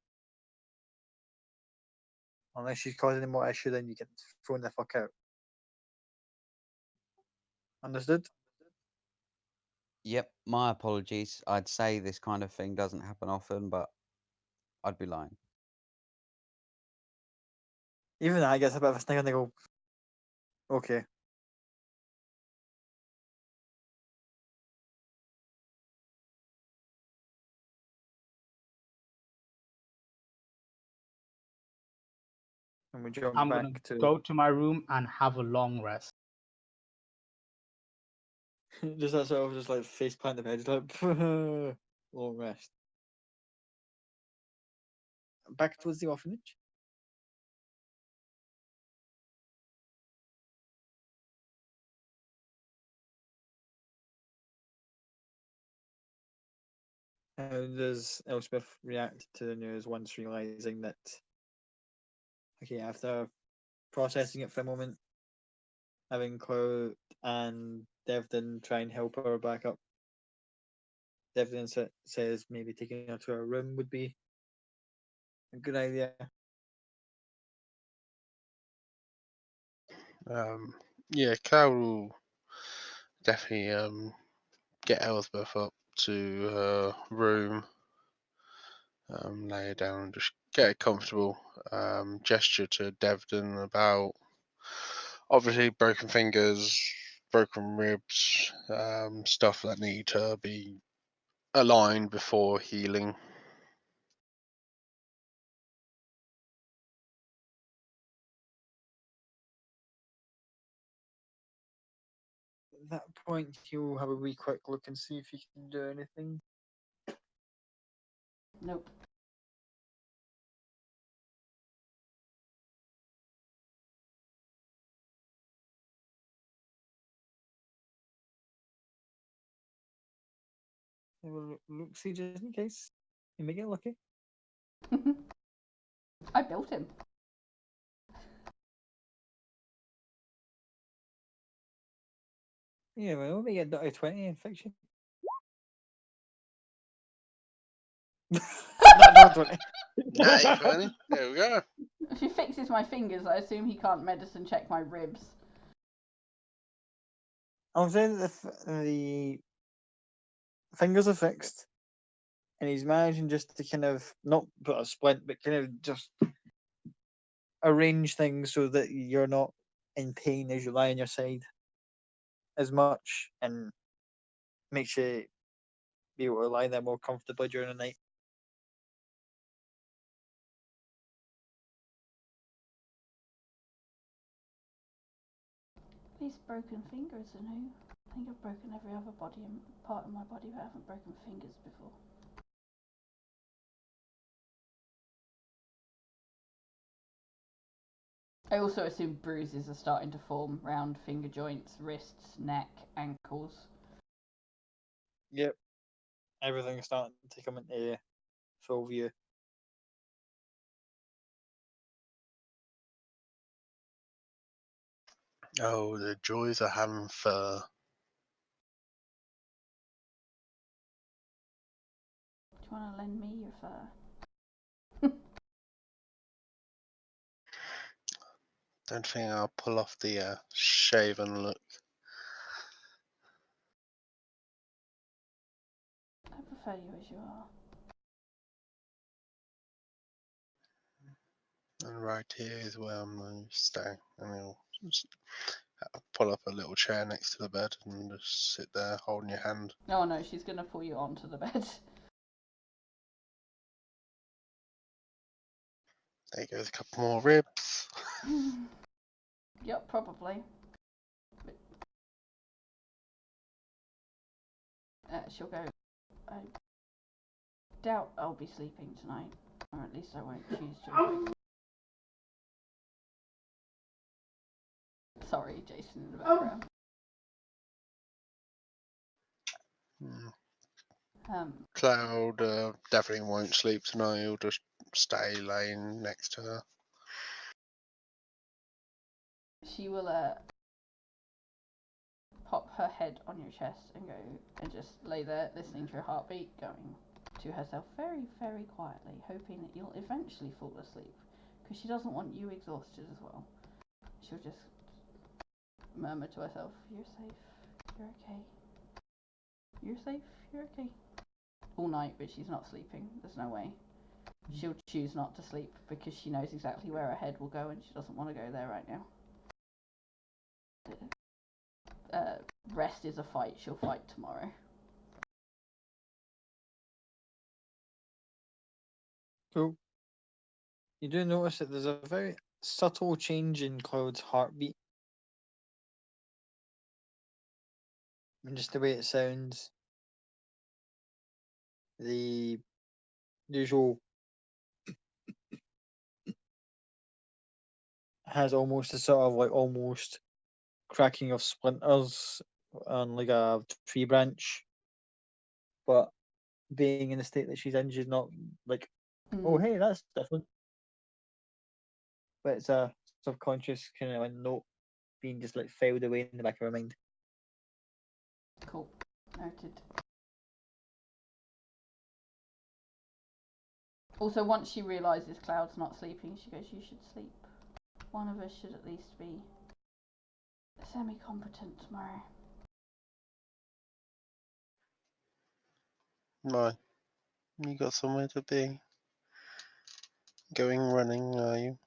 Unless she's causing any more issue, then you get thrown the fuck out. Understood? Yep, my apologies. I'd say this kind of thing doesn't happen often, but I'd be lying. Even I get a bit of a snicker and they go, okay. And we jump I'm back gonna to go to my room and have a long rest. just that sort of just like face plant the bed, just like long rest. Back towards the orphanage. How does Elspeth react to the news once realizing that? Okay, after processing it for a moment, having Cloud and Devlin try and help her back up. Devlin says maybe taking her to her room would be a good idea. Yeah, Cloud will definitely get Elspeth up to her room, lay her down, just get her comfortable. Gesture to Devlin about obviously broken fingers, broken ribs, stuff that need to be aligned before healing. At that point, he'll have a wee quick look and see if he can do anything. Nope. He will look, see just in case. You may get lucky. I built him. Yeah, well, we get dirty 20 in fiction. Not 20. Natty 20. There we go. If he fixes my fingers, I assume he can't medicine check my ribs. I'm saying that the fingers are fixed, and he's managing just to kind of not put a splint, but kind of just arrange things so that you're not in pain as you lie on your side as much, and makes you be able to lie there more comfortably during the night. These broken fingers and who? I think I've broken every other body and part of my body, but I haven't broken fingers before. I also assume bruises are starting to form round finger joints, wrists, neck, ankles. Yep, everything's starting to come into full view. Oh, the joys of having fur. Do you want to lend me your fur? Don't think I'll pull off the shaven look. I prefer you as you are. And right here is where I'm going to stay. And I'll just pull up a little chair next to the bed and just sit there holding your hand. Oh no, she's gonna pull you onto the bed. There goes a couple more ribs. Yep, probably. She'll go, I doubt I'll be sleeping tonight. Or at least I won't choose to. Sorry, Jason in the background. Cloud definitely won't sleep tonight. He'll just stay laying next to her. She will pop her head on your chest and go and just lay there listening to your heartbeat going to herself very, very quietly, hoping that you'll eventually fall asleep because she doesn't want you exhausted as well. She'll just murmur to herself, "You're safe, you're okay, you're safe, you're okay," all night, but she's not sleeping. There's no way. She'll choose not to sleep because she knows exactly where her head will go and she doesn't want to go there right now. Rest is a fight. She'll fight tomorrow. Cool. You do notice that there's a very subtle change in Cloud's heartbeat. And just the way it sounds. The usual has almost a sort of like almost cracking of splinters on like a tree branch. But being in the state that she's in, she's not like, oh hey, that's different. But it's a subconscious kind of a note being just like filed away in the back of her mind. Cool. Noted. Also, once she realises Cloud's not sleeping, she goes, "You should sleep. One of us should at least be semi-competent tomorrow." Right. You got somewhere to be. Going running, are you?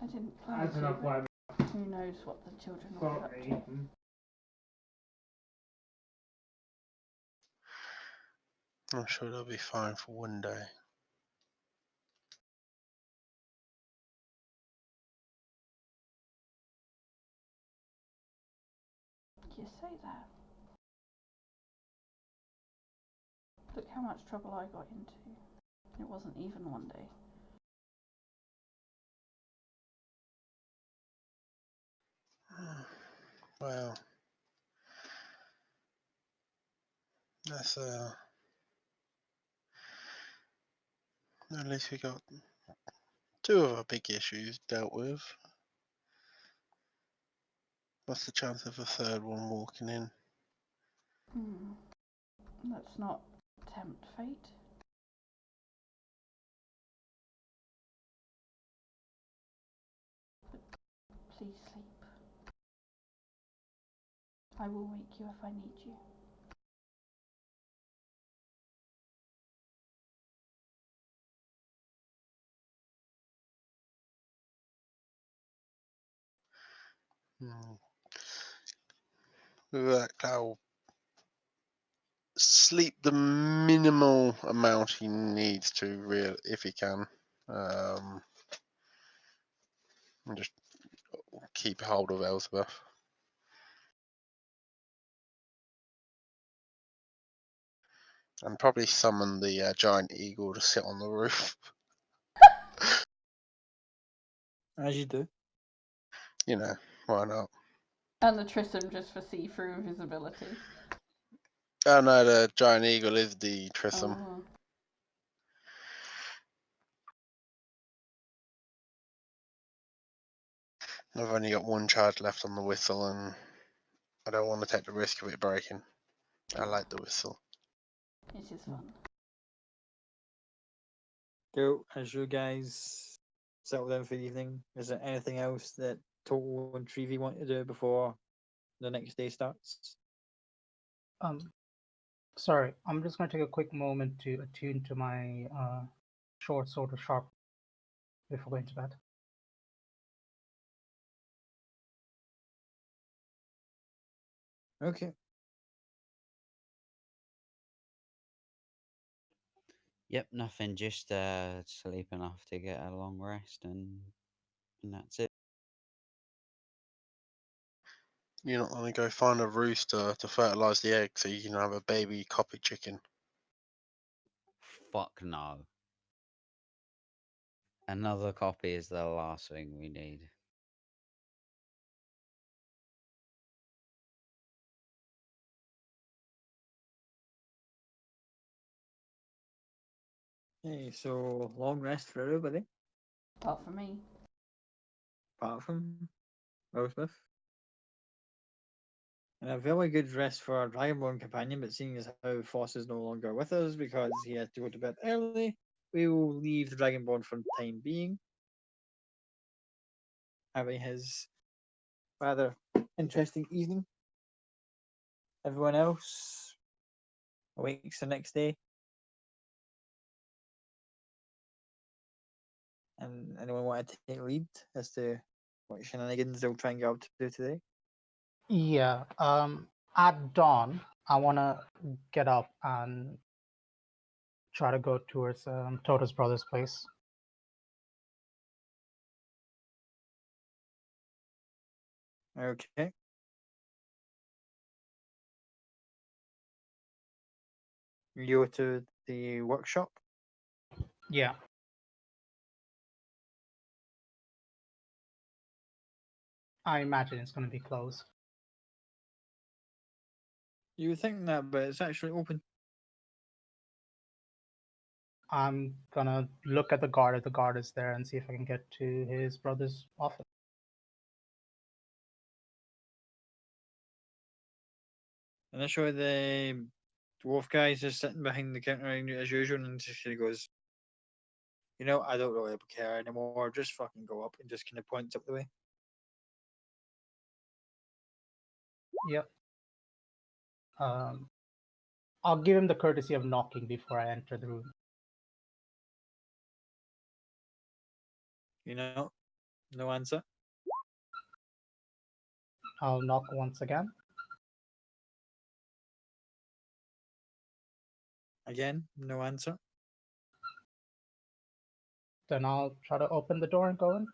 I didn't plan to, but who knows what the children will be up to. I'm sure they'll be fine for one day. You say that. Look how much trouble I got into. It wasn't even one day. Well, that's at least we got two of our big issues dealt with. What's the chance of a third one walking in? Let's not tempt fate. But please sleep. I will wake you if I need you. With that, I'll sleep the minimal amount he needs to, if he can. And just keep hold of Elspeth. And probably summon the giant eagle to sit on the roof. As you do. You know, why not? And the Tristram just for see-through invisibility. Oh no, the giant eagle is the Tristram. I've only got one charge left on the whistle, and I don't want to take the risk of it breaking. I like the whistle. It is fun. Cool. As you guys settle down for the evening, is there anything else that Toto and Treevy want to do before the next day starts? Sorry, I'm just going to take a quick moment to attune to my short sword of sharp before going to bed. Okay. Yep, nothing. Just sleep enough to get a long rest, and that's it. You're not going to go find a rooster to fertilize the egg so you can have a baby copy chicken. Fuck no. Another copy is the last thing we need. Okay, so long rest for everybody, Apart from me. apart from Rosemith. And a very good rest for our Dragonborn companion, but seeing as how Foss is no longer with us because he had to go to bed early, we will leave the Dragonborn for the time being. Having his rather interesting evening. Everyone else awakes the next day. And anyone want to take lead as to what shenanigans they'll try and get up to do today? Yeah. At dawn, I want to get up and try to go towards Toto's brother's place. Okay. You go to the workshop. Yeah. I imagine it's going to be closed. You would think that, but it's actually open. I'm going to look at the guard if the guard is there and see if I can get to his brother's office. Initially, the dwarf guy is just sitting behind the counter as usual, and just kind of goes, "You know, I don't really care anymore. Just fucking go up," and just kind of points up the way. Yep. I'll give him the courtesy of knocking before I enter the room. You know, no answer. I'll knock once again. Again, no answer. Then I'll try to open the door and go in.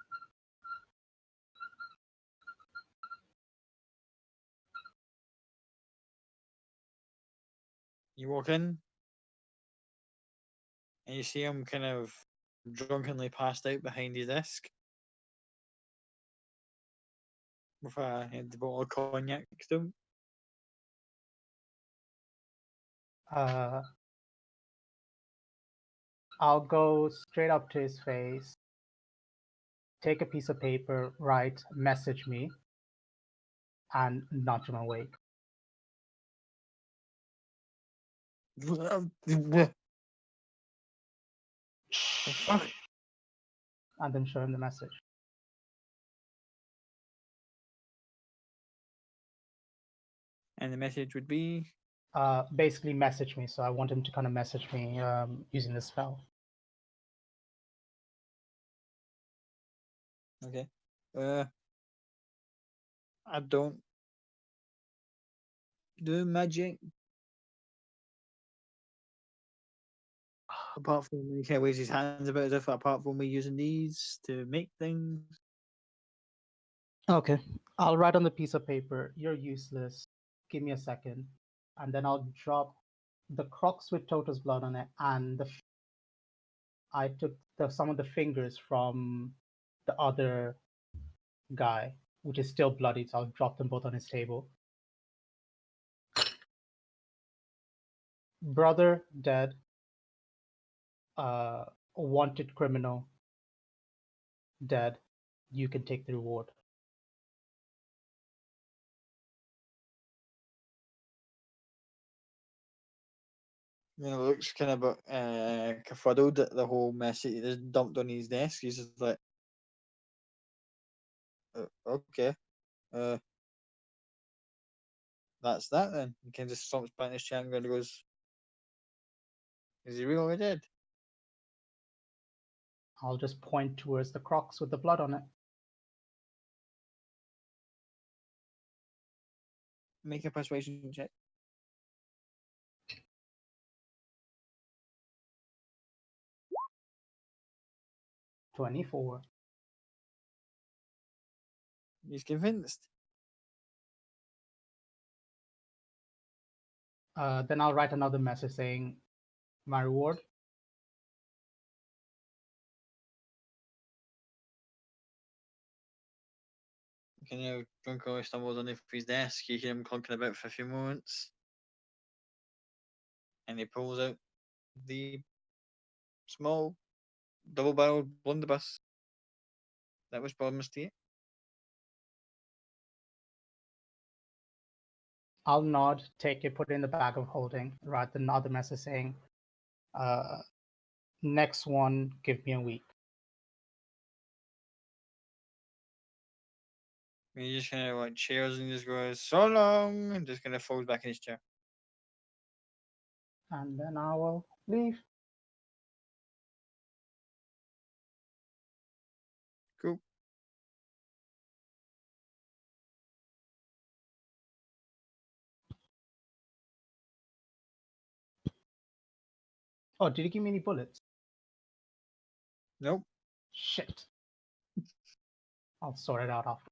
You walk in, and you see him kind of drunkenly passed out behind his desk with a bottle of cognac next to him. I'll go straight up to his face, take a piece of paper, write, message me, and nudge him awake. Fuck. And then show him the message. And the message would be, Basically message me. So I want him to kind of message me using the spell. okay. I don't do magic. Apart from he kind of waves his hands about as if apart from me using these to make things. Okay. I'll write on the piece of paper, "You're useless. Give me a second." And then I'll drop the crocs with Toto's blood on it, and I took some of the fingers from the other guy, which is still bloody, so I'll drop them both on his table. Brother dead. Wanted criminal dead. You can take the reward. You know, looks kind of confuddled at the whole mess he just dumped on his desk. He's just like, okay, uh, that's that then. He kind of just slumps back in his chair and goes, is he really dead? I'll just point towards the crocs with the blood on it. Make a persuasion check. 24. He's convinced. Then I'll write another message saying my reward. Kind of drunkenly stumbles underneath his desk. You hear him clunking about for a few moments, and he pulls out the small double-barreled blunderbuss that was promised to you. I'll nod, take it, put it in the bag of holding, write another message saying, next one, give me a week. He just kind of like cheers and just goes, so long, and just kind of falls back in his chair. And then I will leave. Cool. Oh, did you give me any bullets? Nope. Shit. I'll sort it out after.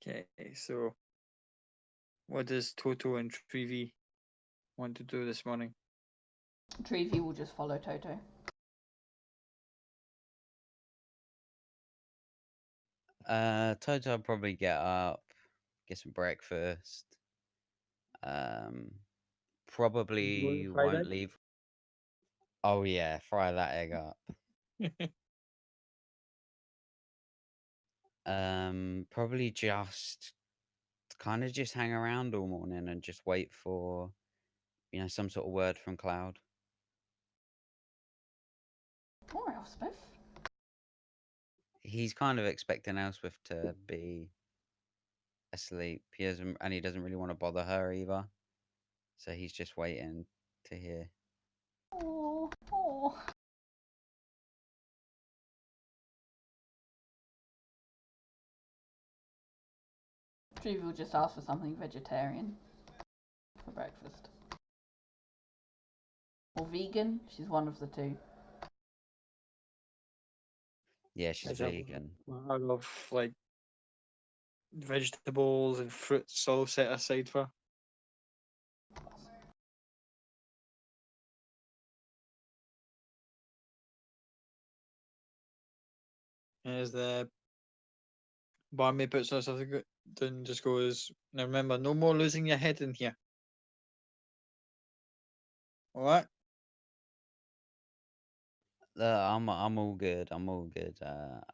Okay, so what does Toto and Treevee want to do this morning? Treevee will just follow Toto. Toto will probably get up, get some breakfast. Probably Fried won't egg? leave. Oh yeah, fry that egg up. Probably just kind of just hang around all morning and just wait for, some sort of word from Cloud. Poor Elspeth. He's kind of expecting Elspeth to be asleep. He doesn't really want to bother her either. So he's just waiting to hear. Oh, oh. Treevee will just ask for something vegetarian for breakfast. Or vegan, she's one of the two. Yeah, she's Is that vegan. I love like vegetables and fruits all set aside for. As the barmaid puts on something then just goes, now remember, no more losing your head in here. Alright? I'm all good. I'm all good.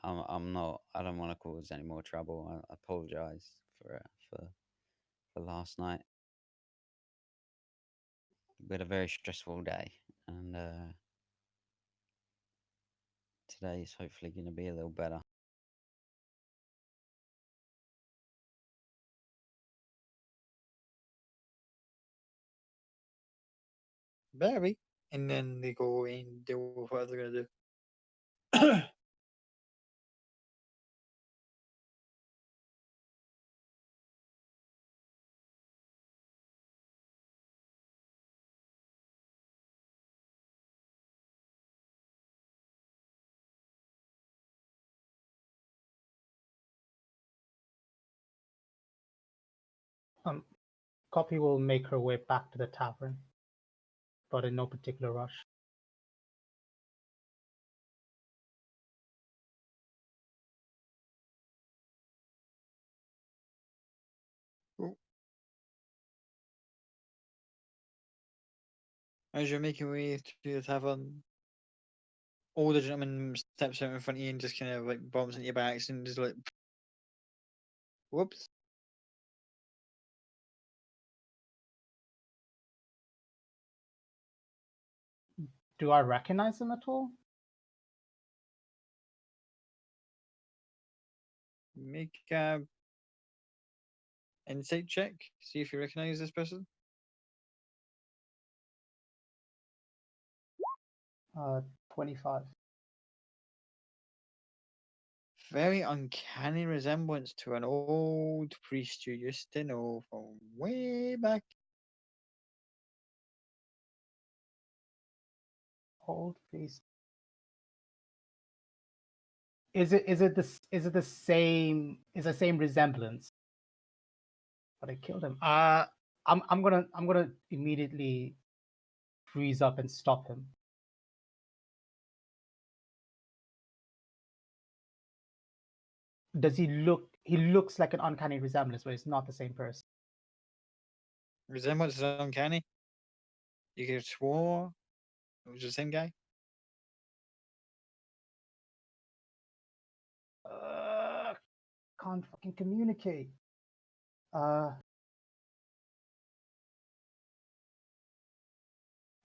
I'm not. I don't want to cause any more trouble. I apologize for last night. We had a very stressful day, and today's hopefully going to be a little better. Very. And then they go and do what they're gonna do. Copy will make her way back to the tavern, but in no particular rush. Cool. As you're making your way to the tavern, older gentleman steps out in front of you and just kind of like bumps into your backs and just like, whoops. Do I recognize him at all? Make a insight check. See if you recognize this person. 25. Very uncanny resemblance to an old priest you used to know from way back. Old priest. Is it the same resemblance? But I killed him. I'm gonna immediately freeze up and stop him. Does he look? He looks like an uncanny resemblance, but it's not the same person. Resemblance is uncanny. You could have swore it was the same guy. Can't fucking communicate. I'm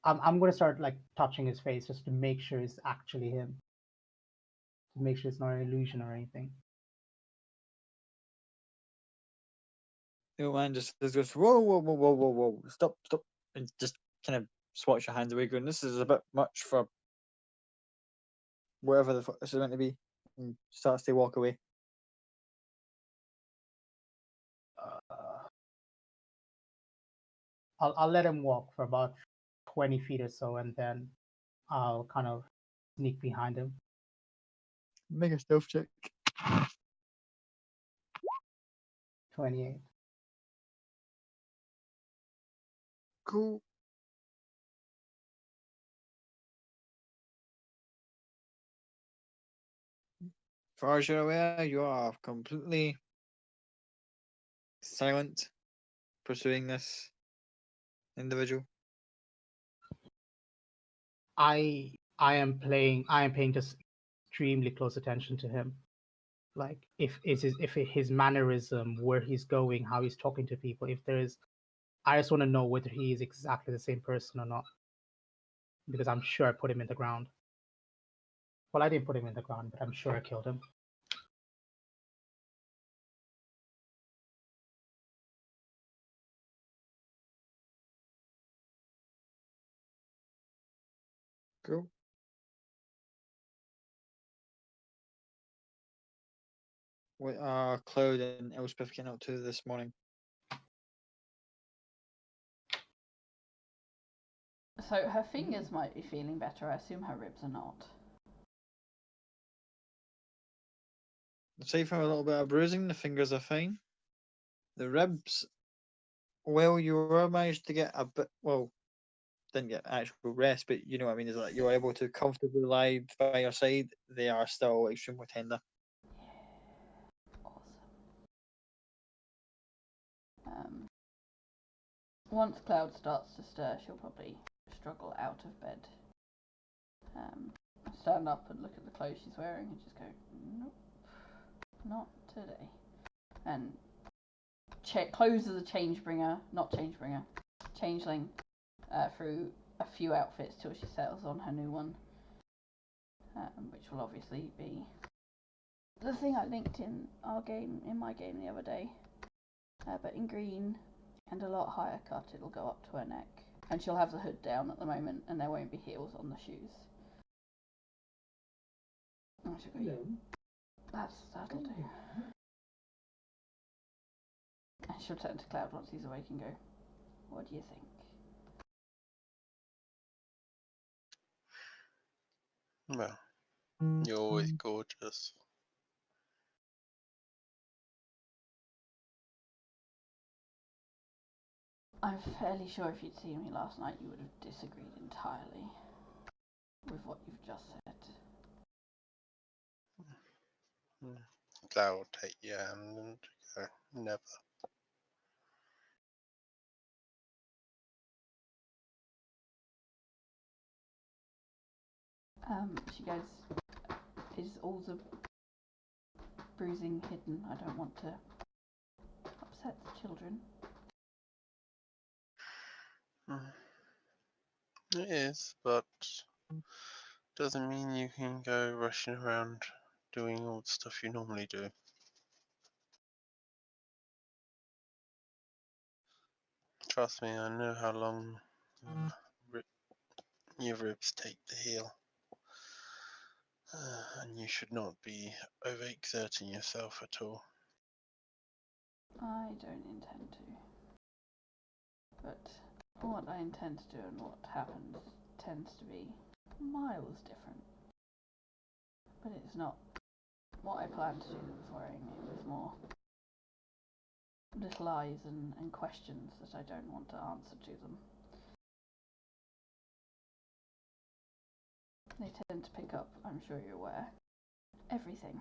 gonna start like touching his face just to make sure it's actually him. To make sure it's not an illusion or anything. The old man just goes, whoa, whoa, whoa, whoa, whoa, whoa, stop, stop, and just kind of swats your hands away, going, this is a bit much for whatever the fuck this is meant to be, and starts to walk away. I'll let him walk for about 20 feet or so, and then I'll kind of sneak behind him. Make a stealth check. 28. Cool. As far as you're aware, you are completely silent, pursuing this individual. I am paying just extremely close attention to him. Like if his mannerism, where he's going, how he's talking to people, if there is, I just want to know whether he is exactly the same person or not. Because I'm sure I put him in the ground. Well, I didn't put him in the ground, but I'm sure I killed him. Cool. What are Cloud and Elspeth getting up to this morning? So her fingers might be feeling better. I assume her ribs are not. Aside from a little bit of bruising, the fingers are fine. The ribs, well, you were managed to get a bit, well, didn't get actual rest, but you know what I mean, is that you were able to comfortably lie by your side. They are still extremely tender. Awesome. Once Cloud starts to stir, she'll probably struggle out of bed. Stand up and look at the clothes she's wearing and just go, nope, not today. And closes a changeling, through a few outfits till she settles on her new one, which will obviously be the thing I linked in my game the other day, but in green and a lot higher cut. It'll go up to her neck, and she'll have the hood down at the moment, and there won't be heels on the shoes. That'll do. And she'll turn to Cloud once he's awake and go, what do you think? Well, you're always gorgeous. I'm fairly sure if you'd seen me last night, you would have disagreed entirely with what you've just said. Cloud will take your hand and go, never. She goes, is all the bruising hidden? I don't want to upset the children. It is, but doesn't mean you can go rushing around doing all the stuff you normally do. Trust me, I know how long your ribs take to heal. And you should not be overexerting yourself at all. I don't intend to. But what I intend to do and what happens tends to be miles different. But it's not what I planned to do before I knew. It was more little lies and questions that I don't want to answer to them. They tend to pick up, I'm sure you're aware, everything.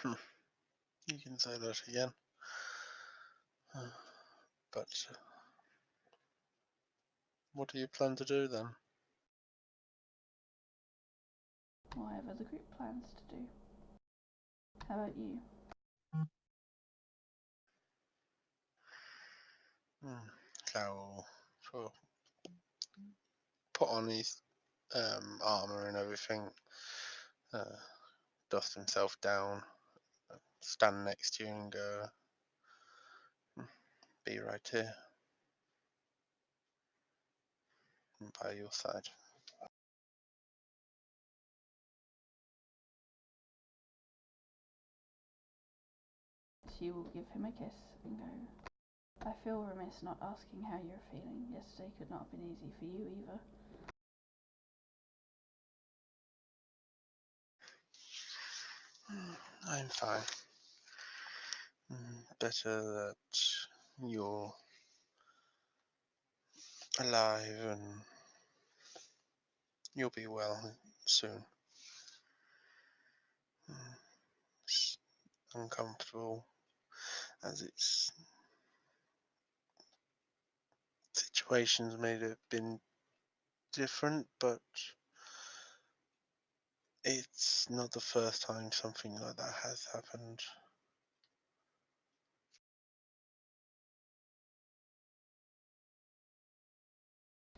You can say that again. But what do you plan to do then? Whatever the group plans to do. How about you? Cal will put on his armor and everything, dust himself down, stand next to you and go, be right here, by your side. She will give him a kiss and go, I feel remiss not asking how you're feeling. Yesterday could not have been easy for you either. I'm fine. Better that you're alive and you'll be well soon. It's uncomfortable as it's situations may have been different, but it's not the first time something like that has happened.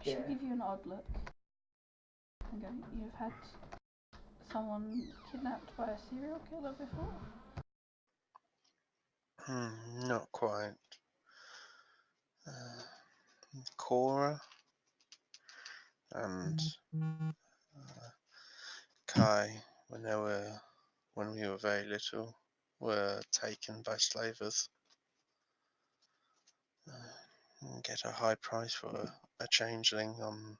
She'll give you an odd look and go, you've had someone kidnapped by a serial killer before? Not quite. Cora and Kai, when we were very little, were taken by slavers. Get a high price for a changeling on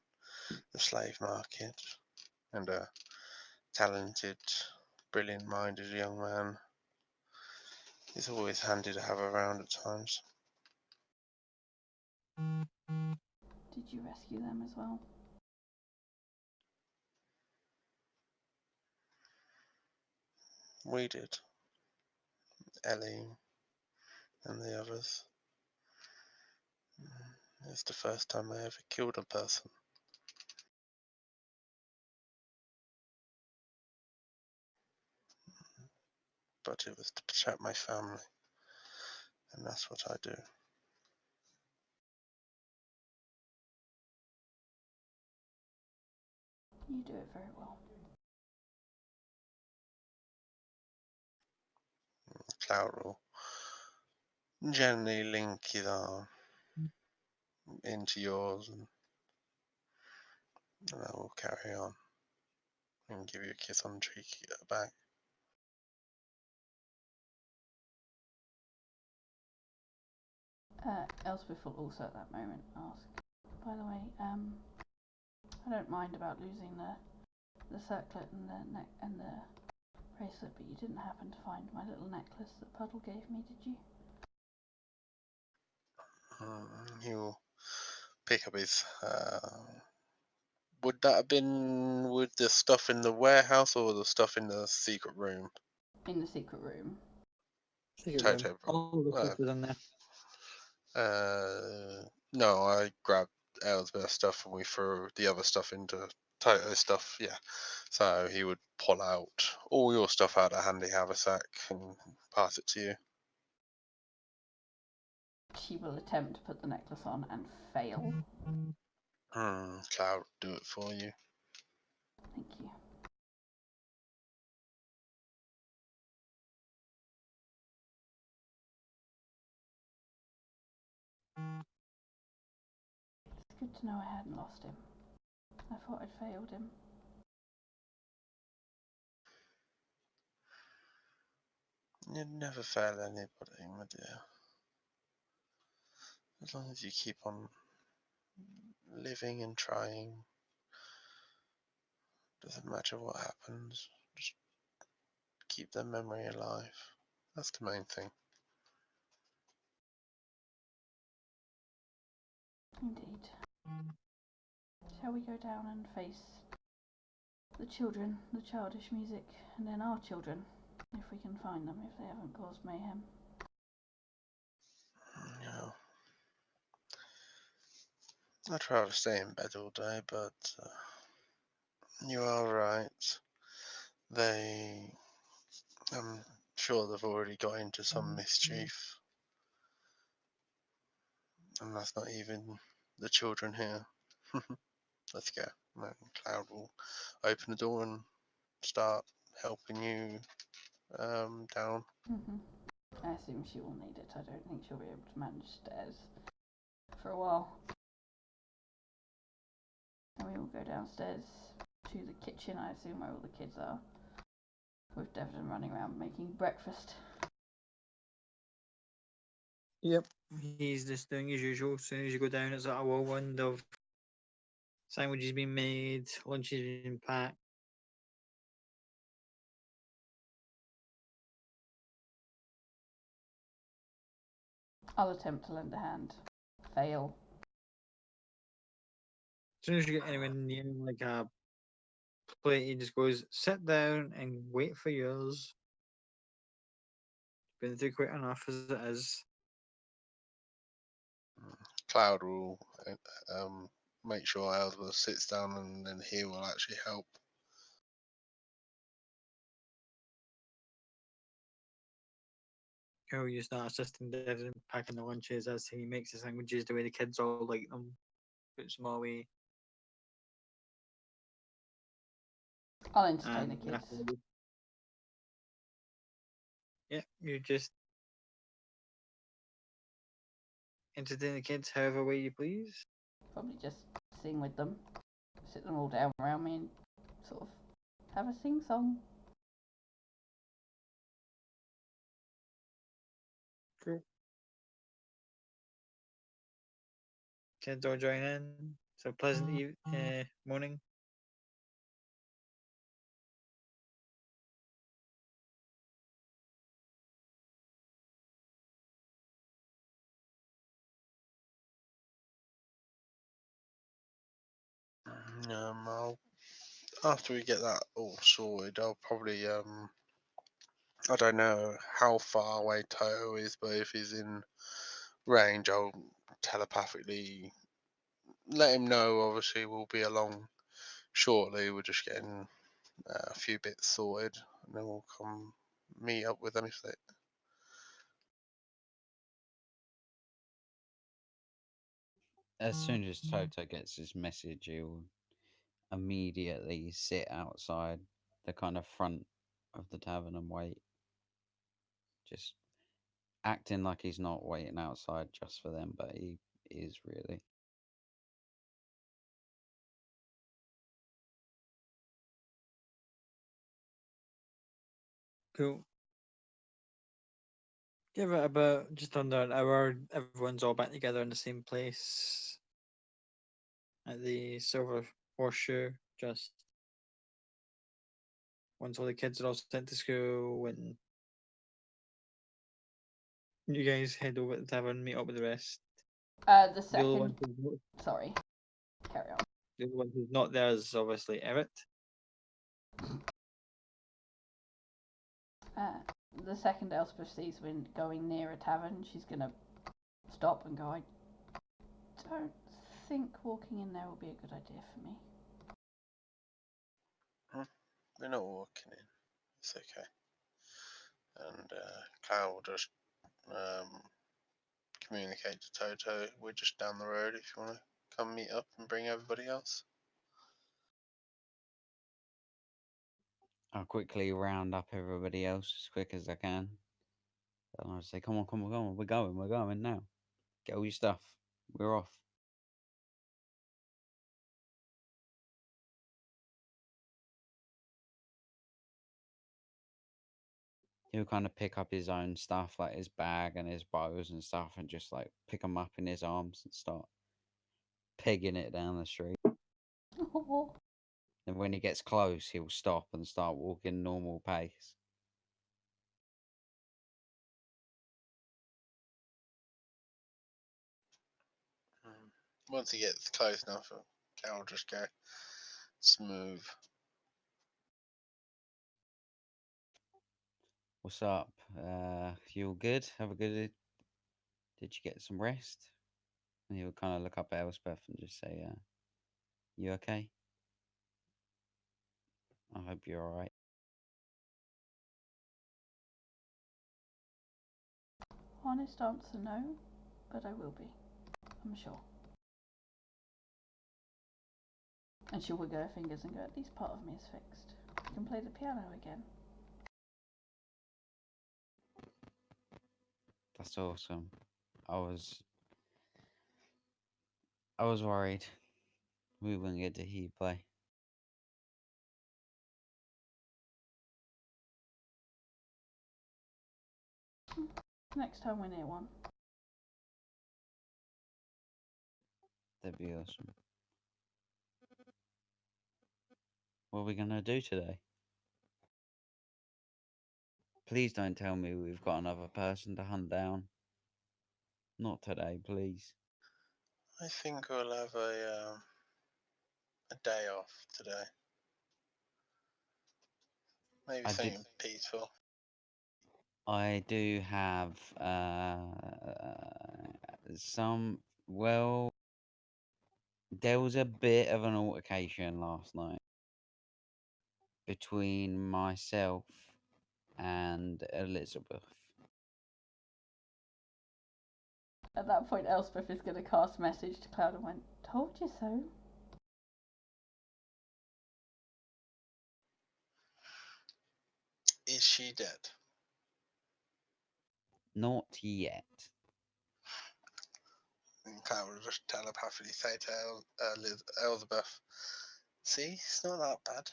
the slave market, and a talented, brilliant-minded young man is always handy to have around at times. Did you rescue them as well? We did. Ellie and the others. It's the first time I ever killed a person. But it was to protect my family, and that's what I do. You do it very well. Cloud will gently link his arm into yours, and I will carry on and give you a kiss on the cheek at the back. Elspeth will also at that moment ask, by the way, I don't mind about losing the circlet and the neck and the bracelet, but you didn't happen to find my little necklace that Puddle gave me, did you? He'll pick up his. Would that have been with the stuff in the warehouse or the stuff in the secret room? In the secret room. All the stuff was in there. No, I grabbed Elspeth's stuff and we throw the other stuff into Toto's stuff, yeah. So he would pull out all your stuff out of a handy haversack and pass it to you. She will attempt to put the necklace on and fail. Cloud, do it for you. Thank you. It's good to know I hadn't lost him. I thought I'd failed him. You'd never fail anybody, my dear. As long as you keep on living and trying, doesn't matter what happens, just keep their memory alive. That's the main thing. Indeed. Shall we go down and face the children, the childish music, and then our children, if we can find them, if they haven't caused mayhem? Yeah. I'd rather stay in bed all day, but you are right. I'm sure they've already got into some mischief. And that's not even the children here. Let's go. And Cloud will open the door and start helping you down. I assume she will need it. I don't think she'll be able to manage stairs for a while. And we will go downstairs to the kitchen, I assume, where all the kids are, with Devon running around making breakfast. Yep, he's just doing as usual. As soon as you go down, it's a whirlwind of sandwiches being made, lunches being packed. I'll attempt to lend a hand. Fail. As soon as you get anyone near like a plate, he just goes, sit down and wait for yours. Been through quick enough as it is. Cloud will make sure Ellsworth sits down and then he will actually help. Oh, you start assisting Devon packing the lunches as he makes the sandwiches the way the kids all like them. Puts them away. I'll entertain the And kids. after yeah, you just entertain the kids however way you please. Probably just sing with them. Sit them all down around me and sort of have a sing-song. Cool. Kids all join in. So pleasant morning. After we get that all sorted, I'll probably I don't know how far away Toto is, but if he's in range, I'll telepathically let him know. Obviously, we'll be along shortly. We're just getting a few bits sorted, and then we'll come meet up with them if they. As soon as Toto gets his message, he'll immediately sit outside the kind of front of the tavern and wait. Just acting like he's not waiting outside just for them, but he is really. Cool. Give it about just under an hour. Everyone's all back together in the same place at the Silver Horseshoe. Just once all the kids are all sent to school, and you guys head over to the tavern, meet up with the rest. The The second. only one who's, Sorry. Carry on. the only one who's not there is obviously Everett. The second Elspeth sees when going near a tavern, she's gonna stop and go, I don't think walking in there will be a good idea for me. We're not walking in. It's okay. And Kyle will just communicate to Toto. We're just down the road if you want to come meet up and bring everybody else. I'll quickly round up everybody else as quick as I can. And I'll say, come on, we're going now. Get all your stuff. We're off. He'll kind of pick up his own stuff, like his bag and his bows and stuff, and just like pick them up in his arms and start pegging it down the street. Oh. And when he gets close, he'll stop and start walking normal pace. Once he gets close enough, Cal will just go smooth. What's up? You all good? Have a good. Did you get some rest? And he'll kind of look up at Elspeth and just say, "You okay? I hope you're all right." Honest answer, no, but I will be. I'm sure. And she'll wiggle her fingers and go, at least part of me is fixed. I can play the piano again. That's awesome. I was worried we wouldn't get to hear you play. Next time we're near one. That'd be awesome. What are we gonna do today? Please don't tell me we've got another person to hunt down. Not today, please. I think we'll have a day off today. Maybe something peaceful. I do have some. Well, there was a bit of an altercation last night between myself and Elizabeth. At that point, Elspeth is going to cast message to Cloud and went, told you so. Is she dead? Not yet. And Cal will just telepathically say to Elizabeth, see, it's not that bad.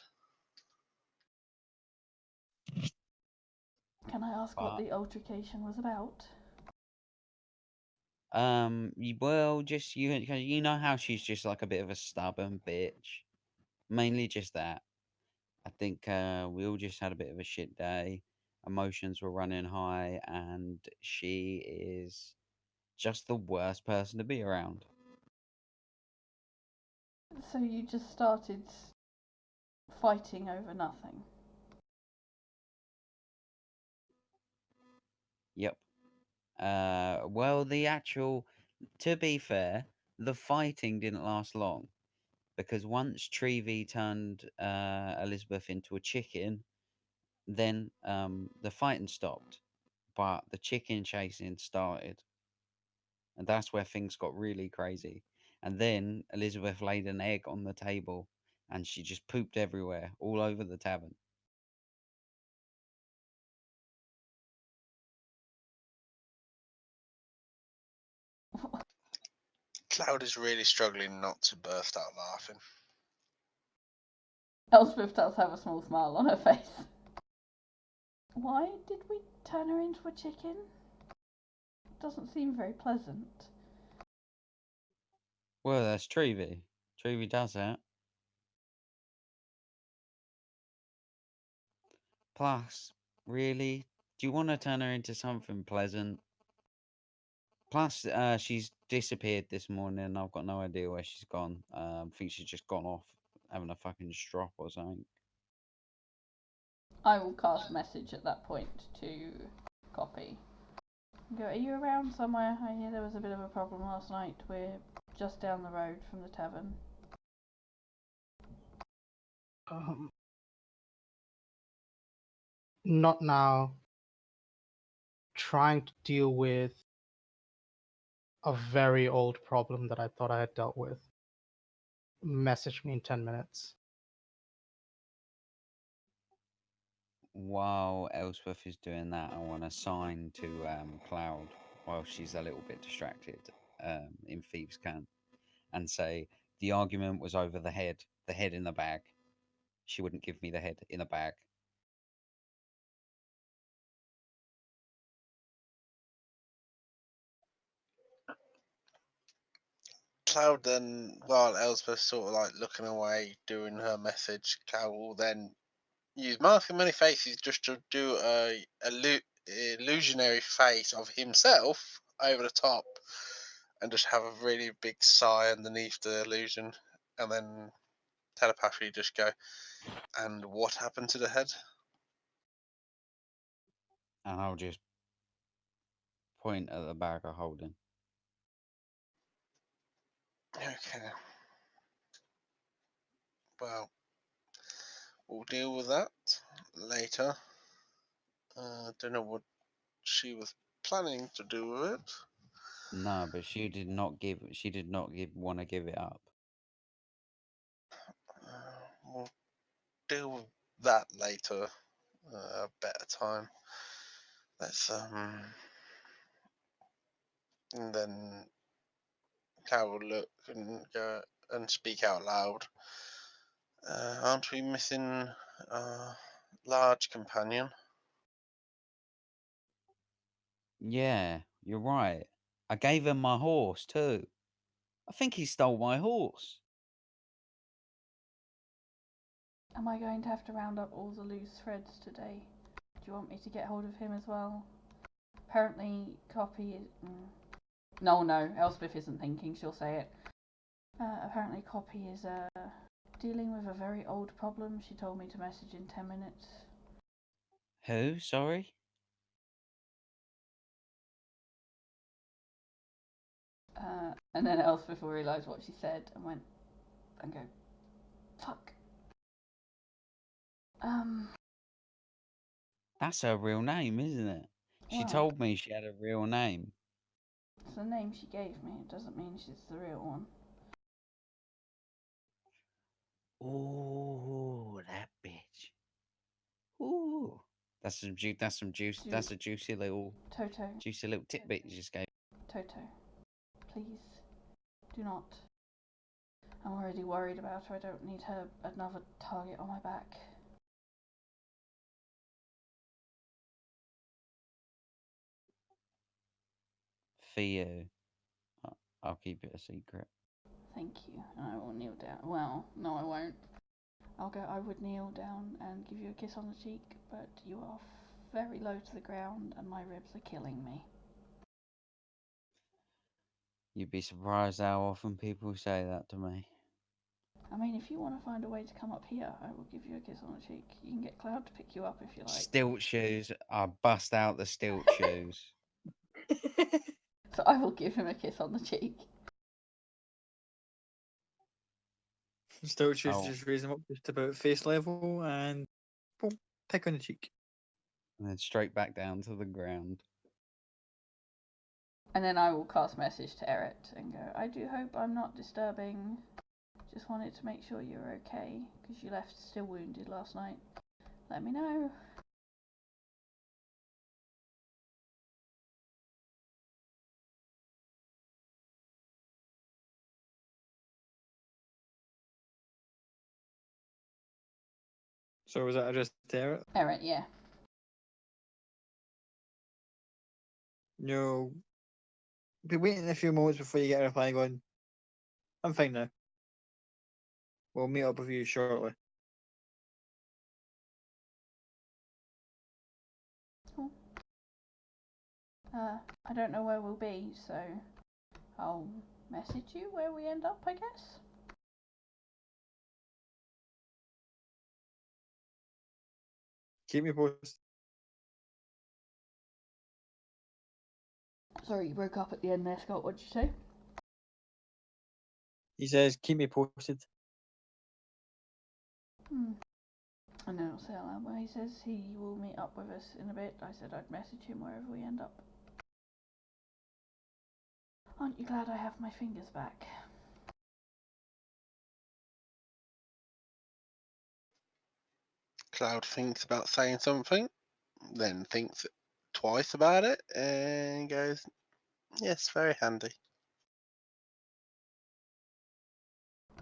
Can I ask what the altercation was about? Well, just you know how she's just like a bit of a stubborn bitch. Mainly just that. I think we all just had a bit of a shit day. Emotions were running high, and she is just the worst person to be around. So you just started fighting over nothing? Yep. Well, to be fair, the fighting didn't last long because once Trevi turned Elizabeth into a chicken, then the fighting stopped, but the chicken chasing started, and that's where things got really crazy. And then Elizabeth laid an egg on the table, and she just pooped everywhere, all over the tavern. Cloud is really struggling not to burst out laughing. Elspeth does have a small smile on her face. Why did we turn her into a chicken? Doesn't seem very pleasant. Well, that's Trevi. Trevi does that. Plus, really, do you want to turn her into something pleasant? Plus, she's disappeared this morning, and I've got no idea where she's gone. I think she's just gone off having a fucking strop or something. I will cast message at that point to Copy. Go, are you around somewhere? I hear there was a bit of a problem last night. We're just down the road from the tavern. Not now. Trying to deal with a very old problem that I thought I had dealt with. Message me in 10 minutes. While Elspeth is doing that, I want to sign to Cloud while she's a little bit distracted in Thieves' Cant and say the argument was over the head in the bag. She wouldn't give me the head in the bag. Cloud then, while Elspeth's sort of like looking away, doing her message, Cloud will then use Mask of Many Faces just to do a illusionary face of himself over the top and just have a really big sigh underneath the illusion, and then telepathically just go, and what happened to the head? And I'll just point at the bag of holding. Okay. Well, we'll deal with that later. Don't know what she was planning to do with it. No, but she did not want to give it up. We'll deal with that later. A better time. Let's and then Cal will look and go and speak out loud. Aren't we missing a large companion? Yeah, you're right. I gave him my horse too. I think he stole my horse. Am I going to have to round up all the loose threads today? Do you want me to get hold of him as well? Apparently, Copy is... No, Elspeth isn't thinking, she'll say it. Apparently Copy is dealing with a very old problem. She told me to message in 10 minutes. Who? Sorry? And then Elspeth will realise what she said and went and go, fuck. That's her real name, isn't it? She Well, told me she had a real name. it's the name she gave me. It doesn't mean she's the real one. Ooh, that bitch. Ooh. That's some juice. That's a juicy little Toto, tidbit you just gave. Toto, please, do not. I'm already worried about her. I don't need her another target on my back. For you. I'll keep it a secret. Thank you. And I will kneel down. Well, no, I won't. I would kneel down and give you a kiss on the cheek, but you are very low to the ground and my ribs are killing me. You'd be surprised how often people say that to me. I mean, if you want to find a way to come up here, I will give you a kiss on the cheek. You can get Cloud to pick you up if you like. Stilt shoes. I bust out the stilt shoes. So I will give him a kiss on the cheek. Still choose Oh. to just raise him up just about face level and boom, pick on the cheek. And then straight back down to the ground. And then I will cast message to Eret and go, I do hope I'm not disturbing. Just wanted to make sure you're okay, because you left still wounded last night. Let me know. So was that just Eret? Eret, yeah. No. Be waiting a few moments before you get a reply going, I'm fine now. We'll meet up with you shortly. Cool. I don't know where we'll be, so I'll message you where we end up, I guess. Keep me posted. Sorry, you broke up at the end there, Scott. What did you say? He says, keep me posted. And then I'll say aloud where he says he will meet up with us in a bit. I said I'd message him wherever we end up. Aren't you glad I have my fingers back? Cloud thinks about saying something, then thinks twice about it, and goes, yes, very handy.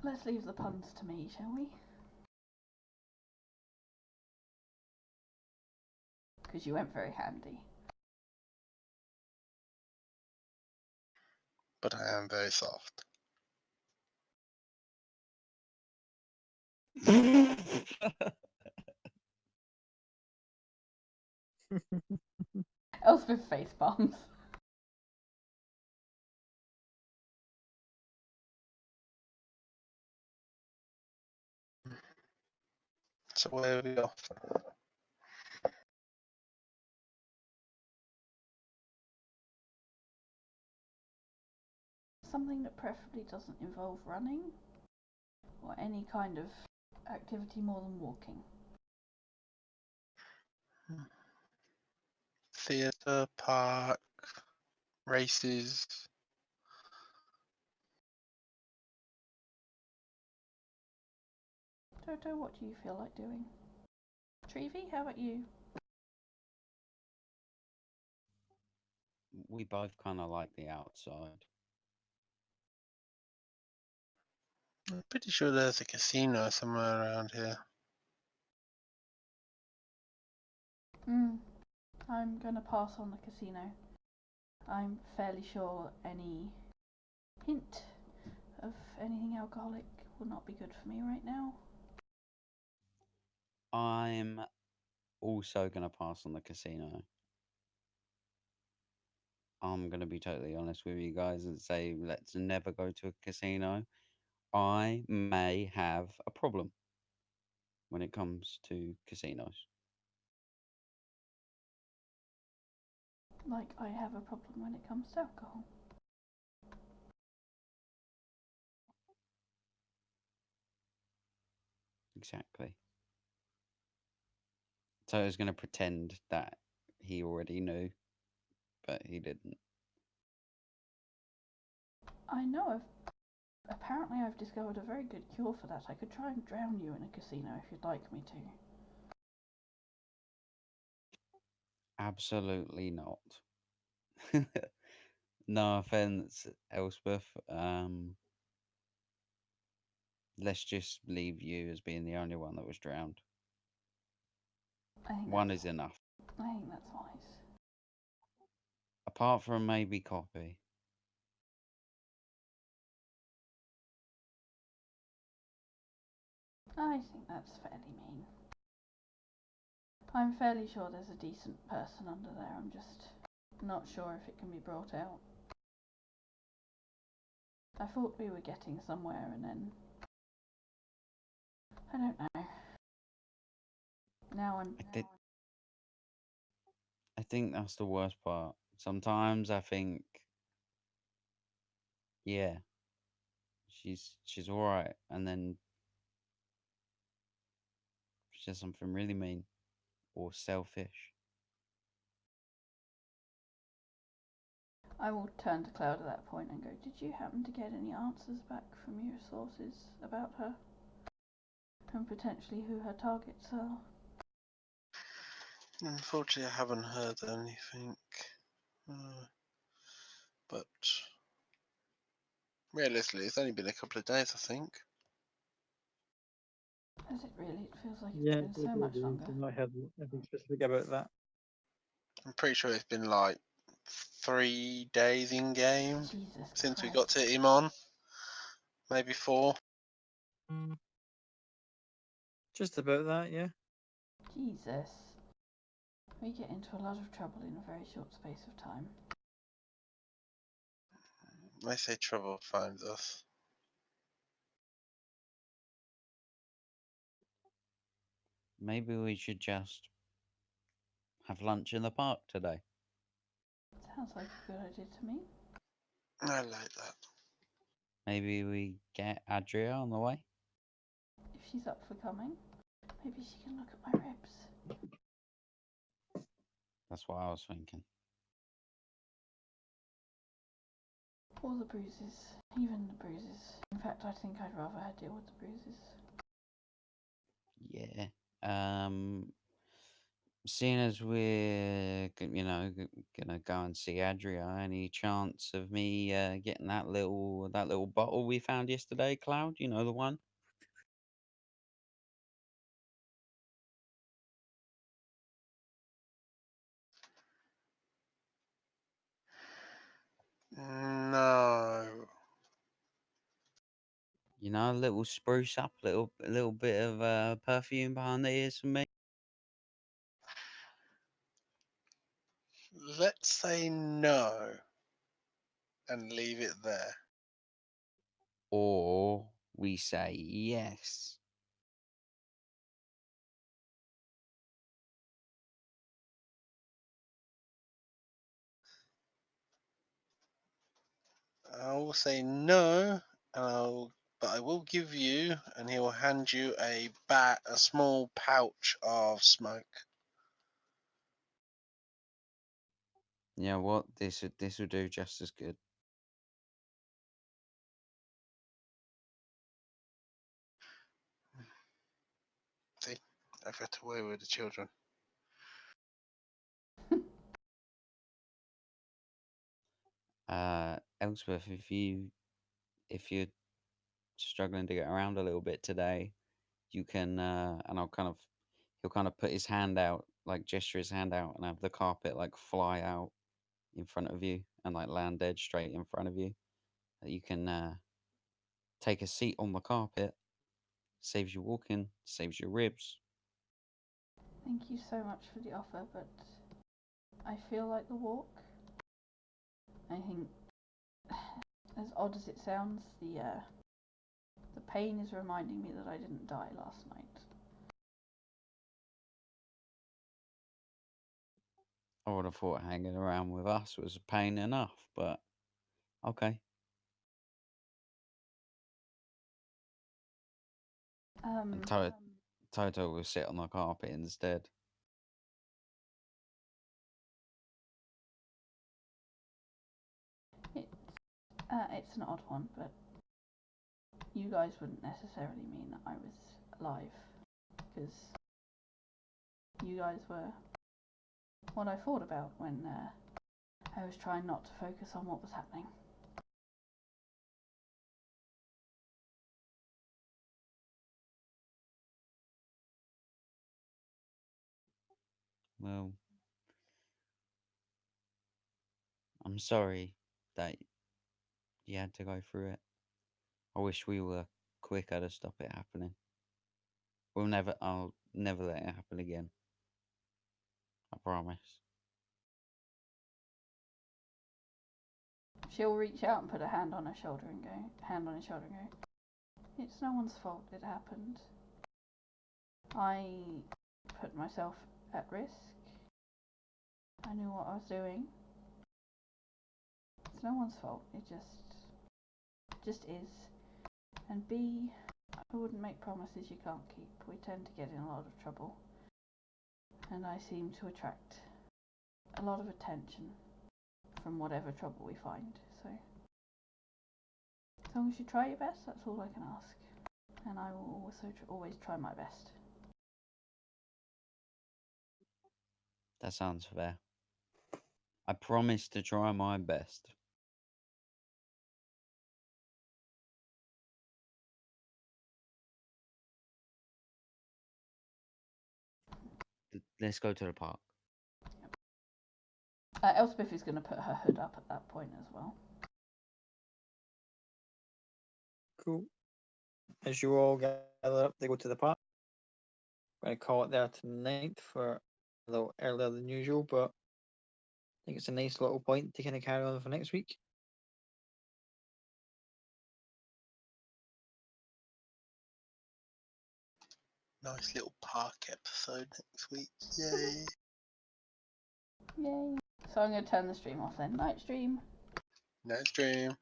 Let's leave the puns to me, shall we? Because you went very handy. But I am very soft. Elspeth face palms. So where are we off? Something that preferably doesn't involve running or any kind of activity more than walking. Theatre, park, races. Toto, what do you feel like doing? Treevy, how about you? We both kind of like the outside. I'm pretty sure there's a casino somewhere around here. I'm gonna pass on the casino. I'm fairly sure any hint of anything alcoholic will not be good for me right now. I'm also going to pass on the casino. I'm going to be totally honest with you guys and say let's never go to a casino. I may have a problem when it comes to casinos. Like I have a problem when it comes to alcohol. Exactly. So I was going to pretend that he already knew, but he didn't. I know apparently I've discovered a very good cure for that. I could try and drown you in a casino if you'd like me to. Absolutely not. No offense, Elspeth. Let's just leave you as being the only one that was drowned. One is enough. I think that's wise. Apart from maybe Copy. I think that's fairly mean. I'm fairly sure there's a decent person under there. I'm just not sure if it can be brought out. I thought we were getting somewhere and then I don't know. Now I think that's the worst part. Sometimes I think, yeah, she's all right, and then she does something really mean or selfish. I will turn to Cloud at that point and go, did you happen to get any answers back from your sources about her? And potentially who her targets are? Unfortunately, I haven't heard anything. But realistically, it's only been a couple of days, I think. Has it really? It feels like Yeah, it's been so much longer. I've not heard anything specific about that. I'm pretty sure it's been like 3 days in game Jesus since we Christ. got to Iman. Maybe 4. Just about that, yeah. Jesus. We get into a lot of trouble in a very short space of time. They say trouble finds us. Maybe we should just have lunch in the park today. Sounds like a good idea to me. I like that. Maybe we get Adria on the way. If she's up for coming, maybe she can look at my ribs. That's what I was thinking. Or the bruises. Even the bruises. In fact, I think I'd rather her deal with the bruises. Yeah. Seeing as we're gonna go and see Adria, any chance of me getting that little bottle we found yesterday, Cloud? You know, the one. No. You know, a little spruce up, a little bit of perfume behind the ears for me. Let's say no and leave it there. Or we say yes. I will say no, but I will give you, and he will hand you a small pouch of smoke. You know what? This will do just as good. See, I've got away with the children. Elspeth, if you're struggling to get around a little bit today, you can and he'll kind of put his hand out, like gesture his hand out, and have the carpet like fly out in front of you and like land dead straight in front of you. You can take a seat on the carpet. Saves you walking, saves your ribs. Thank you so much for the offer, but I feel like the walk. I think, as odd as it sounds, the pain is reminding me that I didn't die last night. I would have thought hanging around with us was a pain enough, but okay. And Toto will sit on the carpet instead. It's an odd one, but you guys wouldn't necessarily mean that I was alive, because you guys were what I thought about when I was trying not to focus on what was happening. Well, I'm sorry that you had to go through it. I wish we were quicker to stop it happening. I'll never let it happen again. I promise. She'll reach out and put a hand on his shoulder and go, it's no one's fault it happened. I put myself at risk. I knew what I was doing. It's no one's fault. It just is. And B, I wouldn't make promises you can't keep. We tend to get in a lot of trouble. And I seem to attract a lot of attention from whatever trouble we find. So, as long as you try your best, that's all I can ask. And I will also always try my best. That sounds fair. I promise to try my best. Let's go to the park. Elspeth is going to put her hood up at that point as well. Cool. As you all gather up, they go to the park. I'm going to call it there tonight for a little earlier than usual, but I think it's a nice little point to kind of carry on for next week. Nice little park episode next week. Yay. Yay. So I'm going to turn the stream off then. Night stream. Night stream.